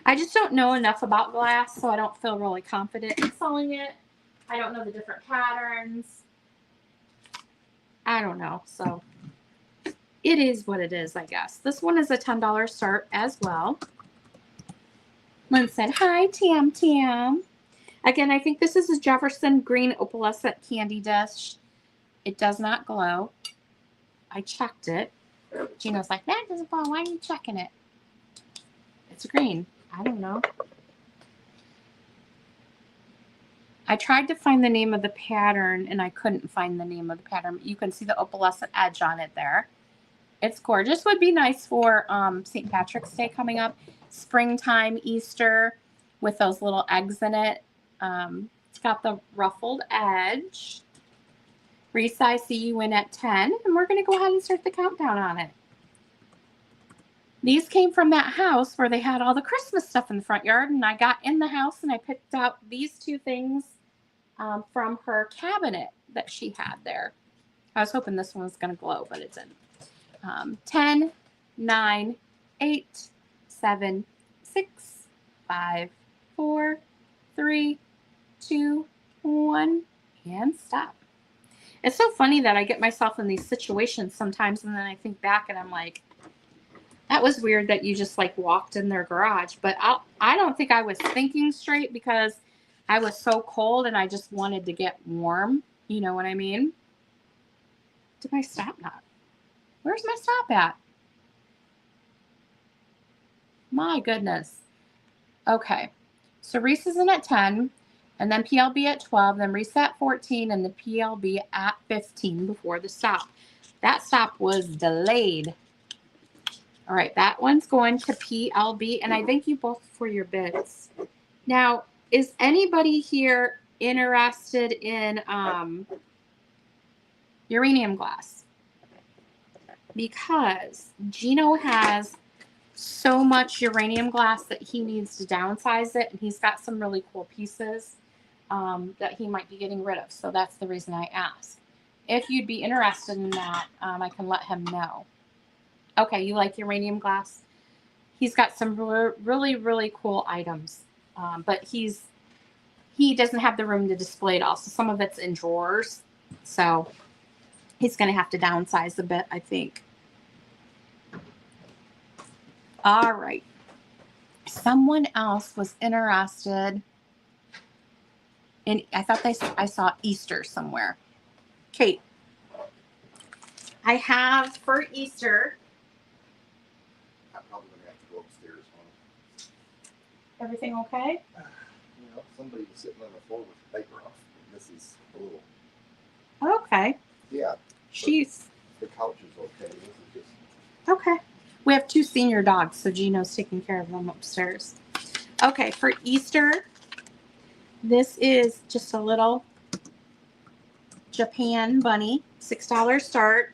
I just don't know enough about glass, so I don't feel really confident in selling it. I don't know the different patterns. I don't know. So it is what it is, I guess. This one is a $10 start as well. Lynn said, hi, Tam Tam. Again, I think this is a Jefferson green opalescent candy dish. It does not glow. I checked it. Gino's like, that doesn't glow. Why are you checking it? It's green. I don't know. I tried to find the name of the pattern and I couldn't find the name of the pattern. You can see the opalescent edge on it there. It's gorgeous. Would be nice for St. Patrick's Day coming up. Springtime, Easter with those little eggs in it. It's got the ruffled edge. Reese, I see you in at 10, and we're going to go ahead and start the countdown on it. These came from that house where they had all the Christmas stuff in the front yard, and I got in the house and I picked out these 2 things from her cabinet that she had there. I was hoping this one was going to glow, but it didn't. 10, 9, 8, 7, 6, 5, 4, 3, 2, 1, and stop. It's so funny that I get myself in these situations sometimes and then I think back and I'm like, That was weird that you just like walked in their garage, but I don't think I was thinking straight because I was so cold and I just wanted to get warm. You know what I mean? Did my stop not? Where's my stop at? My goodness. Okay. So Reese is in at 10, and then PLB at 12, then Reese at 14, and the PLB at 15 before the stop. That stop was delayed. All right, that one's going to PLB, and I thank you both for your bids. Now, is anybody here interested in uranium glass? Because Gino has so much uranium glass that he needs to downsize it, and he's got some really cool pieces that he might be getting rid of. So that's the reason I asked. If you'd be interested in that, I can let him know. Okay, you like uranium glass? He's got some really, really cool items, but he doesn't have the room to display it all. So some of it's in drawers. So he's going to have to downsize a bit, I think. All right. Someone else was interested in, I thought I saw Easter somewhere. Kate, I have for Easter. I'm probably gonna have to go upstairs. Everything okay? You know, somebody was sitting on the floor with the paper off. This is a little. Okay. Yeah, She's the couch is okay. This is just. okay. We have 2 senior dogs, so Gino's taking care of them upstairs. Okay, for Easter, this is just a little Japan bunny, $6 start.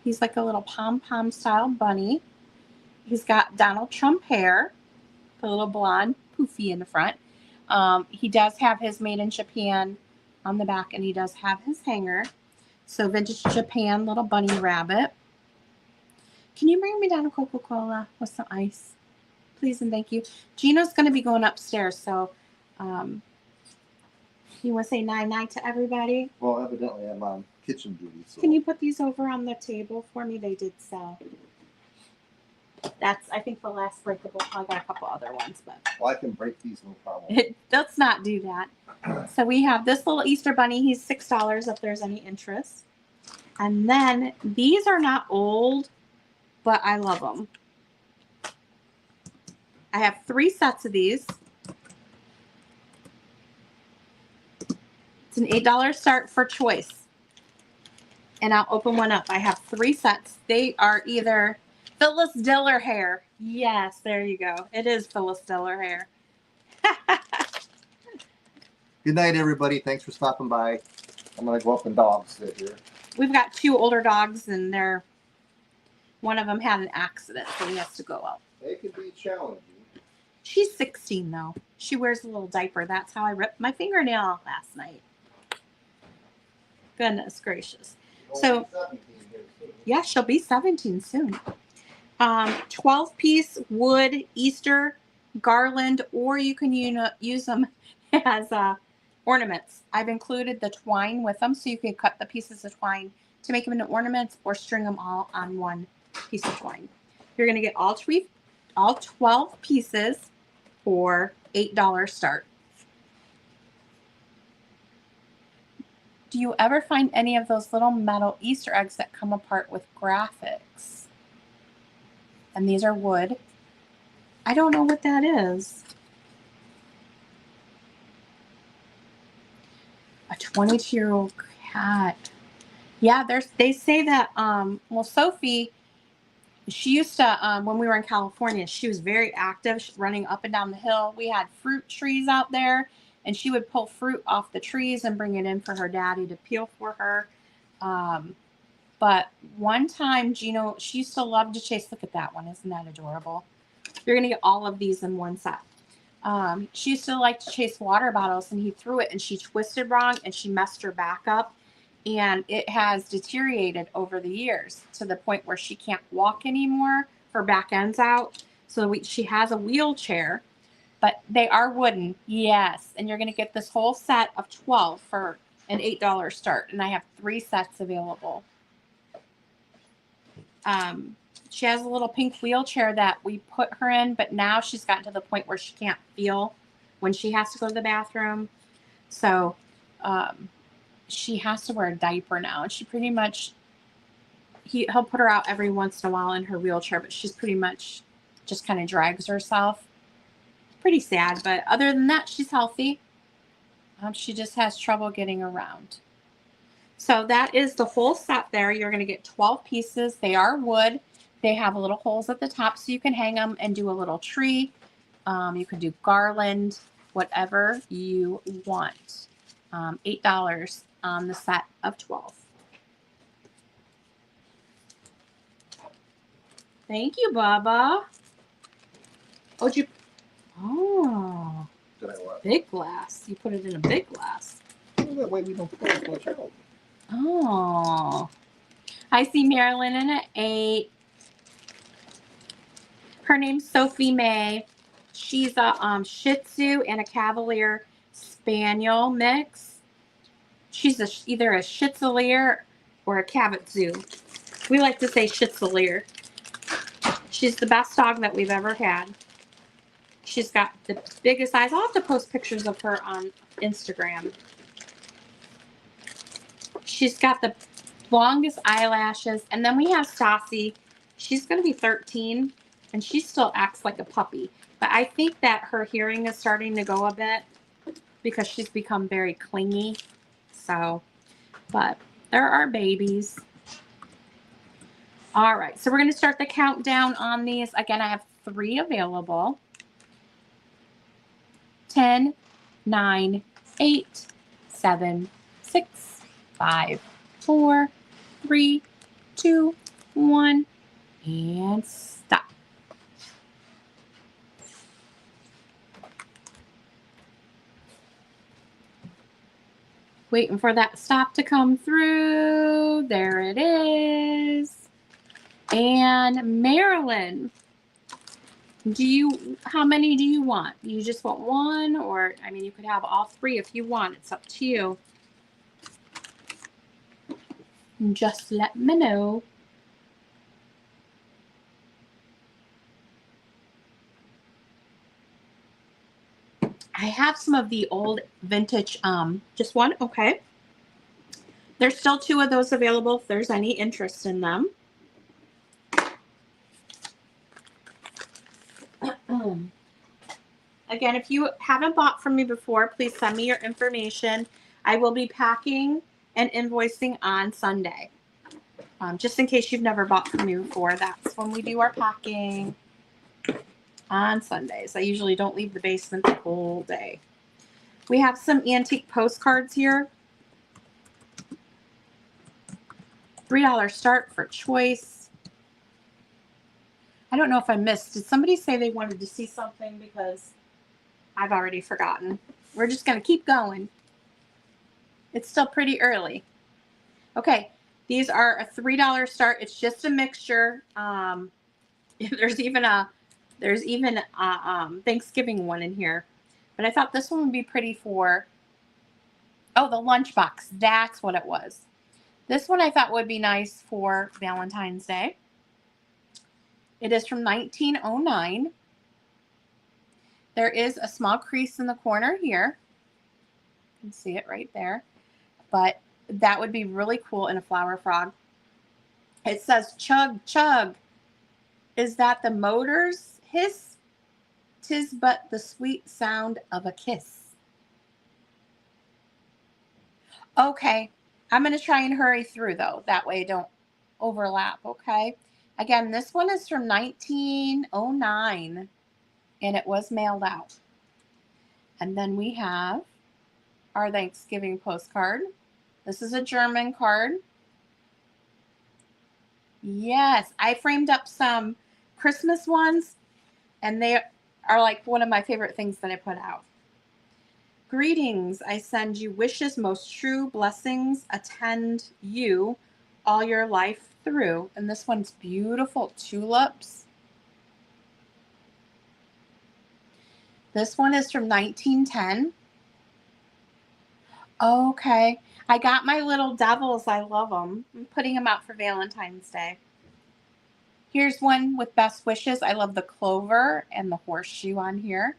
He's like a little pom-pom style bunny. He's got Donald Trump hair, a little blonde poofy in the front. He does have his made in Japan on the back, and he does have his hanger. So vintage Japan little bunny rabbit. Can you bring me down a Coca-Cola with some ice? Please and thank you. Gino's going to be going upstairs, so you want to say night-night to everybody? Well, evidently I'm on kitchen duty. So. Can you put these over on the table for me? They did sell. That's, I think, the last breakable. I got a couple other ones, but Well, I can break these, no problem. let's not do that. So we have this little Easter bunny. He's $6 if there's any interest. And then these are not old, but I love them. I have 3 sets of these. It's an $8 start for choice. And I'll open one up. I have 3 sets. They are either Phyllis Diller hair. Yes, there you go. It is Phyllis Diller hair. Good night, everybody. Thanks for stopping by. I'm gonna go up and dog sit here. We've got 2 older dogs, and one of them had an accident, so he has to go out. They can be challenging. She's 16 though. She wears a little diaper. That's how I ripped my fingernail last night. Goodness gracious. So, yeah, she'll be 17 soon. 12-piece wood Easter garland, or you can use them as ornaments. I've included the twine with them, so you can cut the pieces of twine to make them into ornaments or string them all on one piece of twine. You're going to get all 12 pieces for $8 start. Do you ever find any of those little metal Easter eggs that come apart with graphics? And these are wood. I don't know what that is. A 22-year-old cat. Yeah, they say that, well, Sophie, she used to, when we were in California, she was very active, running up and down the hill. We had fruit trees out there, and she would pull fruit off the trees and bring it in for her daddy to peel for her. But one time, Gino, she used to love to chase. Look at that one. Isn't that adorable? You're going to get all of these in one set. She used to like to chase water bottles, and he threw it, and she twisted wrong, and she messed her back up. And it has deteriorated over the years to the point where she can't walk anymore. Her back end's out. So she has a wheelchair, but they are wooden. Yes. And you're going to get this whole set of 12 for an $8 start. And I have 3 sets available. She has a little pink wheelchair that we put her in, but now she's gotten to the point where she can't feel when she has to go to the bathroom. So she has to wear a diaper now. And she pretty much, he'll put her out every once in a while in her wheelchair, but she's pretty much just kind of drags herself. Pretty sad, but other than that, she's healthy. She just has trouble getting around. So that is the whole set there. You're going to get 12 pieces. They are wood. They have little holes at the top so you can hang them and do a little tree. You can do garland, whatever you want. $8 on the set of 12. Thank you, Baba. Oh, Did I what? big glass. You put it in a big glass. Well, that way we don't pour as much out. Oh. I see Marilyn in at 8. Her name's Sophie May. She's a Shih Tzu and a Cavalier Spaniel mix. She's either a Shih Tzu or a Cavazoo. We like to say Shih Tzu. She's the best dog that we've ever had. She's got the biggest eyes. I'll have to post pictures of her on Instagram. She's got the longest eyelashes. And then we have Stassi. She's going to be 13, and she still acts like a puppy. But I think that her hearing is starting to go a bit because she's become very clingy. So, but there are babies. All right, so we're going to start the countdown on these. Again, I have 3 available. 10, 9, 8, 7, 6, 5, 4, 3, 2, 1, and stop. Waiting for that stop to come through. There it is. And Marilyn, how many do you want? You just want 1, or I mean, you could have all 3 if you want. It's up to you. Just let me know. I have some of the old vintage, just 1, okay. There's still 2 of those available if there's any interest in them. Again, if you haven't bought from me before, please send me your information. I will be packing and invoicing on Sunday. Just in case you've never bought from me before, that's when we do our packing on Sundays. I usually don't leave the basement the whole day. We have some antique postcards here. $3 start for choice. I don't know if I missed. Did somebody say they wanted to see something? Because I've already forgotten. We're just going to keep going. It's still pretty early. Okay. These are a $3 start. It's just a mixture. There's even a Thanksgiving one in here. But I thought this one would be pretty for, oh, the lunchbox. That's what it was. This one I thought would be nice for Valentine's Day. It is from 1909. There is a small crease in the corner here. You can see it right there. But that would be really cool in a flower frog. It says, chug, chug. Is that the motor's hiss? 'Tis but the sweet sound of a kiss. Okay. I'm going to try and hurry through, though. That way I don't overlap, okay? Again, this one is from 1909, and it was mailed out. And then we have our Thanksgiving postcard. This is a German card. Yes, I framed up some Christmas ones, and they are like one of my favorite things that I put out. Greetings, I send you wishes most true, blessings attend you all your life through. And this one's beautiful tulips. This one is from 1910. Okay. I got my little devils. I love them. I'm putting them out for Valentine's Day. Here's one with best wishes. I love the clover and the horseshoe on here.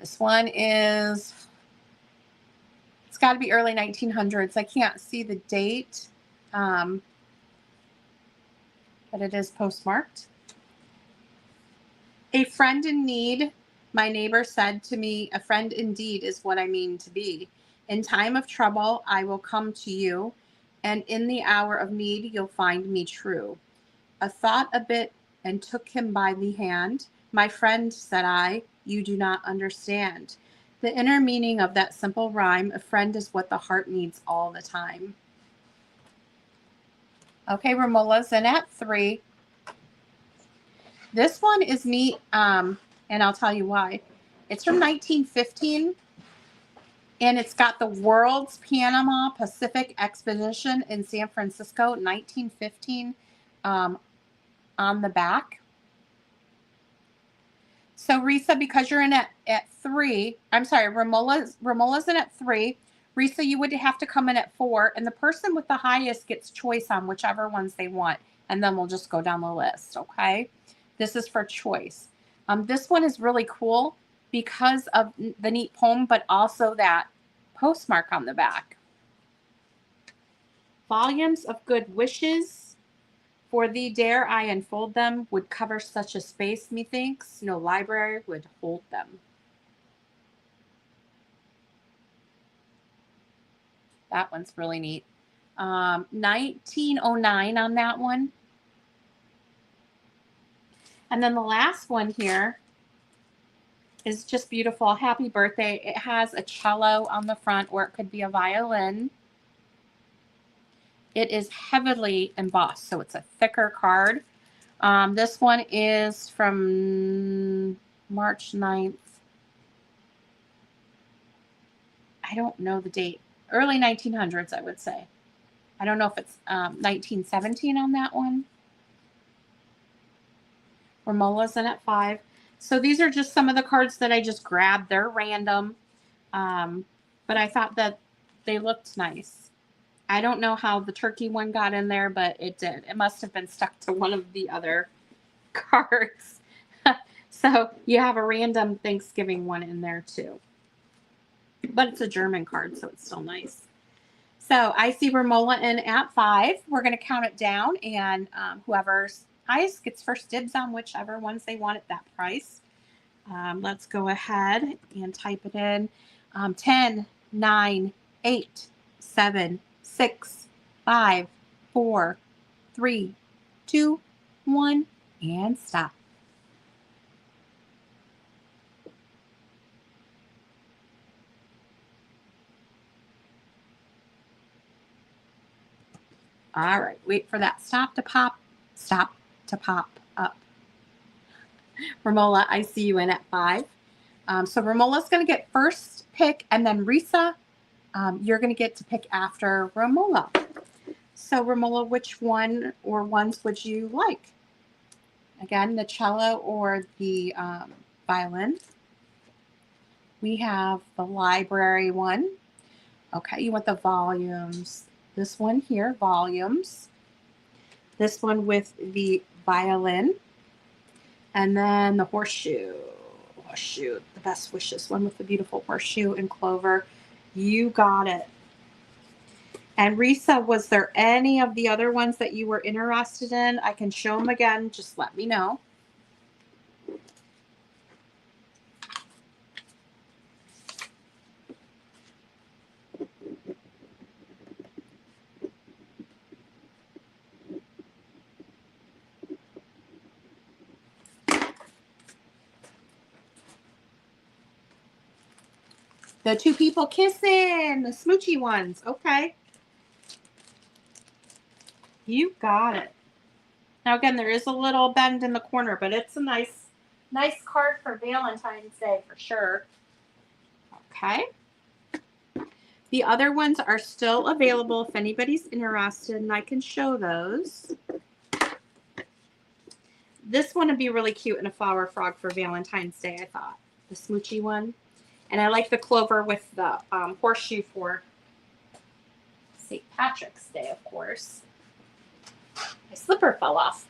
This one is, it's got to be early 1900s. I can't see the date, but it is postmarked. A friend in need, my neighbor said to me, a friend indeed is what I mean to be. In time of trouble, I will come to you, and in the hour of need, you'll find me true. I thought a bit and took him by the hand. My friend, said I, you do not understand. The inner meaning of that simple rhyme, a friend is what the heart needs all the time. Okay, Romola's in at 3. This one is neat, and I'll tell you why. It's from 1915, and it's got the World's Panama Pacific Expedition in San Francisco, 1915, on the back. So Risa, because you're in at 3, I'm sorry, Romola's in at 3. Risa, you would have to come in at 4, and the person with the highest gets choice on whichever ones they want, and then we'll just go down the list, okay? This is for choice. This one is really cool because of the neat poem, but also that postmark on the back. Volumes of good wishes, for thee dare I unfold them, would cover such a space, methinks, no library would hold them. That one's really neat. 1909 on that one. And then the last one here is just beautiful. Happy birthday. It has a cello on the front, or it could be a violin. It is heavily embossed, so it's a thicker card. This one is from March 9th. I don't know the date. Early 1900s, I would say. I don't know if it's 1917 on that one. Romola's in at 5. So these are just some of the cards that I just grabbed. They're random. But I thought that they looked nice. I don't know how the turkey one got in there, but it did. It must have been stuck to one of the other cards. So you have a random Thanksgiving one in there too. But it's a German card, so it's still nice. So I see Romola in at 5. We're going to count it down, and whoever's highest gets first dibs on whichever ones they want at that price. Let's go ahead and type it in. 10, 9, 8, 7, 6, 5, 4, 3, 2, 1, and stop. All right, wait for that stop to pop up. Romola, I see you in at 5. So Romola's going to get first pick, and then Risa, you're going to get to pick after Romola. So Romola, which one or ones would you like? Again, the cello or the violin. We have the library one. Okay, you want the volumes. This one here, volumes. This one with the violin. And then the horseshoe. Horseshoe, the best wishes. One with the beautiful horseshoe and clover. You got it. And Risa, was there any of the other ones that you were interested in? I can show them again. Just let me know. The two people kissing, the smoochy ones. Okay. You got it. Now, again, there is a little bend in the corner, but it's a nice card for Valentine's Day for sure. Okay. The other ones are still available if anybody's interested, and I can show those. This one would be really cute in a flower frog for Valentine's Day, I thought. The smoochy one. And I like the clover with the horseshoe for St. Patrick's Day, of course. My slipper fell off.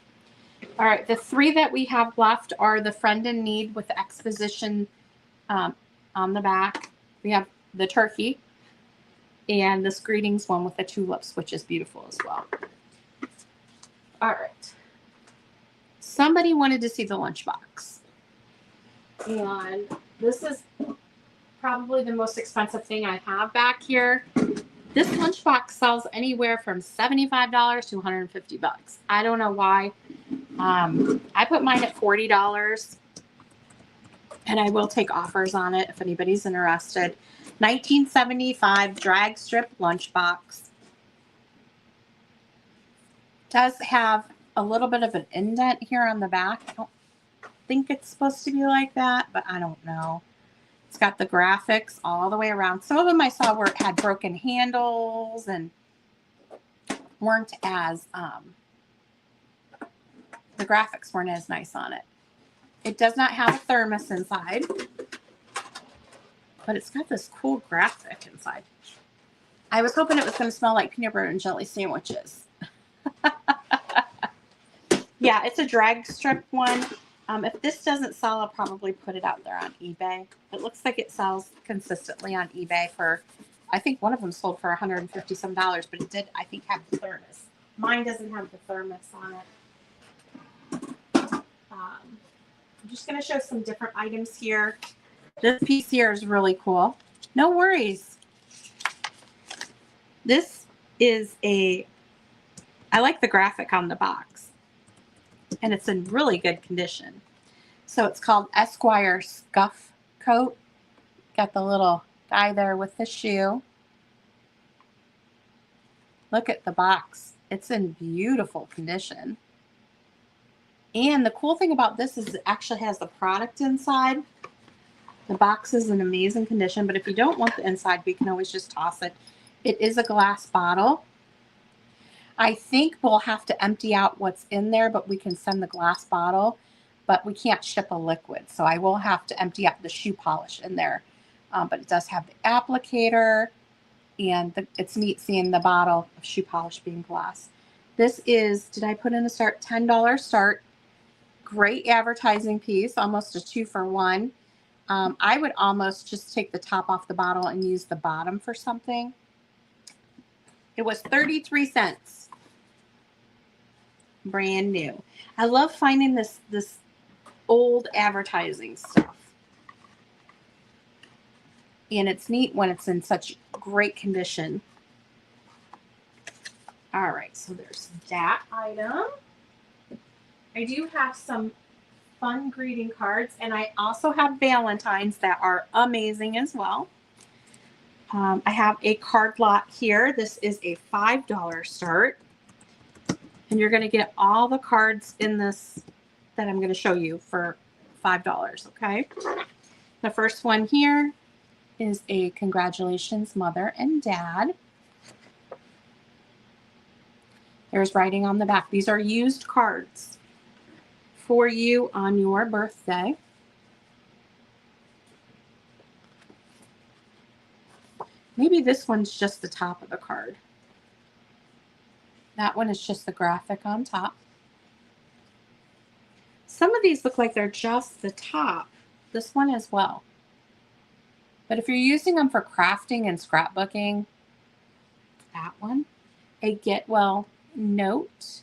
All right, the 3 that we have left are the Friend in Need with the exposition on the back. We have the turkey and this greetings one with the tulips, which is beautiful as well. All right. Somebody wanted to see the lunchbox. And this is probably the most expensive thing I have back here. This lunchbox sells anywhere from $75 to $150. I don't know why. I put mine at $40, and I will take offers on it if anybody's interested. 1975 drag strip lunchbox. Does have a little bit of an indent here on the back. I don't think it's supposed to be like that, but I don't know. It's got the graphics all the way around. Some of them I saw where it had broken handles and weren't as, the graphics weren't as nice on it. It does not have a thermos inside, but it's got this cool graphic inside. I was hoping it was going to smell like peanut butter and jelly sandwiches. Yeah, it's a drag strip one. If this doesn't sell, I'll probably put it out there on eBay. It looks like it sells consistently on eBay for, I think one of them sold for $150 some, but it did, I think, have the thermos. Mine doesn't have the thermos on it. I'm just going to show some different items here. This piece here is really cool. No worries. This is I like the graphic on the box. And it's in really good condition. So it's called Esquire Scuff Coat. Got the little guy there with the shoe. Look at the box. It's in beautiful condition. And the cool thing about this is it actually has the product inside. The box is in amazing condition, but if you don't want the inside, we can always just toss it. It is a glass bottle. I think we'll have to empty out what's in there, but we can send the glass bottle, but we can't ship a liquid. So I will have to empty out the shoe polish in there. But it does have the applicator, and it's neat seeing the bottle of shoe polish being glass. This is, did I put in a start? $10 start. Great advertising piece, almost a 2-for-1. I would almost just take the top off the bottle and use the bottom for something. It was 33 cents. Brand new. I love finding this old advertising stuff. And it's neat when it's in such great condition. All right, so there's that item. I do have some fun greeting cards, and I also have Valentines that are amazing as well. I have a card lot here. This is a $5 start. And you're going to get all the cards in this that I'm going to show you for $5, okay? The first one here is a congratulations, mother and dad. There's writing on the back. These are used cards for you on your birthday. Maybe this one's just the top of the card. That one is just the graphic on top. Some of these look like they're just the top. This one as well. But if you're using them for crafting and scrapbooking, that one. A get well note.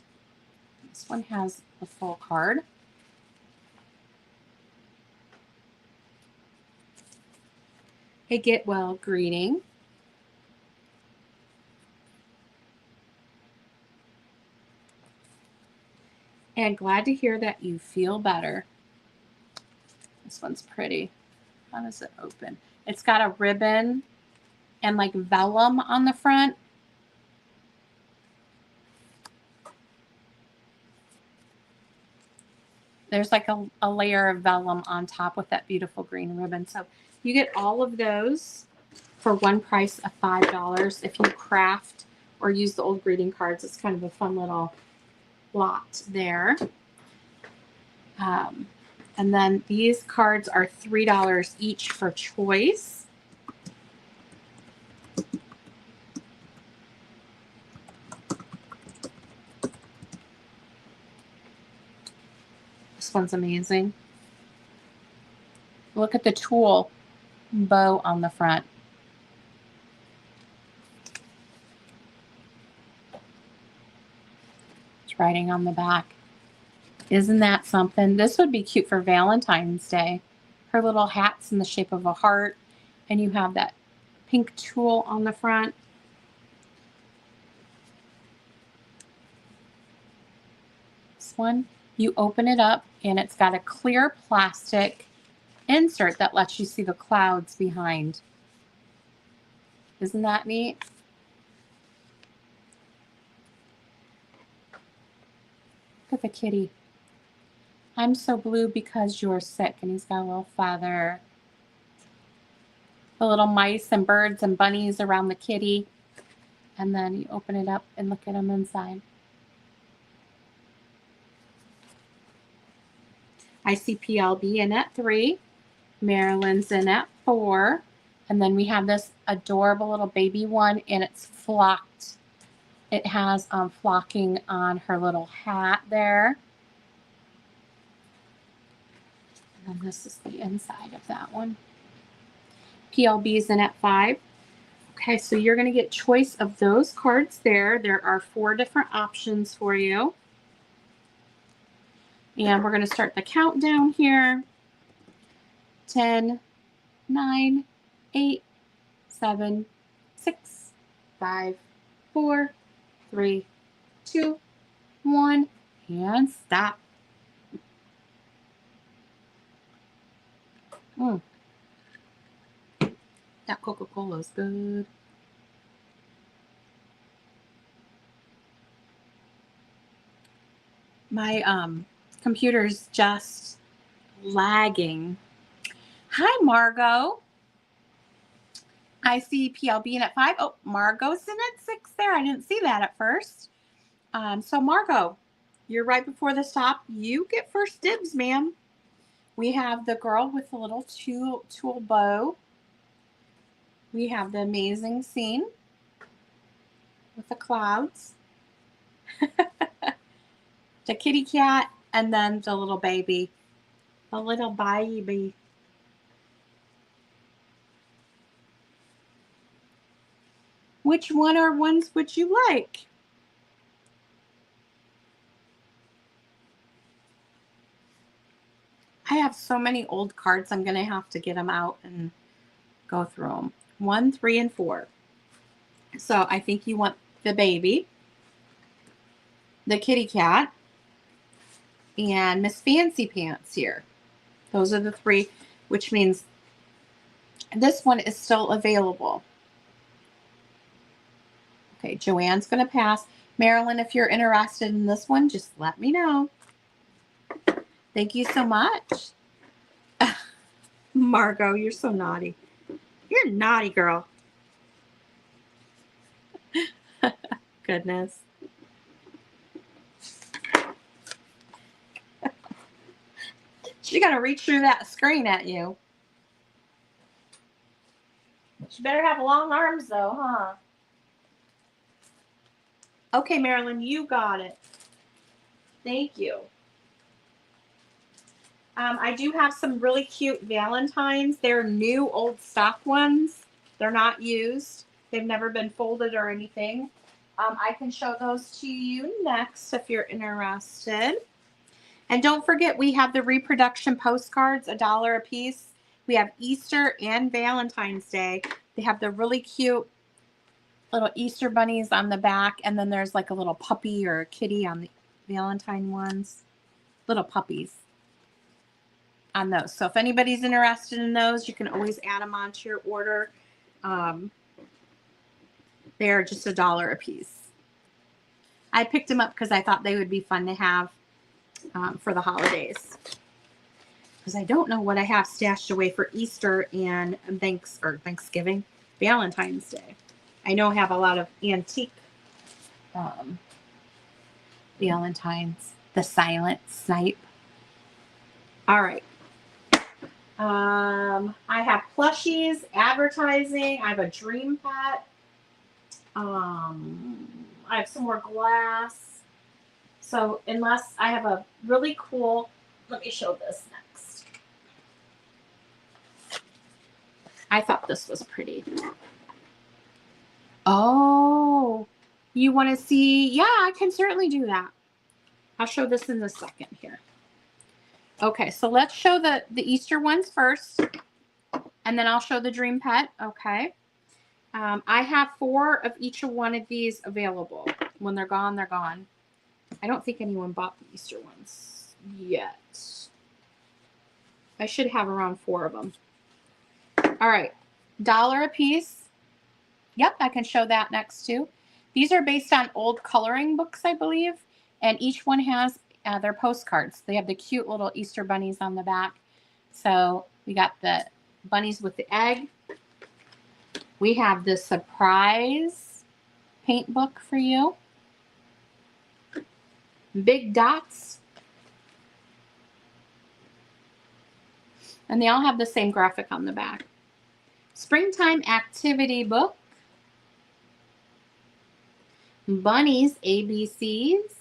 This one has the full card. A get well greeting. And glad to hear that you feel better. This one's pretty. How does it open? It's got a ribbon and like vellum on the front. There's like a layer of vellum on top with that beautiful green ribbon. So you get all of those for one price of $5. If you craft or use the old greeting cards, it's kind of a fun little lot there. And then these cards are $3 each for choice. This one's amazing. Look at the tulle bow on the front. It's writing on the back. Isn't that something? This would be cute for Valentine's Day. Her little hat's in the shape of a heart, and you have that pink tulle on the front. This one, you open it up, and it's got a clear plastic insert that lets you see the clouds behind. Isn't that neat? Look at the kitty. I'm so blue because you're sick, and he's got a little feather. The little mice and birds and bunnies around the kitty. And then you open it up and look at them inside. I see PLB in at 3. Marilyn's in at 4. And then we have this adorable little baby one, and it's flocked. It has flocking on her little hat there. And this is the inside of that one. PLB's in at 5. Okay, so you're going to get choice of those cards there. There are 4 different options for you. And we're going to start the countdown here. 10, 9, 8, 7, 6, 5, 4, 3, 2, 1, and stop. That Coca-Cola is good. My computer's just lagging. Hi, Margot. I see PLB in at 5. Oh, Margot's in at 6 there. I didn't see that at first. So Margot, you're right before the stop. You get first dibs, ma'am. We have the girl with the little tulle bow. We have the amazing scene with the clouds. The kitty cat, and then the little baby. The little baby. Which one or ones would you like? I have so many old cards. I'm going to have to get them out and go through them. 1, 3, and 4. So I think you want the baby, the kitty cat, and Miss Fancy Pants here. Those are the 3, which means this one is still available. Okay, Joanne's going to pass. Marilyn, if you're interested in this one, just let me know. Thank you so much. Margot, you're so naughty. You're a naughty girl. Goodness. She's going to reach through that screen at you. She better have long arms, though, huh? Okay, Marilyn, you got it. Thank you. I do have some really cute Valentines. They're new old stock ones. They're not used. They've never been folded or anything. I can show those to you next if you're interested. And don't forget, we have the reproduction postcards, $1 a piece. We have Easter and Valentine's Day. They have the really cute little Easter bunnies on the back, and then there's like a little puppy or a kitty on the Valentine ones. Little puppies on those. So if anybody's interested in those, you can always add them onto your order. They're just $1 a piece. I picked them up because I thought they would be fun to have for the holidays. Because I don't know what I have stashed away for Easter and Thanksgiving, Valentine's Day. I know I have a lot of antique Valentines. The Silent Snipe. All right. I have plushies, advertising. I have a dream pet. I have some more glass. So unless I have a really cool let me show this next. I thought this was pretty. Oh, you want to see? Yeah, I can certainly do that. I'll show this in a second here. Okay, so let's show the Easter ones first, and then I'll show the Dream Pet. Okay. I have 4 of each one of these available. When they're gone, they're gone. I don't think anyone bought the Easter ones yet. I should have around 4 of them. All right, $1 a piece. Yep, I can show that next too. These are based on old coloring books, I believe, and each one has their postcards. They have the cute little Easter bunnies on the back. So we got the bunnies with the egg. We have the surprise paint book for you. Big dots. And they all have the same graphic on the back. Springtime activity book. Bunnies ABCs.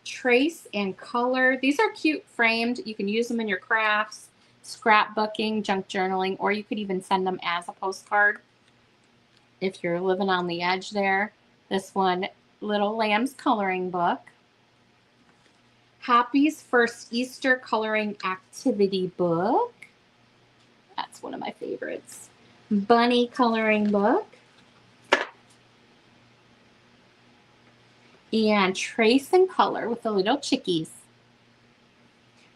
Trace and color. These are cute framed. You can use them in your crafts, scrapbooking, junk journaling, or you could even send them as a postcard if you're living on the edge there. This one, Little Lamb's coloring book. Happy's first Easter coloring activity book. That's one of my favorites. Bunny coloring book. And trace and color with the little chickies.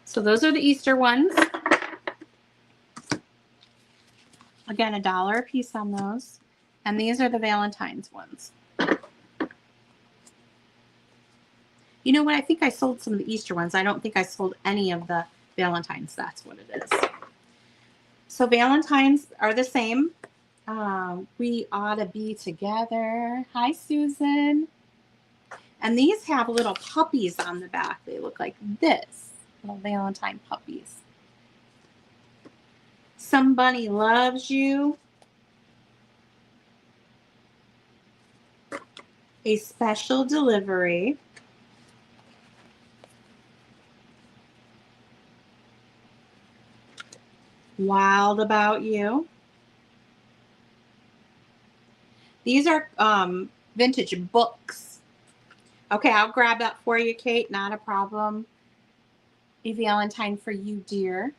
So those are the Easter ones. Again, $1 a piece on those. And these are the Valentine's ones. You know what? I think I sold some of the Easter ones. I don't think I sold any of the Valentine's. That's what it is. So Valentine's are the same. We ought to be together. Hi, Susan. And these have little puppies on the back. They look like this. Little Valentine puppies. Somebody loves you. A special delivery. Wild about you. These are vintage books. Okay, I'll grab that for you, Kate. Not a problem. A Valentine for you, dear.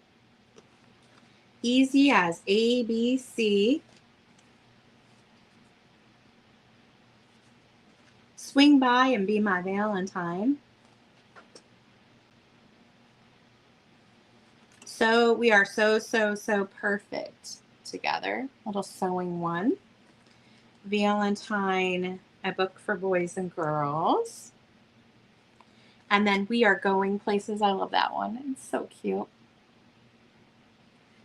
Easy as ABC. Swing by and be my Valentine. So we are so perfect together. Little sewing one. Valentine, a book for boys and girls. And then We Are Going Places. I love that one. It's so cute.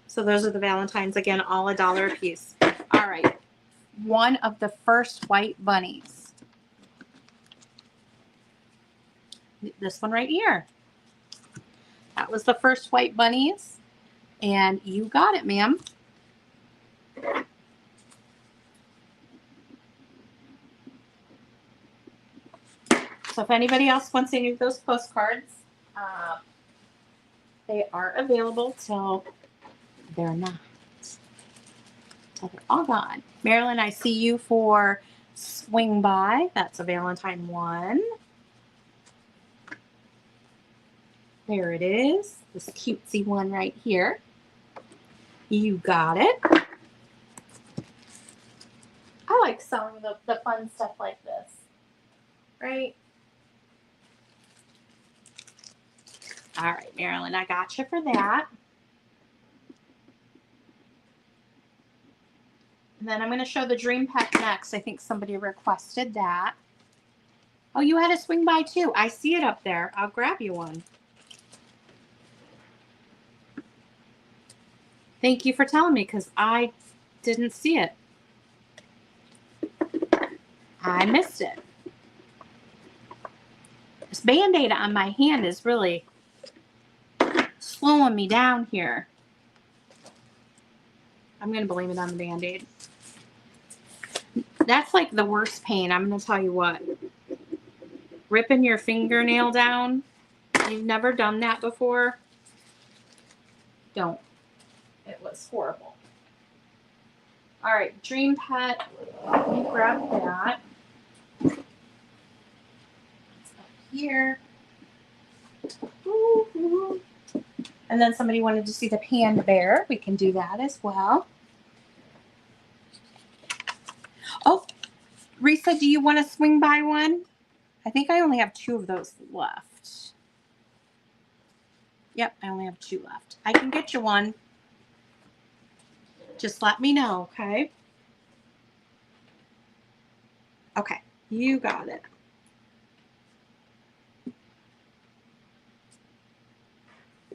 So those are the Valentines. Again, all $1 a piece. All right. One of the first white bunnies. This one right here. That was the first white bunnies. And you got it, ma'am. So if anybody else wants any of those postcards, they are available till they're not. Till they're all gone. Marilyn, I see you for Swing By. That's a Valentine one. There it is. This cutesy one right here. You got it. I like sewing the fun stuff like this. Right? All right, Marilyn, I got you for that. And then I'm going to show the Dream Pet next. I think somebody requested that. Oh, you had a Swing By too. I see it up there. I'll grab you one. Thank you for telling me because I didn't see it. I missed it. This Band-Aid on my hand is really slowing me down here. I'm going to blame it on the Band-Aid. That's like the worst pain. I'm going to tell you what. Ripping your fingernail down you've never done that before, don't. It was horrible. All right, Dream Pet. Let me grab that. It's up here. Woo-hoo. And then somebody wanted to see the Panda Bear. We can do that as well. Oh, Risa, do you want to swing by one? I think I only have 2 of those left. Yep, I only have 2 left. I can get you one. Just let me know, okay? Okay, you got it.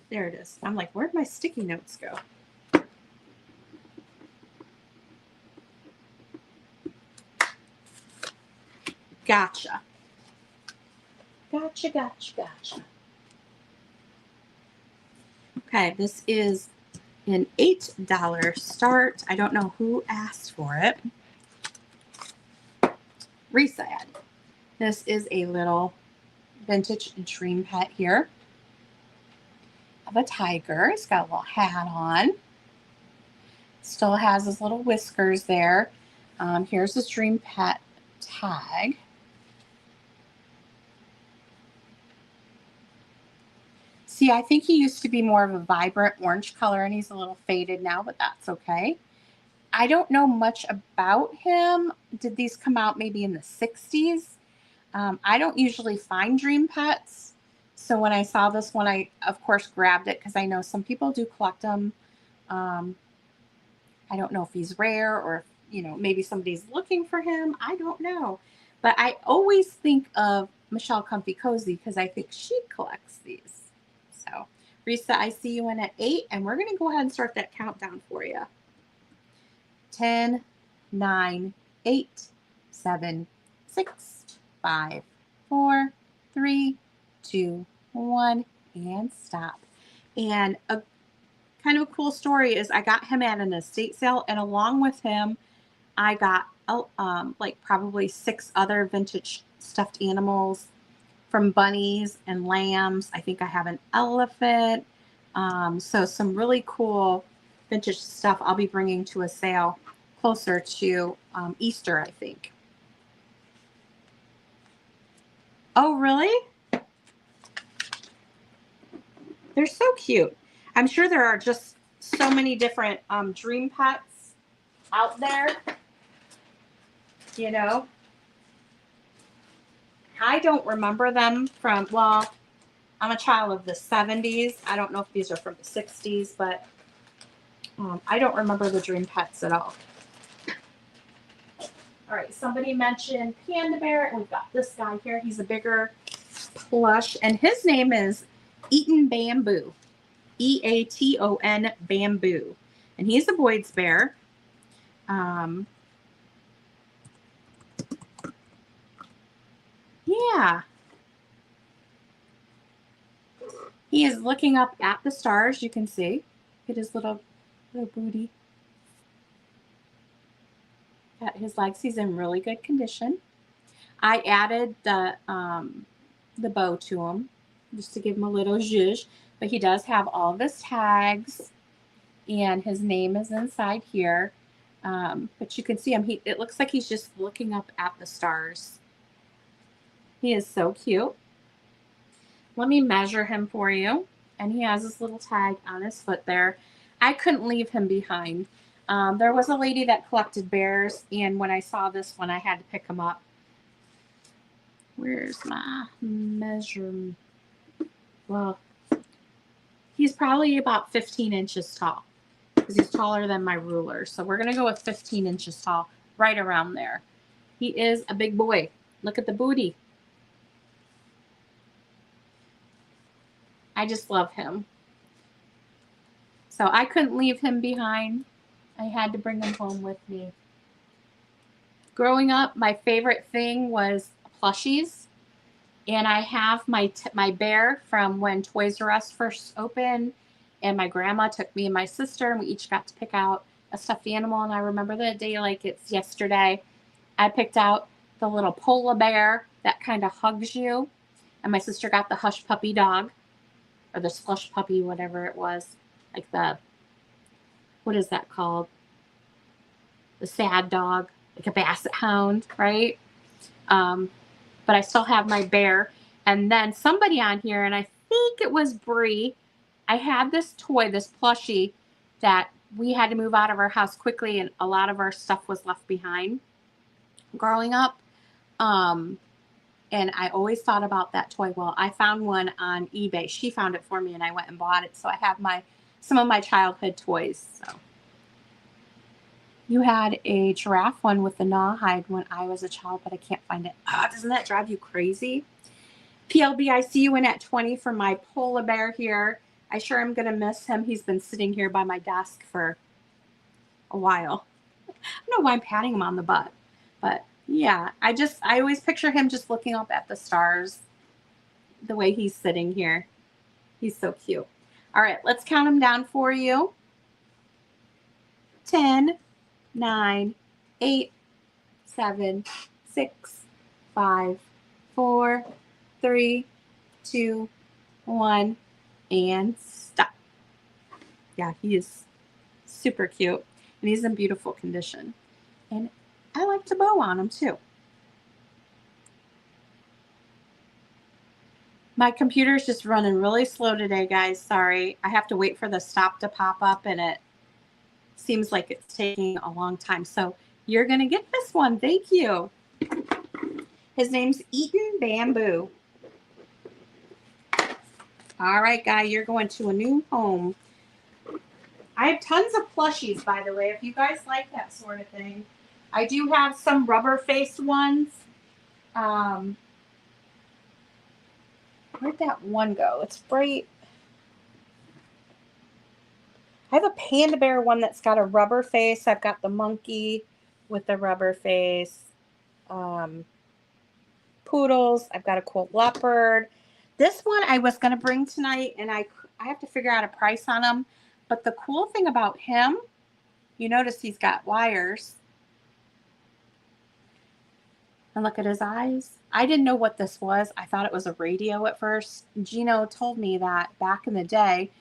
There it is. I'm like, where'd my sticky notes go? Gotcha. Gotcha, gotcha, gotcha. Okay, this is an $8 start. I don't know who asked for it. Reset. This is a little vintage Dream Pet here of a tiger. It's got a little hat on. Still has his little whiskers there. Here's his Dream Pet tag. See, I think he used to be more of a vibrant orange color, and he's a little faded now, but that's okay. I don't know much about him. Did these come out maybe in the 60s? I don't usually find Dream Pets. So when I saw this one, I, of course, grabbed it because I know some people do collect them. I don't know if he's rare or, you know, maybe somebody's looking for him. I don't know. But I always think of Michelle Comfy Cozy because I think she collects these. So, Risa, I see you in at 8, and we're going to go ahead and start that countdown for you. 10, 9, 8, 7, 6, 5, 4, 3, 2, 1, and stop. And a kind of a cool story is I got him at an estate sale, and along with him, I got like probably 6 other vintage stuffed animals from bunnies and lambs. I think I have an elephant. So some really cool vintage stuff I'll be bringing to a sale closer to Easter, I think. Oh, really? They're so cute. I'm sure there are just so many different Dream Pets out there. You know, I don't remember them from, well, I'm a child of the 70s. I don't know if these are from the 60s, but I don't remember the Dream Pets at all. All right, somebody mentioned Panda Bear. We've got this guy here. He's a bigger plush, and his name is Eaton Bamboo. E-A-T-O-N Bamboo. And he's a Boyd's bear. Yeah. He is looking up at the stars, you can see. Look at his little booty. At his legs, he's in really good condition. I added the bow to him just to give him a little zhuzh, but he does have all of his tags, and his name is inside here. But you can see him. It looks like he's just looking up at the stars. He is so cute. Let me measure him for you. And he has this little tag on his foot there. I couldn't leave him behind. There was a lady that collected bears, and when I saw this one, I had to pick him up. Where's my measurement? Well, he's probably about 15 inches tall because he's taller than my ruler. So we're going to go with 15 inches tall, right around there. He is a big boy. Look at the booty. I just love him. So I couldn't leave him behind. I had to bring him home with me. Growing up, my favorite thing was plushies. And I have my bear from when Toys R Us first opened. And my grandma took me and my sister, and we each got to pick out a stuffed animal. And I remember the day like it's yesterday. I picked out the little polar bear that kind of hugs you. And my sister got the Hush Puppy dog, or the Slush Puppy, whatever it was. Like the, what is that called? The sad dog, like a basset hound, right? But I still have my bear. And then somebody on here, and I think it was Bree, I had this toy, this plushie, that we had to move out of our house quickly, and a lot of our stuff was left behind growing up. And I always thought about that toy. Well, I found one on eBay. She found it for me, and I went and bought it. So I have some of my childhood toys. So you had a giraffe one with the gnawhide when I was a child, but I can't find it. Doesn't that drive you crazy? PLB, I see you in at 20 for my polar bear here. I sure am going to miss him. He's been sitting here by my desk for a while. I don't know why I'm patting him on the butt, but yeah, I always picture him just looking up at the stars the way he's sitting here. He's so cute. All right, let's count him down for you. 10, 9, 8, 7, 6, 5, 4, 3, 2, 1, and stop. Yeah, he is super cute, and he's in beautiful condition. And I like to bow on him too. My computer's just running really slow today, guys. Sorry. I have to wait for the stop to pop up, and it seems like it's taking a long time. So you're going to get this one. Thank you. His name's Eaton Bamboo. All right, guy, you're going to a new home. I have tons of plushies, by the way, if you guys like that sort of thing. I do have some rubber-faced ones. Where'd that one go? It's bright. I have a panda bear one that's got a rubber face. I've got the monkey with the rubber face. Poodles. I've got a cool leopard. This one I was going to bring tonight, and I have to figure out a price on him. But the cool thing about him, you notice he's got wires. And look at his eyes. I didn't know what this was. I thought it was a radio at first. Gino told me that back in the day,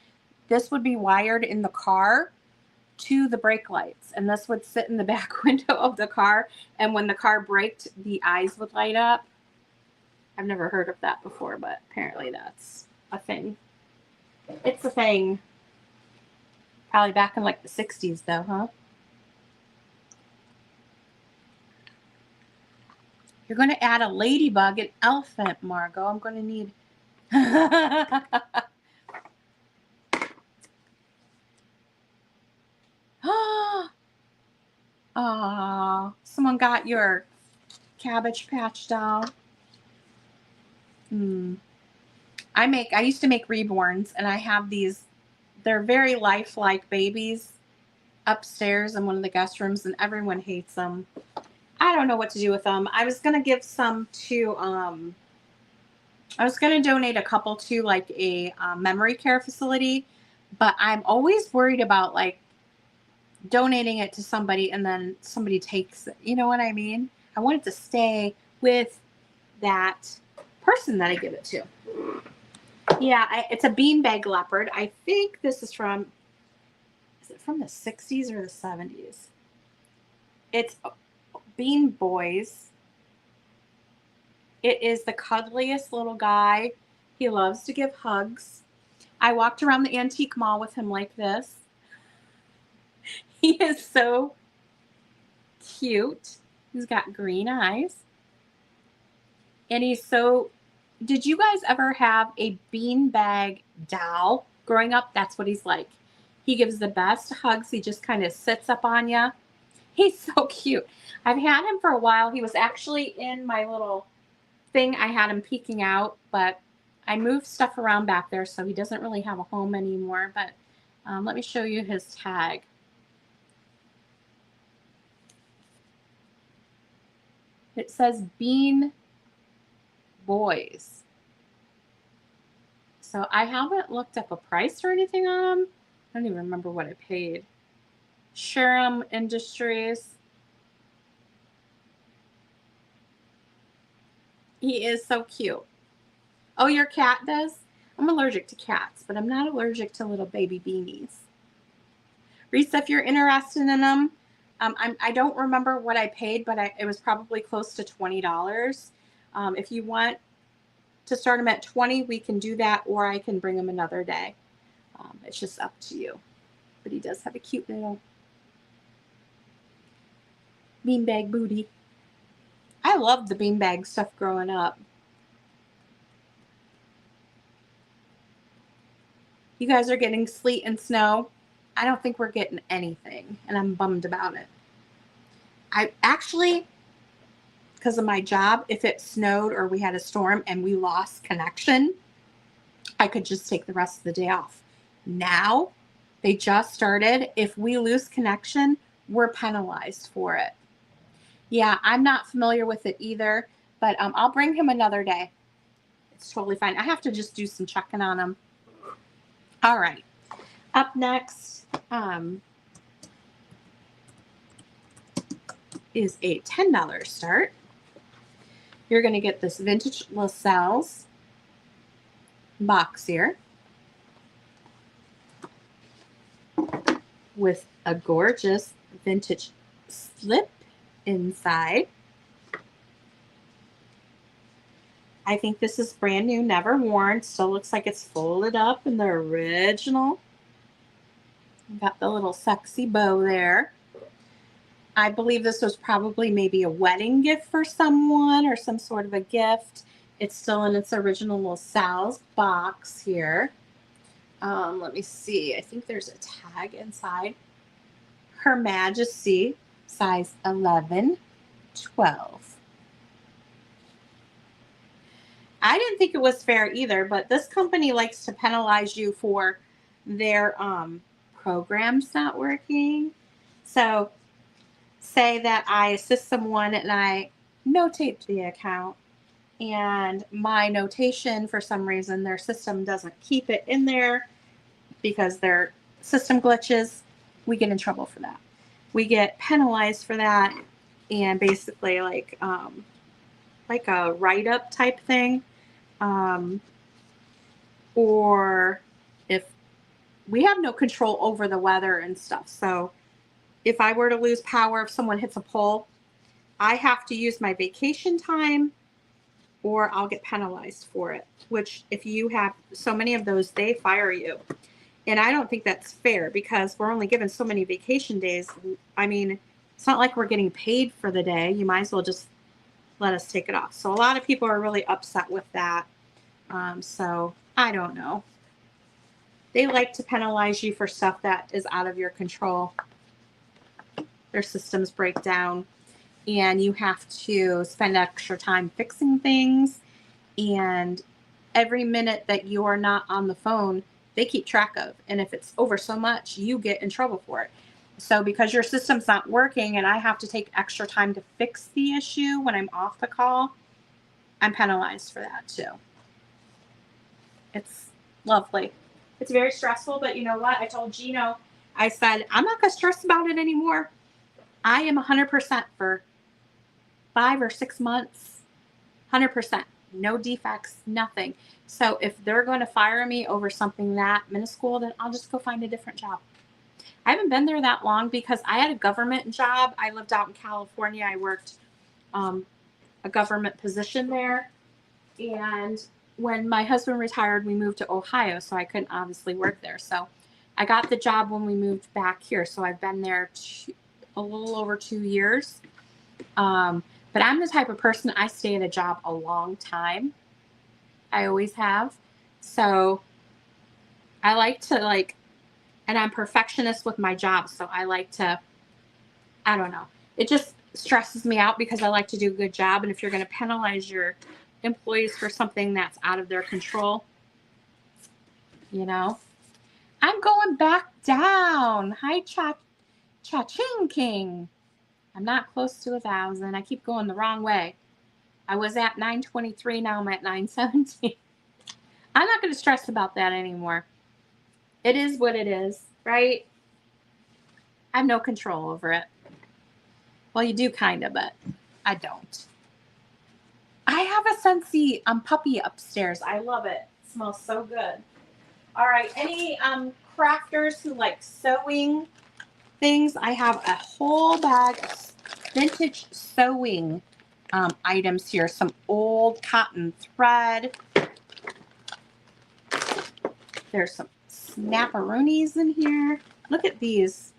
this would be wired in the car to the brake lights. And this would sit in the back window of the car. And when the car braked, the eyes would light up. I've never heard of that before, but apparently that's a thing. It's a thing. Probably back in like the 60s though, huh? You're going to add a ladybug, an elephant, Margot. I'm going to need... Oh, someone got your Cabbage Patch doll. I used to make reborns, and I have these. They're very lifelike babies upstairs in one of the guest rooms, and everyone hates them. I don't know what to do with them. I was going to give some to, I was going to donate a couple to like a memory care facility, but I'm always worried about like donating it to somebody and then somebody takes it. You know what I mean? I want it to stay with that person that I give it to. Yeah, it's a beanbag leopard. I think this is from it from the 60s or the 70s? It's Bean Boys. It is the cuddliest little guy. He loves to give hugs. I walked around the antique mall with him like this. He is so cute. He's got green eyes. And he's so... Did you guys ever have a beanbag doll growing up? That's what he's like. He gives the best hugs. He just kind of sits up on you. He's so cute. I've had him for a while. He was actually in my little thing. I had him peeking out, but I moved stuff around back there, so he doesn't really have a home anymore. But let me show you his tag. It says Bean Boys. So I haven't looked up a price or anything on them. I don't even remember what I paid. Sherham Industries. He is so cute. Oh, your cat does? I'm allergic to cats, but I'm not allergic to little baby beanies. Risa, if you're interested in them, I don't remember what I paid, but it was probably close to $20. If you want to start them at 20, we can do that, or I can bring them another day. It's just up to you. But he does have a cute little beanbag booty. I loved the beanbag stuff growing up. You guys are getting sleet and snow. I don't think we're getting anything, and I'm bummed about it. I actually, because of my job, if it snowed or we had a storm and we lost connection, I could just take the rest of the day off. Now, they just started. If we lose connection, we're penalized for it. Yeah, I'm not familiar with it either, but I'll bring him another day. It's totally fine. I have to just do some checking on him. All right. Up next is a $10 start. You're going to get this vintage LaSalle's box here with a gorgeous vintage slip inside. I think this is brand new, never worn. Still looks like it's folded up in the original. Got the little sexy bow there. I believe this was probably maybe a wedding gift for someone or some sort of a gift. It's still in its original LaSalle's box here. Let me see. I think there's a tag inside. Her Majesty, size 11, 12. I didn't think it was fair either, but this company likes to penalize you for their programs not working. So say that I assist someone and I notate the account, and my notation, for some reason, their system doesn't keep it in there because their system glitches. We get in trouble for that. We get penalized for that, and basically like a write-up type thing. Or if we have no control over the weather and stuff. So if I were to lose power, if someone hits a pole, I have to use my vacation time or I'll get penalized for it, which if you have so many of those, they fire you. And I don't think that's fair because we're only given so many vacation days. I mean, it's not like we're getting paid for the day. You might as well just let us take it off. So a lot of people are really upset with that. So I don't know. They like to penalize you for stuff that is out of your control. Their systems break down and you have to spend extra time fixing things. And every minute that you are not on the phone, they keep track of. And if it's over so much, you get in trouble for it. So because your system's not working and I have to take extra time to fix the issue when I'm off the call, I'm penalized for that too. It's lovely. It's very stressful, but you know what? I told Gino, I said, I'm not going to stress about it anymore. I am 100% for 5 or 6 months. 100%. No defects, nothing. So if they're going to fire me over something that minuscule, then I'll just go find a different job. I haven't been there that long because I had a government job. I lived out in California. I worked a government position there. And when my husband retired, we moved to Ohio, so I couldn't obviously work there. So I got the job when we moved back here. So I've been there a little over 2 years. But I'm the type of person, I stay at a job a long time. I always have. So I like to and I'm perfectionist with my job. So I like to, I don't know. It just stresses me out because I like to do a good job. And if you're going to penalize your employees for something that's out of their control, you know, I'm going back down. Hi, Cha-Ching King. I'm not close to 1,000. I keep going the wrong way. I was at 923. Now I'm at 917. I'm not going to stress about that anymore. It is what it is, right? I have no control over it. Well, you do kind of, but I don't. I have a Scentsy puppy upstairs. I love it. It smells so good. All right, any crafters who like sewing things? I have a whole bag of vintage sewing items here. Some old cotton thread. There's some snapperoonies in here. Look at these.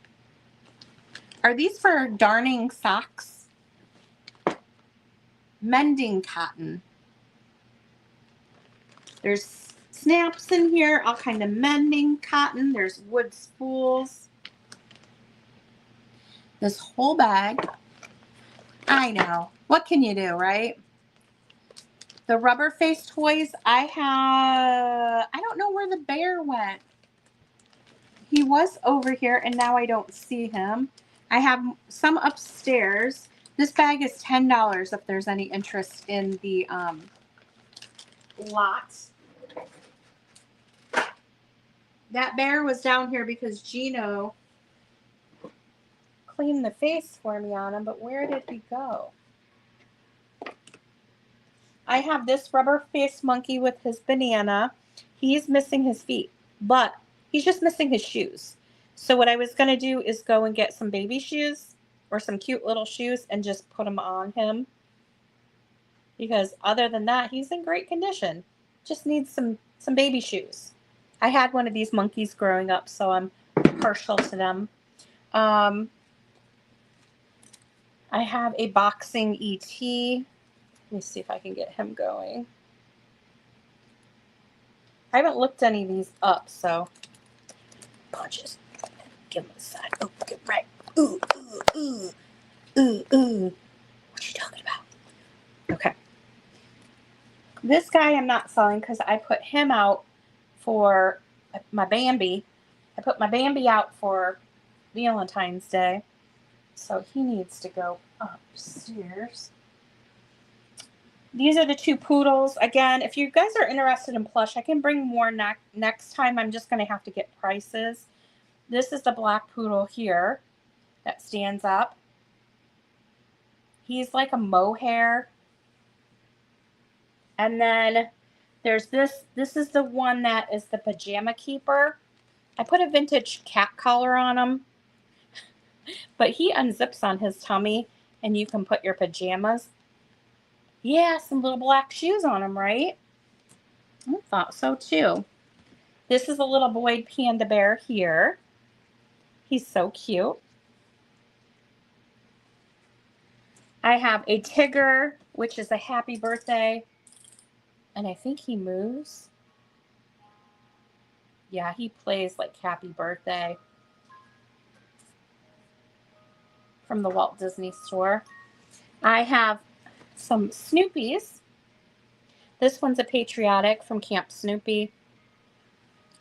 Are these for darning socks? Mending cotton. There's snaps in here, all kind of mending cotton. There's wood spools. This whole bag. I know. What can you do, right? The rubber face toys. I don't know where the bear went. He was over here and now I don't see him. I have some upstairs. This bag is $10 if there's any interest in the lot. That bear was down here because Gino cleaned the face for me on him, but where did he go? I have this rubber face monkey with his banana. He's missing his feet, but he's just missing his shoes. So what I was going to do is go and get some baby shoes or some cute little shoes and just put them on him. Because other than that, he's in great condition. Just needs some baby shoes. I had one of these monkeys growing up, so I'm partial to them. I have a boxing ET. Let me see if I can get him going. I haven't looked any of these up, so punches. Give him a side. Oh, get right. Ooh, ooh, ooh, ooh, ooh. What you talking about? Okay. This guy I'm not selling because I put him out for my Bambi. I put my Bambi out for Valentine's Day. So he needs to go upstairs. These are the two poodles. Again, if you guys are interested in plush, I can bring more next time. I'm just going to have to get prices. This is the black poodle here that stands up. He's like a mohair. And then there's this. This is the one that is the pajama keeper. I put a vintage cat collar on him. But he unzips on his tummy and you can put your pajamas. Yeah, some little black shoes on him, right? I thought so too. This is a little Boyd panda bear here. He's so cute. I have a Tigger, which is a happy birthday. And I think he moves. Yeah, he plays like happy birthday. From the Walt Disney Store. I have some Snoopies. This one's a patriotic from Camp Snoopy.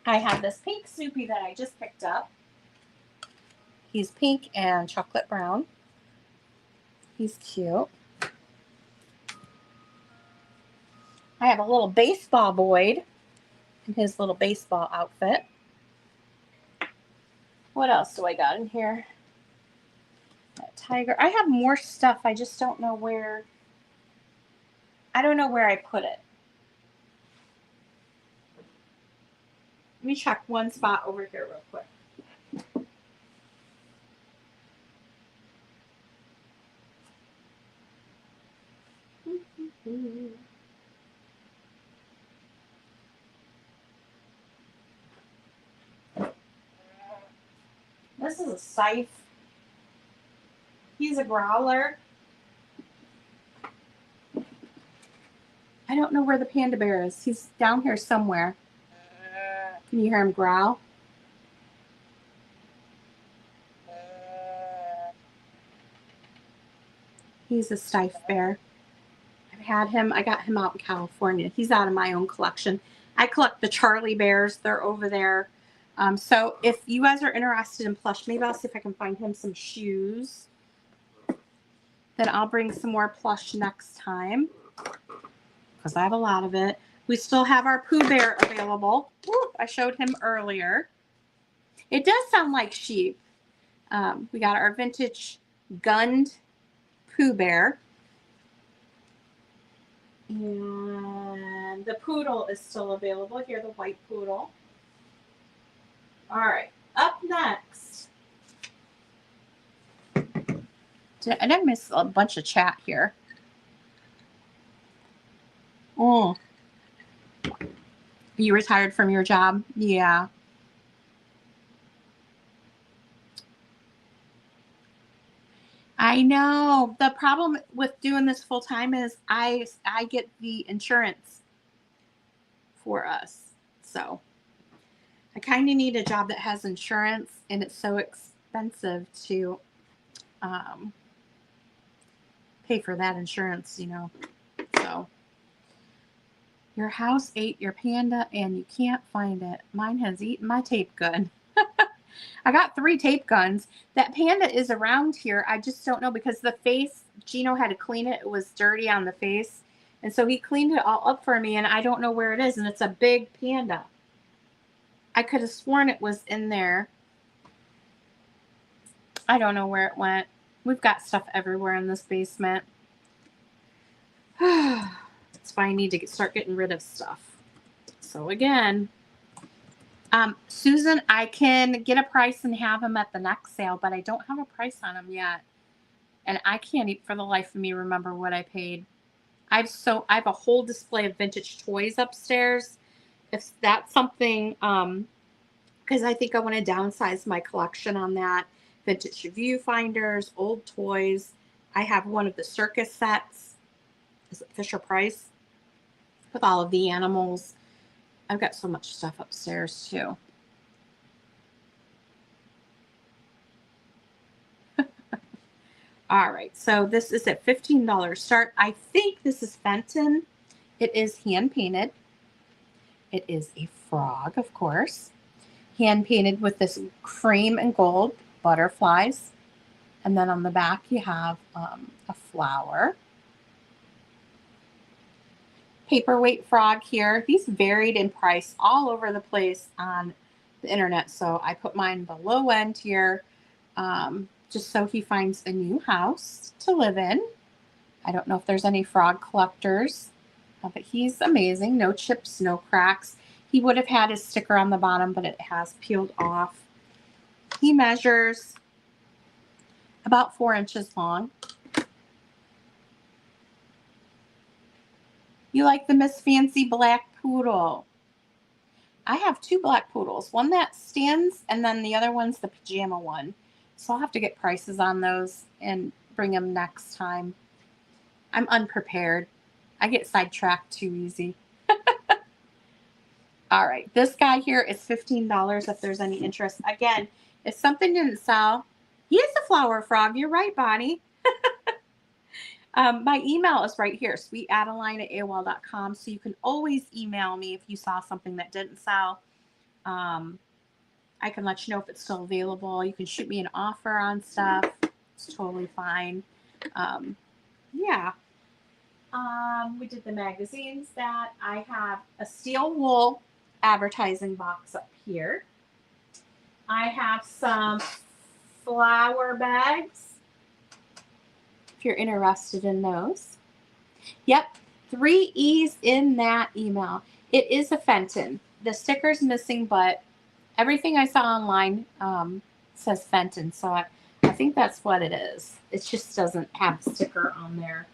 I have this pink Snoopy that I just picked up. He's pink and chocolate brown. He's cute. I have a little baseball Boyd in his little baseball outfit. What else do I got in here? That tiger. I have more stuff. I just don't know where. I don't know where I put it. Let me check one spot over here real quick. This is a scythe. He's a growler. I don't know where the panda bear is. He's down here somewhere. Can you hear him growl? He's a scythe bear. I've had him. I got him out in California. He's out of my own collection. I collect the Charlie bears. They're over there. So if you guys are interested in plush, maybe I'll see if I can find him some shoes. Then I'll bring some more plush next time because I have a lot of it. We still have our Pooh Bear available. Woo, I showed him earlier. It does sound like sheep. We got our vintage gunned Pooh Bear. And the poodle is still available here, the white poodle. All right, up next. I didn't miss a bunch of chat here. Oh, you retired from your job? Yeah. I know. The problem with doing this full time is I get the insurance for us. So I kind of need a job that has insurance, and it's so expensive to pay for that insurance, you know. So your house ate your panda and you can't find it. Mine has eaten my tape gun. I got 3 tape guns. That panda is around here. I just don't know because the face, Gino had to clean it. It was dirty on the face. And so he cleaned it all up for me, and I don't know where it is. And it's a big panda. I could have sworn it was in there. I don't know where it went. We've got stuff everywhere in this basement. That's why I need to start getting rid of stuff. So again, Susan, I can get a price and have them at the next sale, but I don't have a price on them yet. And I can't for the life of me remember what I paid. I have a whole display of vintage toys upstairs. If that's something, because I think I want to downsize my collection on that. Vintage viewfinders, old toys. I have one of the circus sets. Is it Fisher Price? With all of the animals. I've got so much stuff upstairs too. All right, so this is at $15 start. I think this is Fenton. It is hand painted. It is a frog, of course. Hand painted with this cream and gold butterflies. And then on the back you have a flower. Paperweight frog here. These varied in price all over the place on the internet. So I put mine the low end here just so he finds a new house to live in. I don't know if there's any frog collectors, but he's amazing. No chips, no cracks. He would have had his sticker on the bottom, but it has peeled off. He measures about 4 inches long. You like the Miss Fancy Black Poodle. I have 2 black poodles. One that stands, and then the other one's the pajama one. So I'll have to get prices on those and bring them next time. I'm unprepared. I get sidetracked too easy. All right. This guy here is $15 if there's any interest. Again, if something didn't sell, he is a flower frog. You're right, Bonnie. My email is right here, sweetadeline@aol.com. So you can always email me if you saw something that didn't sell. I can let you know if it's still available. You can shoot me an offer on stuff. It's totally fine. Yeah. We did the magazines that I have a steel wool advertising box up here. I have some flower bags if you're interested in those. Yep, 3 E's in that email. It is a Fenton. The sticker's missing, but everything I saw online says Fenton, so I think that's what it is. It just doesn't have a sticker on there.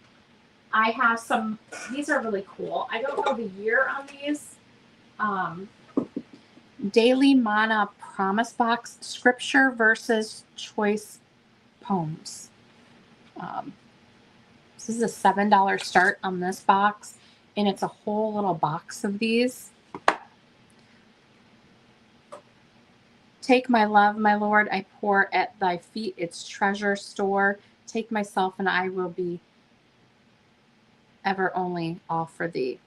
I have some, these are really cool. I don't know the year on these. Daily Mana Promise Box, Scripture versus Choice Poems. This is a $7 start on this box, and it's a whole little box of these. Take my love, my Lord, I pour at thy feet, its treasure store. Take myself, and I will be ever only all for thee.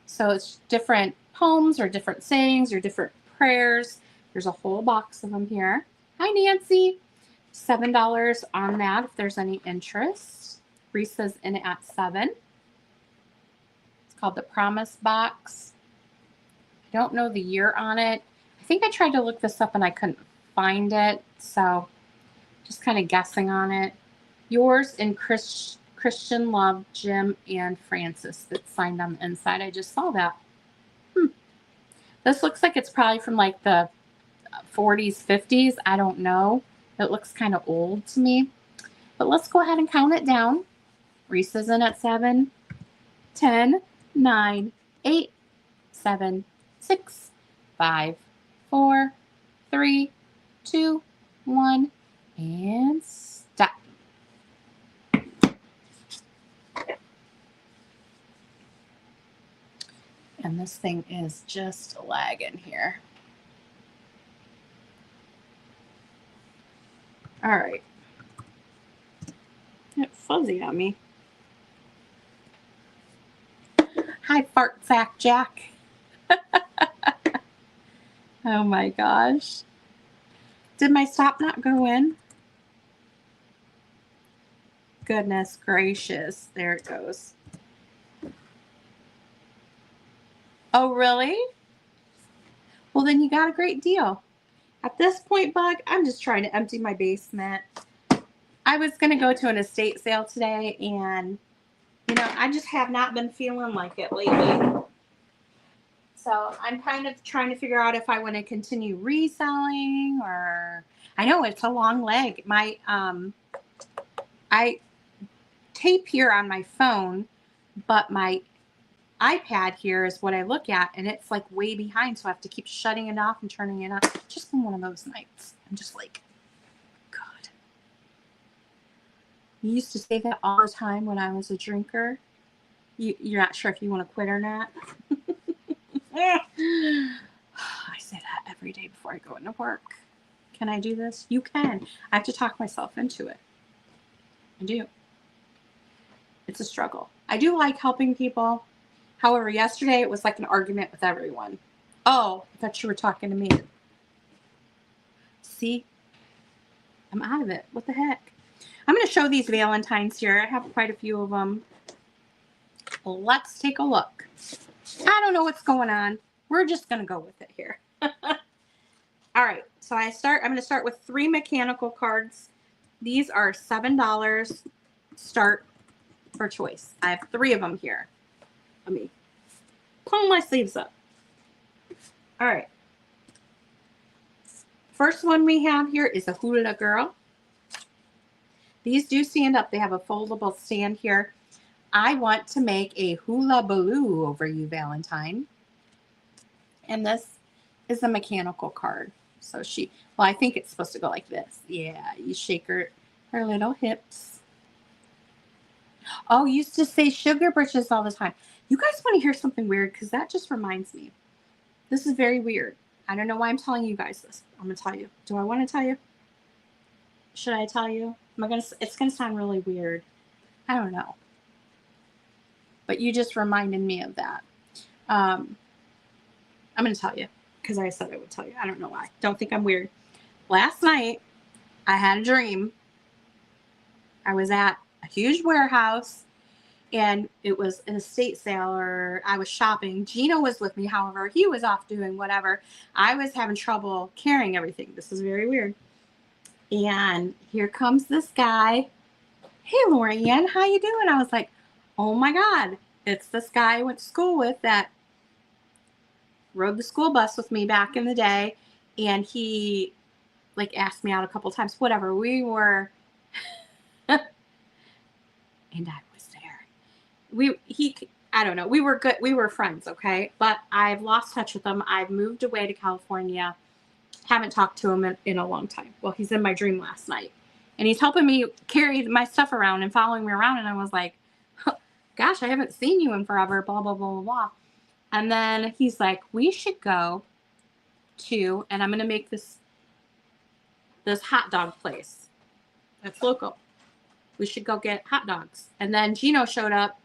So it's different poems or different sayings or different prayers. There's a whole box of them here. Hi, Nancy. $7 on that if there's any interest. Risa's in it at $7. It's called the Promise Box. I don't know the year on it. I think I tried to look this up and I couldn't find it. So just kind of guessing on it. Yours in Christian Love, Jim, and Francis that's signed on the inside. I just saw that. This looks like it's probably from like the 40s, 50s. I don't know. It looks kind of old to me. But let's go ahead and count it down. Reese is in at 7, 10, 9, 8, 7, 6, 5, 4, 3, 2, 1, and stop. And this thing is just lagging here. All right. It's fuzzy on me. Hi, Fart Sack Jack. Oh my gosh. Did my stop not go in? Goodness gracious. There it goes. Oh, really? Well, then you got a great deal. At this point, Bug, I'm just trying to empty my basement. I was going to go to an estate sale today, and, you know, I just have not been feeling like it lately. So I'm kind of trying to figure out if I want to continue reselling, or I know it's a long leg. My I tape here on my phone, but my iPad here is what I look at, and it's like way behind, so I have to keep shutting it off and turning it on. Just been one of those nights. I'm just like, God. You used to say that all the time when I was a drinker. You're not sure if you want to quit or not. I say that every day before I go into work. Can I do this? You can. I have to talk myself into it. I do. It's a struggle. I do like helping people. However, yesterday it was like an argument with everyone. Oh, I thought you were talking to me. See? I'm out of it. What the heck? I'm going to show these Valentines here. I have quite a few of them. Well, let's take a look. I don't know what's going on. We're just going to go with it here. All right. So I'm going to start with 3 mechanical cards. These are $7. Start for choice. I have 3 of them here. Let me pull my sleeves up. All right. First one we have here is a Hula Girl. These do stand up. They have a foldable stand here. I want to make a hula baloo over you, Valentine. And this is a mechanical card. So well, I think it's supposed to go like this. Yeah, you shake her little hips. Oh, used to say sugar britches all the time. You guys want to hear something weird? Because that just reminds me. This is very weird. I don't know why I'm telling you guys this. I'm going to tell you. Do I want to tell you? Should I tell you? It's going to sound really weird. I don't know. But you just reminded me of that. I'm going to tell you. Because I said I would tell you. I don't know why. Don't think I'm weird. Last night, I had a dream. I was at a huge warehouse. And it was an estate sale, or I was shopping. Gino was with me. However, he was off doing whatever. I was having trouble carrying everything. This is very weird. And here comes this guy. Hey, Lorianne, how you doing? I was like, oh my God, it's this guy I went to school with that rode the school bus with me back in the day. And he like asked me out a couple times, whatever. We were, and I was there. I don't know. We were good. We were friends. Okay. But I've lost touch with him. I've moved away to California. Haven't talked to him in a long time. Well, he's in my dream last night, and he's helping me carry my stuff around and following me around. And I was like, gosh, I haven't seen you in forever, blah, blah, blah, blah, blah. And then he's like, we should go to, and I'm going to make this hot dog place. That's local. We should go get hot dogs. And then Gino showed up,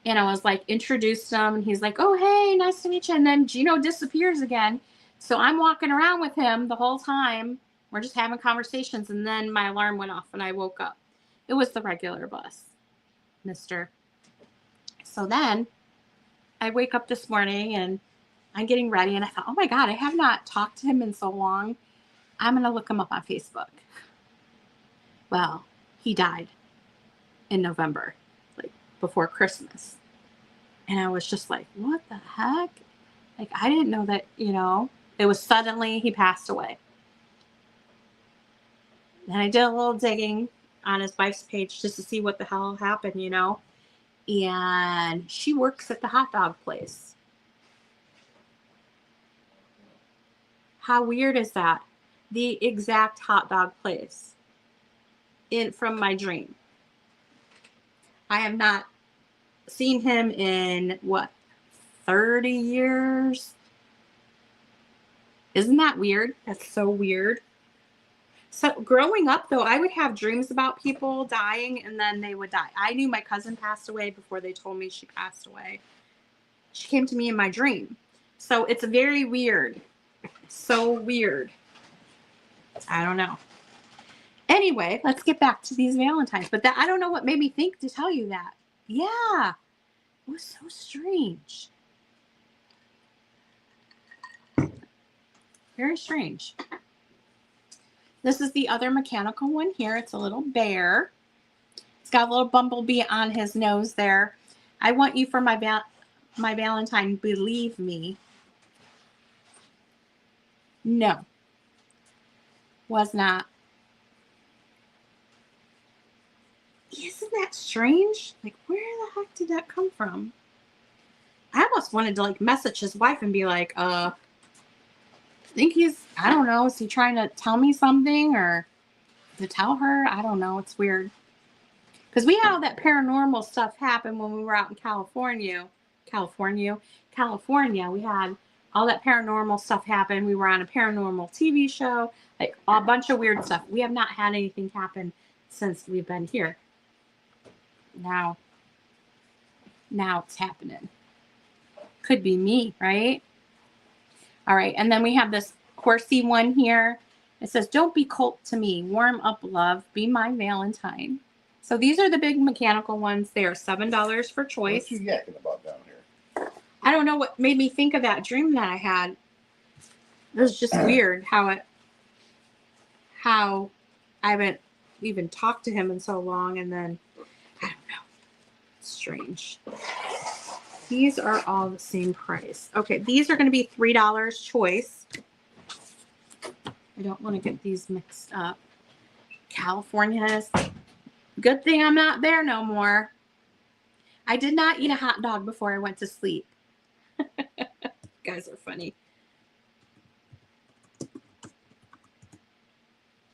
and I was like, introduced him, and he's like, oh, hey, nice to meet you. And then Gino disappears again. So I'm walking around with him the whole time. We're just having conversations, and then my alarm went off, and I woke up. It was the regular bus, mister. So then I wake up this morning, and I'm getting ready, and I thought, oh, my God, I have not talked to him in so long. I'm going to look him up on Facebook. Well, he died. in November, like before Christmas. And I was just like, what the heck? Like, I didn't know that, it was suddenly he passed away. And I did a little digging on his wife's page just to see what the hell happened, And she works at the hot dog place. How weird is that? The exact hot dog place from my dream. I have not seen him in 30 years? Isn't that weird? That's so weird. So growing up, though, I would have dreams about people dying and then they would die. I knew my cousin passed away before they told me she passed away. She came to me in my dream. So it's very weird. So weird. I don't know. Anyway, let's get back to these Valentines. But I don't know what made me think to tell you that. Yeah. It was so strange. Very strange. This is the other mechanical one here. It's a little bear. It's got a little bumblebee on his nose there. I want you for my Valentine, believe me. No. Was not. Isn't that strange? Like, where the heck did that come from? I almost wanted to message his wife and be like, I think I don't know, is he trying to tell me something or to tell her? I don't know. It's weird. Because we had all that paranormal stuff happen when we were out in California. We had all that paranormal stuff happen. We were on a paranormal TV show, like a bunch of weird stuff. We have not had anything happen since we've been here. Now it's happening. Could be me, right? All right. And then we have this horsey one here. It says, don't be cold to me. Warm up, love. Be my Valentine. So these are the big mechanical ones. They are $7 for choice. What you yakking about down here? I don't know what made me think of that dream that I had. It was just weird how I haven't even talked to him in so long. And then, I don't know. It's strange. These are all the same price. Okay, these are going to be $3 choice. I don't want to get these mixed up. California's. Good thing I'm not there no more. I did not eat a hot dog before I went to sleep. You guys are funny.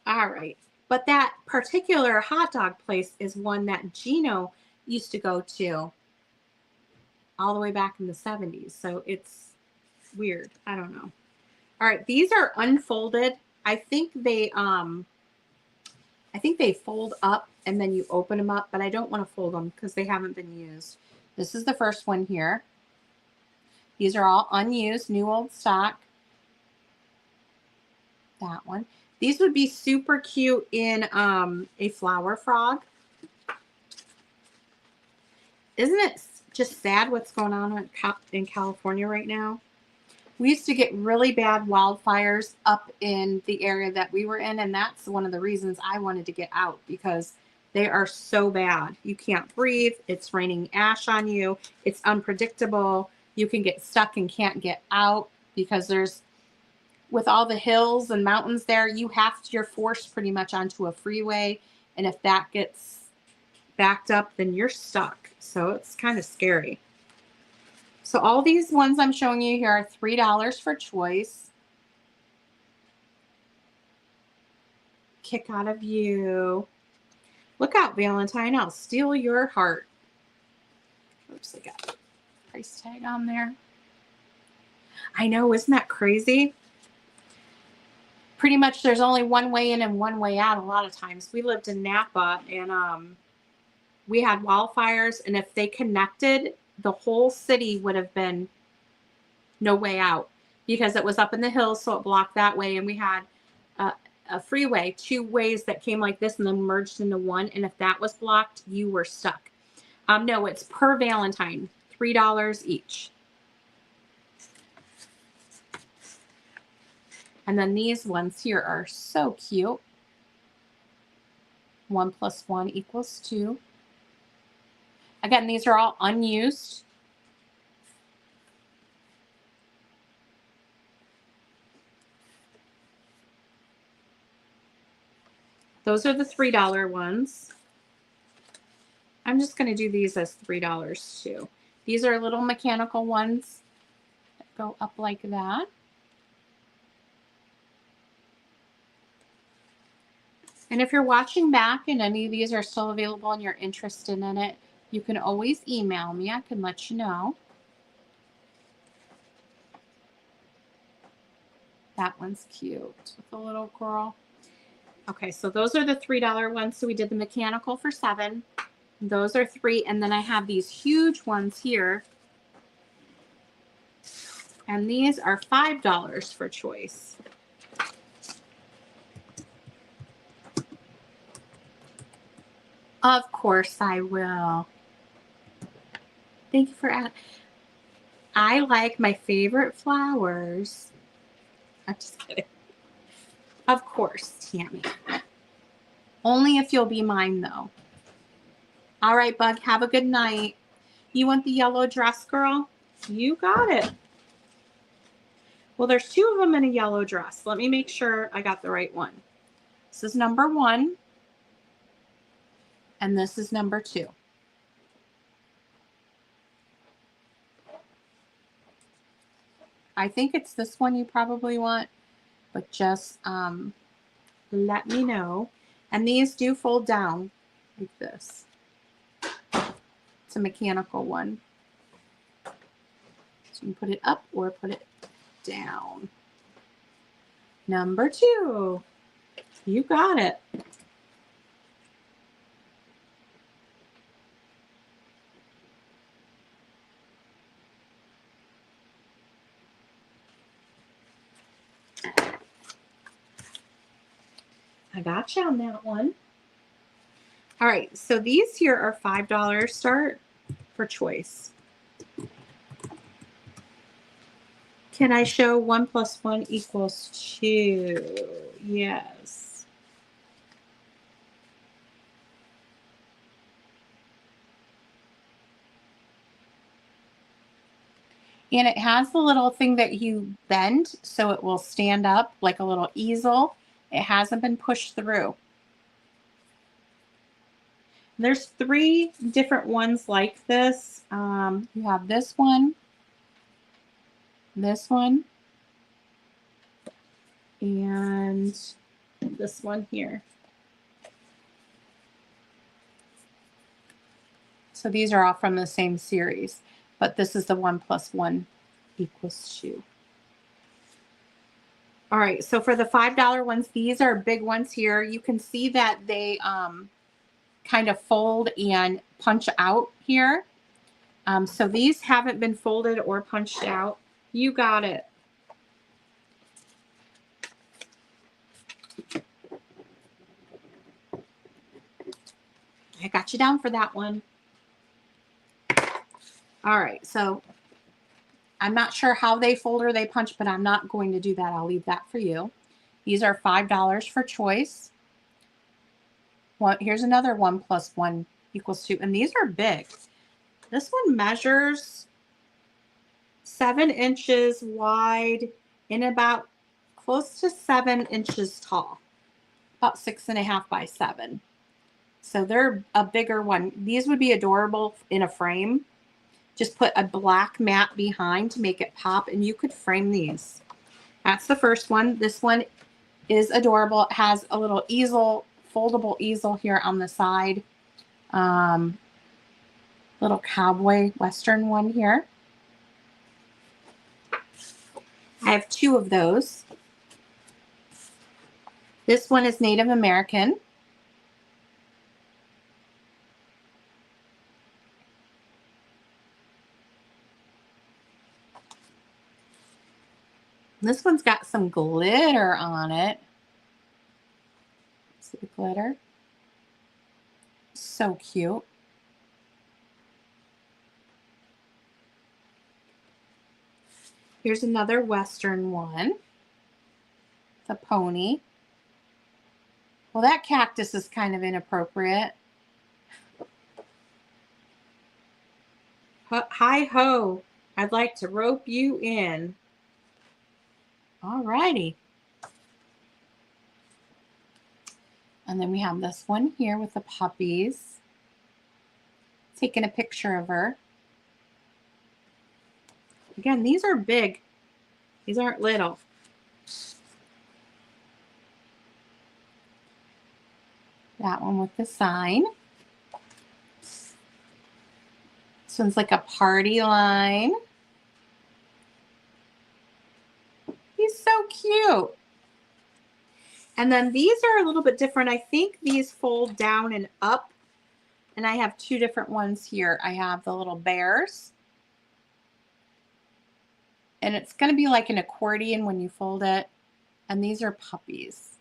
All right. But that particular hot dog place is one that Gino used to go to all the way back in the 70s. So it's weird. I don't know. All right. These are unfolded. I think they fold up and then you open them up, but I don't want to fold them because they haven't been used. This is the first one here. These are all unused, new old stock. That one. These would be super cute in a flower frog. Isn't it just sad what's going on in California right now? We used to get really bad wildfires up in the area that we were in, and that's one of the reasons I wanted to get out, because they are so bad. You can't breathe. It's raining ash on you. It's unpredictable. You can get stuck and can't get out because with all the hills and mountains there, you're forced pretty much onto a freeway. And if that gets backed up, then you're stuck. So it's kind of scary. So all these ones I'm showing you here are $3 for choice. Kick out of you. Look out, Valentine. I'll steal your heart. Oops, I got a price tag on there. I know, isn't that crazy? Pretty much there's only one way in and one way out a lot of times. We lived in Napa and we had wildfires, and if they connected, the whole city would have been no way out because it was up in the hills, so it blocked that way. And we had a freeway, two ways that came like this and then merged into one. And if that was blocked, you were stuck. No, it's per Valentine, $3 each. And then these ones here are so cute. 1 + 1 = 2. Again, these are all unused. Those are the $3 ones. I'm just going to do these as $3 too. These are little mechanical ones that go up like that. And if you're watching back and any of these are still available and you're interested in it, you can always email me. I can let you know. That one's cute with the little girl. Okay, so those are the $3 ones. So we did the mechanical for $7. Those are $3. And then I have these huge ones here. And these are $5 for choice. Of course I will. Thank you for asking. I like my favorite flowers. I'm just kidding. Of course, Tammy. Only if you'll be mine, though. All right, Bug, have a good night. You want the yellow dress, girl? You got it. Well, there's 2 of them in a yellow dress. Let me make sure I got the right one. This is number 1. And this is number 2. I think it's this one you probably want, but just let me know. And these do fold down like this. It's a mechanical one. So you can put it up or put it down. Number 2. You got it. I got you on that one. All right, so these here are $5 start for choice. Can I show 1 + 1 = 2? Yes. And it has the little thing that you bend so it will stand up like a little easel. It hasn't been pushed through. There's 3 different ones like this. You have this one, and this one here. So these are all from the same series, but this is the 1 + 1 = 2. All right, so for the $5 ones, these are big ones here. You can see that they kind of fold and punch out here. So these haven't been folded or punched out. You got it. I got you down for that one. All right, so I'm not sure how they fold or they punch, but I'm not going to do that. I'll leave that for you. These are $5 for choice. Well, here's another 1 + 1 = 2, and these are big. This one measures 7 inches wide and about close to 7 inches tall, about 6.5 by 7. So they're a bigger one. These would be adorable in a frame. Just put a black mat behind to make it pop, and you could frame these. That's the first one. This one is adorable. It has a little easel, foldable easel here on the side. Little cowboy western one here. I have 2 of those. This one is Native American. This one's got some glitter on it. See the glitter? So cute. Here's another western one. The pony. Well, that cactus is kind of inappropriate. Hi ho. I'd like to rope you in. All righty. And then we have this one here with the puppies. Taking a picture of her. Again, these are big. These aren't little. That one with the sign. This one's like a party line. He's so cute. And then these are a little bit different. I think these fold down and up. And I have two different ones here. I have the little bears. And it's going to be like an accordion when you fold it. And these are puppies.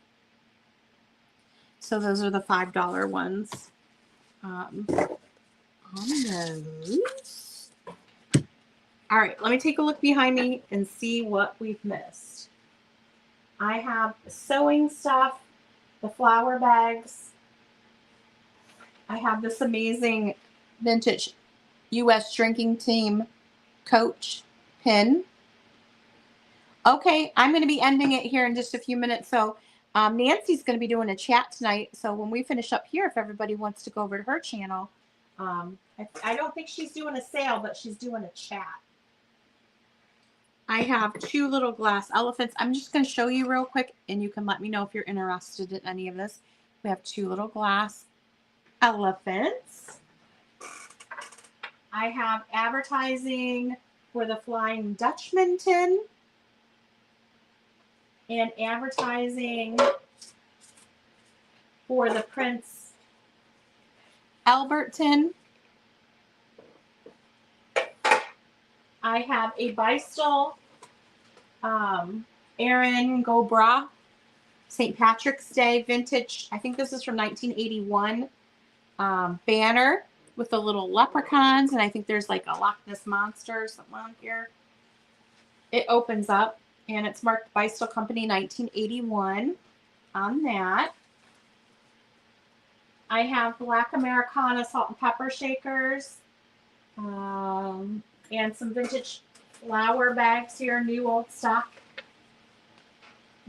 So those are the $5 ones. On those. All right, let me take a look behind me and see what we've missed. I have sewing stuff, the flower bags. I have this amazing vintage U.S. drinking team Coach pin. Okay, I'm going to be ending it here in just a few minutes. So Nancy's going to be doing a chat tonight. So when we finish up here, if everybody wants to go over to her channel, I don't think she's doing a sale, but she's doing a chat. I have two little glass elephants. I'm just going to show you real quick, and you can let me know if you're interested in any of this. We have two little glass elephants. I have advertising for the Flying Dutchman tin and advertising for the Prince Albert tin. I have a Beistel Erin Go Bra St. Patrick's Day vintage. I think this is from 1981 banner with the little leprechauns, and I think there's like a Loch Ness Monster or something on here. It opens up, and it's marked Beistel Company 1981 on that. I have Black Americana salt and pepper shakers, and some vintage flower bags here, new old stock.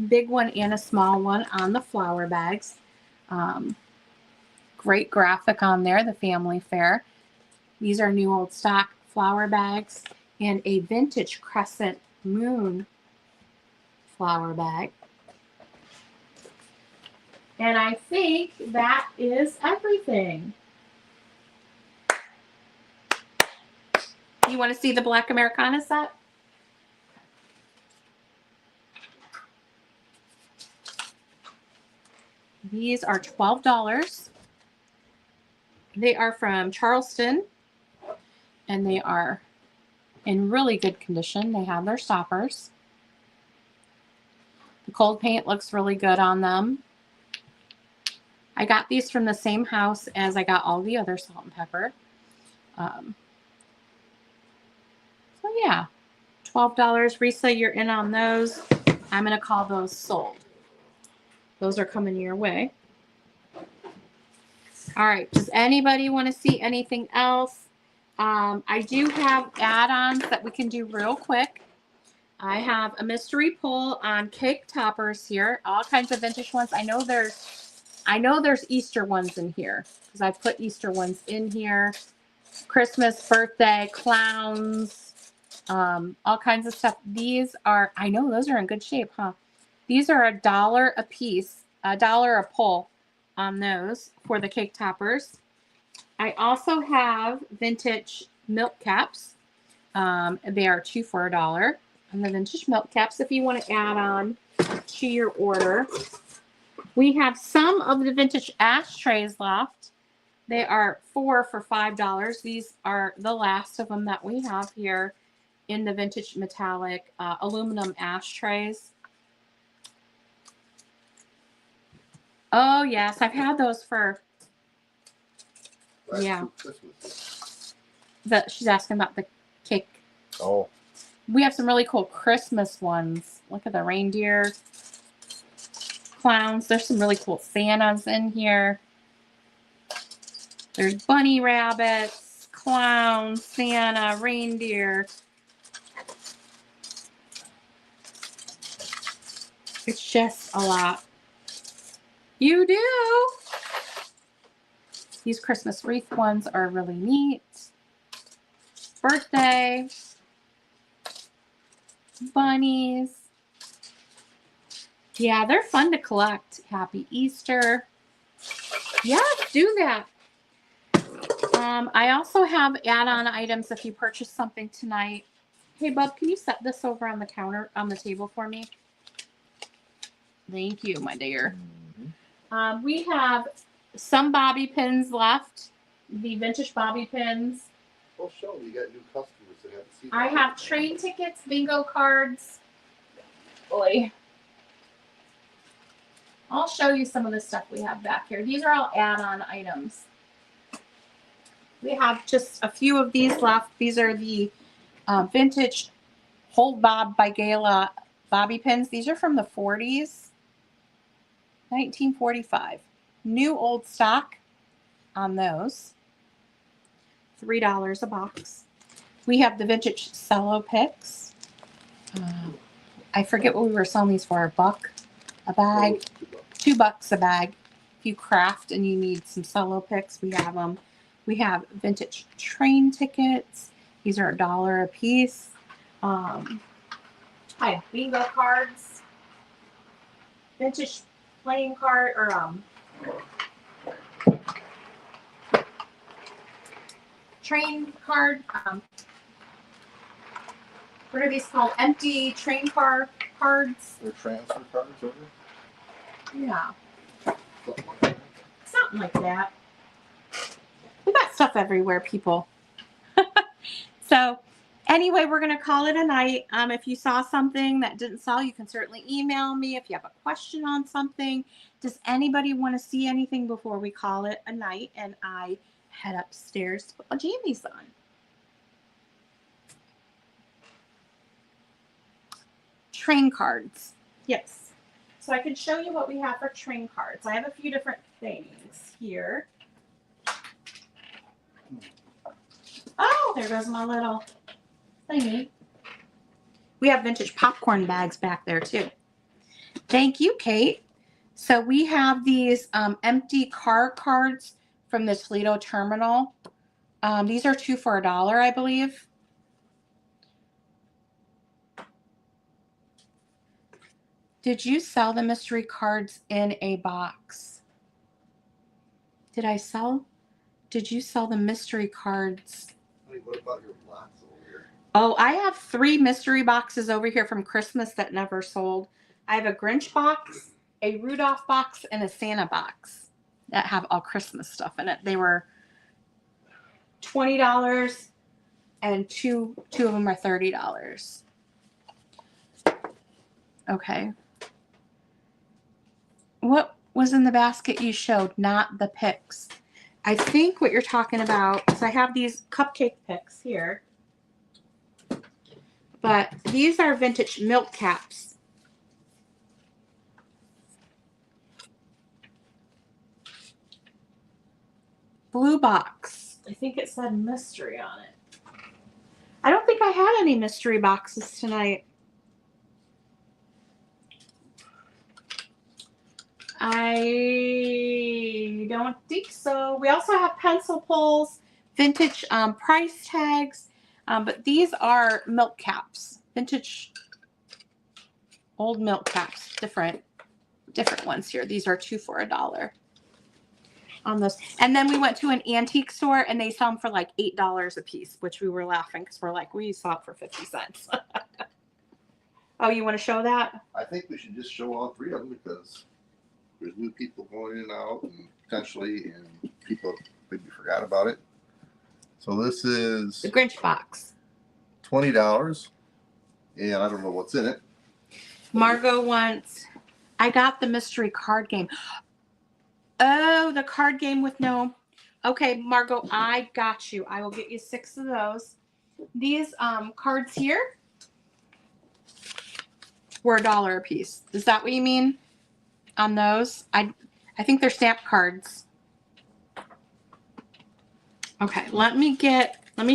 Big one and a small one on the flower bags. Great graphic on there, the family fair. These are new old stock flower bags and a vintage crescent moon flower bag. And I think that is everything. You want to see the Black Americana set? These are $12. They are from Charleston, and they are in really good condition. They have their stoppers. The cold paint looks really good on them. I got these from the same house as I got all the other salt and pepper. So yeah, $12. Risa, you're in on those. I'm going to call those sold. Those are coming your way. All right. Does anybody want to see anything else? I do have add-ons that we can do real quick. I have a mystery pull on cake toppers here. All kinds of vintage ones. I know there's Easter ones in here because I put Easter ones in here. Christmas, birthday, clowns, all kinds of stuff. These are, I know those are in good shape, huh? These are $1 a piece, $1 a pull on those for the cake toppers. I also have vintage milk caps. They are 2 for $1. And the vintage milk caps if you want to add on to your order. We have some of the vintage ashtrays left. They are 4 for $5. These are the last of them that we have here in the vintage metallic aluminum ashtrays. Oh, yes. I've had those for, yeah. She's asking about the cake. Oh. We have some really cool Christmas ones. Look at the reindeer, clowns. There's some really cool Santas in here. There's bunny rabbits, clown, Santa, reindeer. It's just a lot. You do. These Christmas wreath ones are really neat. Birthday. Bunnies. Yeah, they're fun to collect. Happy Easter. Yeah, do that. I also have add-on items if you purchase something tonight. Hey, Bub, can you set this over on the counter, on the table for me? Thank you, my dear. We have some bobby pins left. The vintage bobby pins. Well, show you got new customers that haven't seen. I have train tickets, bingo cards. Boy. I'll show you some of the stuff we have back here. These are all add-on items. We have just a few of these left. These are the vintage Hold Bob by Gala bobby pins. These are from the 40s, 1945. New old stock on those. $3 a box. We have the vintage cello picks. I forget what we were selling these for. $1 a bag. $2 a bag. If you craft and you need some cello picks, we have them. We have vintage train tickets. These are $1 a piece. I have bingo cards. Vintage playing card or train card. What are these called? Empty train car cards. They're transfer cards over. Yeah, Something like that. something like that. We got stuff everywhere, people. So anyway, we're going to call it a night. If you saw something that didn't sell, you can certainly email me if you have a question on something. Does anybody want to see anything before we call it a night and I head upstairs to put my jammies on? Train cards. Yes. So I can show you what we have for train cards. I have a few different things here. Oh, there goes my little thingy. We have vintage popcorn bags back there too. Thank you, Kate. So we have these empty car cards from the Toledo terminal. These are 2 for $1, I believe. Did you sell the mystery cards in a box? Did you sell the mystery cards? What about your box over here? Oh, I have 3 mystery boxes over here from Christmas that never sold. I have a Grinch box, a Rudolph box, and a Santa box that have all Christmas stuff in it. They were $20 and two of them are $30. Okay. What was in the basket you showed? Not the picks. I think what you're talking about is I have these cupcake picks here. But these are vintage milk caps. Blue box. I think it said mystery on it. I don't think I had any mystery boxes tonight. I don't think so. We also have pencil pulls, vintage price tags, but these are milk caps, vintage old milk caps, different ones here. These are 2 for $1 on those. And then we went to an antique store and they sell them for like $8 a piece, which we were laughing because we're like, we saw it for 50 cents. Oh, you want to show that? I think we should just show all 3 of them because there's new people going in and out and potentially, and people maybe forgot about it. So this is The Grinch box. $20, and I don't know what's in it. Margot wants, I got the mystery card game. Oh, the card game with no. Okay, Margot, I got you. I will get you 6 of those. These cards here were $1 a piece. Is that what you mean? On those, I think they're stamp cards. Okay, let me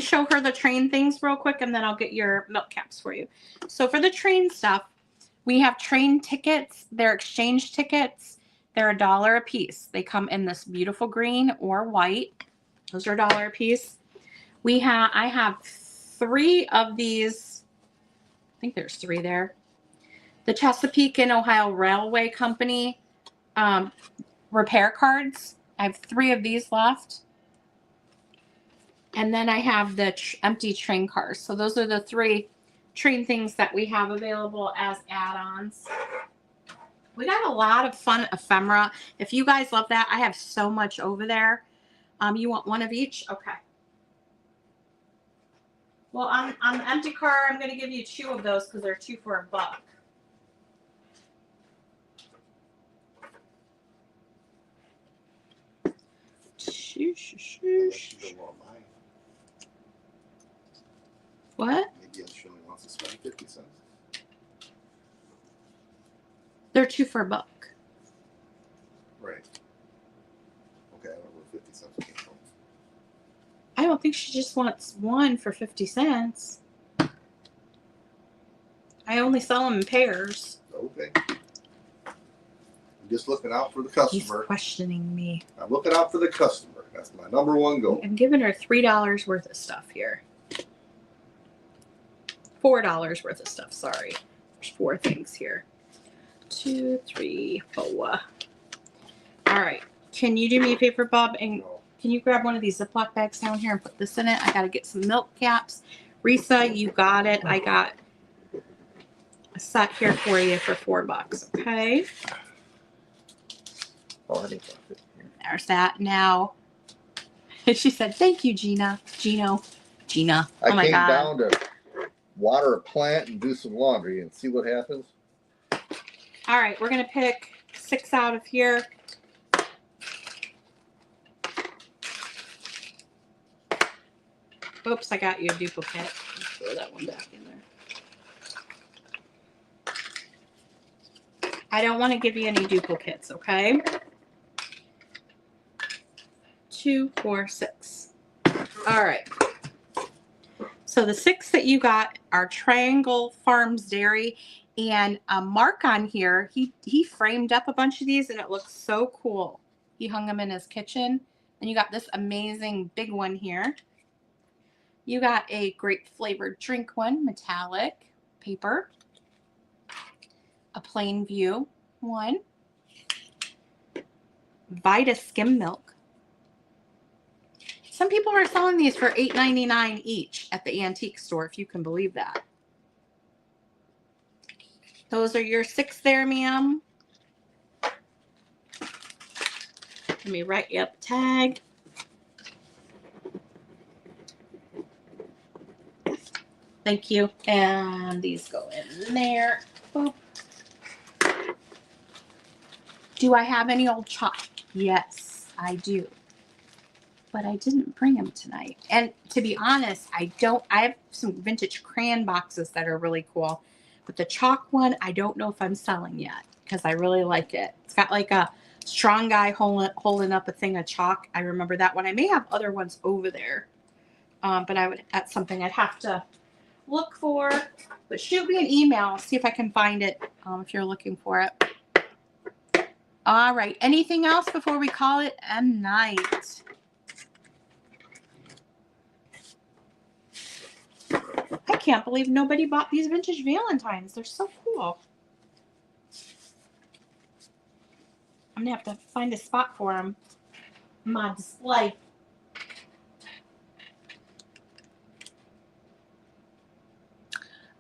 show her the train things real quick and then I'll get your milk caps for you. So for the train stuff, we have train tickets. They're exchange tickets. They're $1 a piece. They come in this beautiful green or white. Those are $1 a piece. I have 3 of these. I think there's 3 there. The Chesapeake and Ohio Railway Company repair cards. I have 3 of these left. And then I have the empty train cars. So those are the 3 train things that we have available as add-ons. We got a lot of fun ephemera. If you guys love that, I have so much over there. You want 1 of each? Okay. Well, on the empty car, I'm going to give you 2 of those because they're 2 for $1. What? Maybe she only wants to spend 50 cents. They're 2 for $1. Right. Okay, I don't know where 50 cents came from. I don't think she just wants 1 for 50 cents. I only sell them in pairs. Okay. I'm just looking out for the He's customer. questioning me. I'm looking out for the customer. That's my number 1 goal. I'm giving her $3 worth of stuff here. $4 worth of stuff, sorry. There's 4 things here. 2, 3, 4. All right. Can you do me a favor, Bob? And No. can you grab one of these Ziploc bags down here and put this in it? I got to get some milk caps. Risa, you got it. I got a set here for you for $4. Okay. Oh, I think There's that. Now, she said, thank you, Gina. Gina. I Oh my came God. down to water a plant and do some laundry and see what happens. All right. We're going to pick 6 out of here. Oops, I got you a duplicate. Let's throw that one back in there. I don't want to give you any duplicates, okay? 2, 4, 6. All right. So the 6 that you got are Triangle Farms Dairy, and Mark on here, he framed up a bunch of these and it looks so cool. He hung them in his kitchen. And you got this amazing big one here. You got a grape flavored drink one, metallic paper. A plain view one. Vita skim milk. Some people are selling these for $8.99 each at the antique store, if you can believe that. Those are your 6 there, ma'am. Let me write you up a tag. Thank you. And these go in there. Boop. Do I have any old chalk? Yes, I do. But I didn't bring them tonight. And to be honest, I have some vintage crayon boxes that are really cool. But the chalk one, I don't know if I'm selling yet because I really like it. It's got like a strong guy holding up a thing of chalk. I remember that one. I may have other ones over there. But that's something I'd have to look for. But shoot me an email. See if I can find it if you're looking for it. All right. Anything else before we call it a night? I can't believe nobody bought these vintage Valentines. They're so cool. I'm going to have to find a spot for them on my display.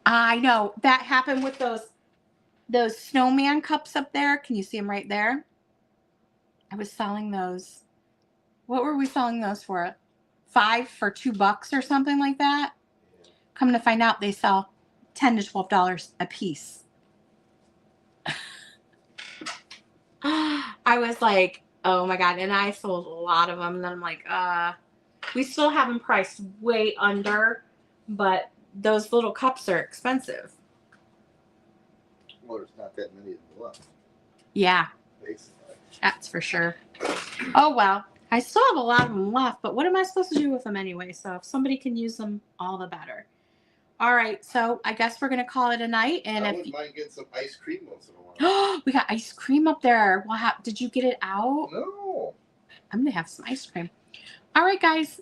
I know. That happened with those snowman cups up there. Can you see them right there? I was selling those. What were we selling those for? 5 for $2 or something like that? Come to find out, they sell $10 to $12 a piece. I was like, oh my God. And I sold a lot of them. And then I'm like, we still have them priced way under, but those little cups are expensive. Well, there's not that many of them left. Yeah, Basically. that's for sure. Oh, well. I still have a lot of them left, but what am I supposed to do with them anyway? So if somebody can use them, all the better. All right, so I guess we're gonna call it a night. And I if wouldn't mind getting some ice cream once in a while. we got ice cream up there. Well, did you get it out? No. I'm gonna have some ice cream. All right, guys.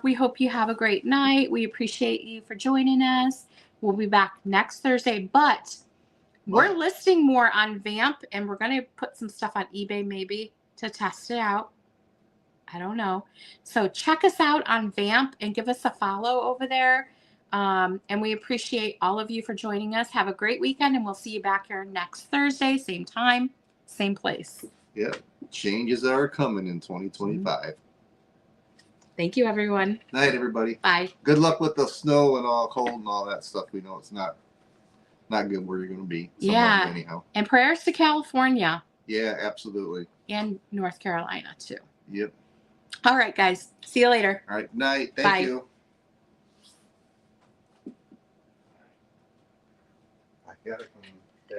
We hope you have a great night. We appreciate you for joining us. We'll be back next Thursday, but we're listing more on Vamp, and we're gonna put some stuff on eBay maybe to test it out. I don't know. So check us out on Vamp and give us a follow over there. And we appreciate all of you for joining us. Have a great weekend, and we'll see you back here next Thursday, same time, same place. Yep. Changes are coming in 2025. Thank you, everyone. Night, everybody. Bye. Good luck with the snow and all cold and all that stuff. We know it's not good where you're going to be. Yeah. Anyhow. And prayers to California. Yeah, absolutely. And North Carolina, too. Yep. All right, guys. See you later. All right. Night. Bye. Thank you. I got it.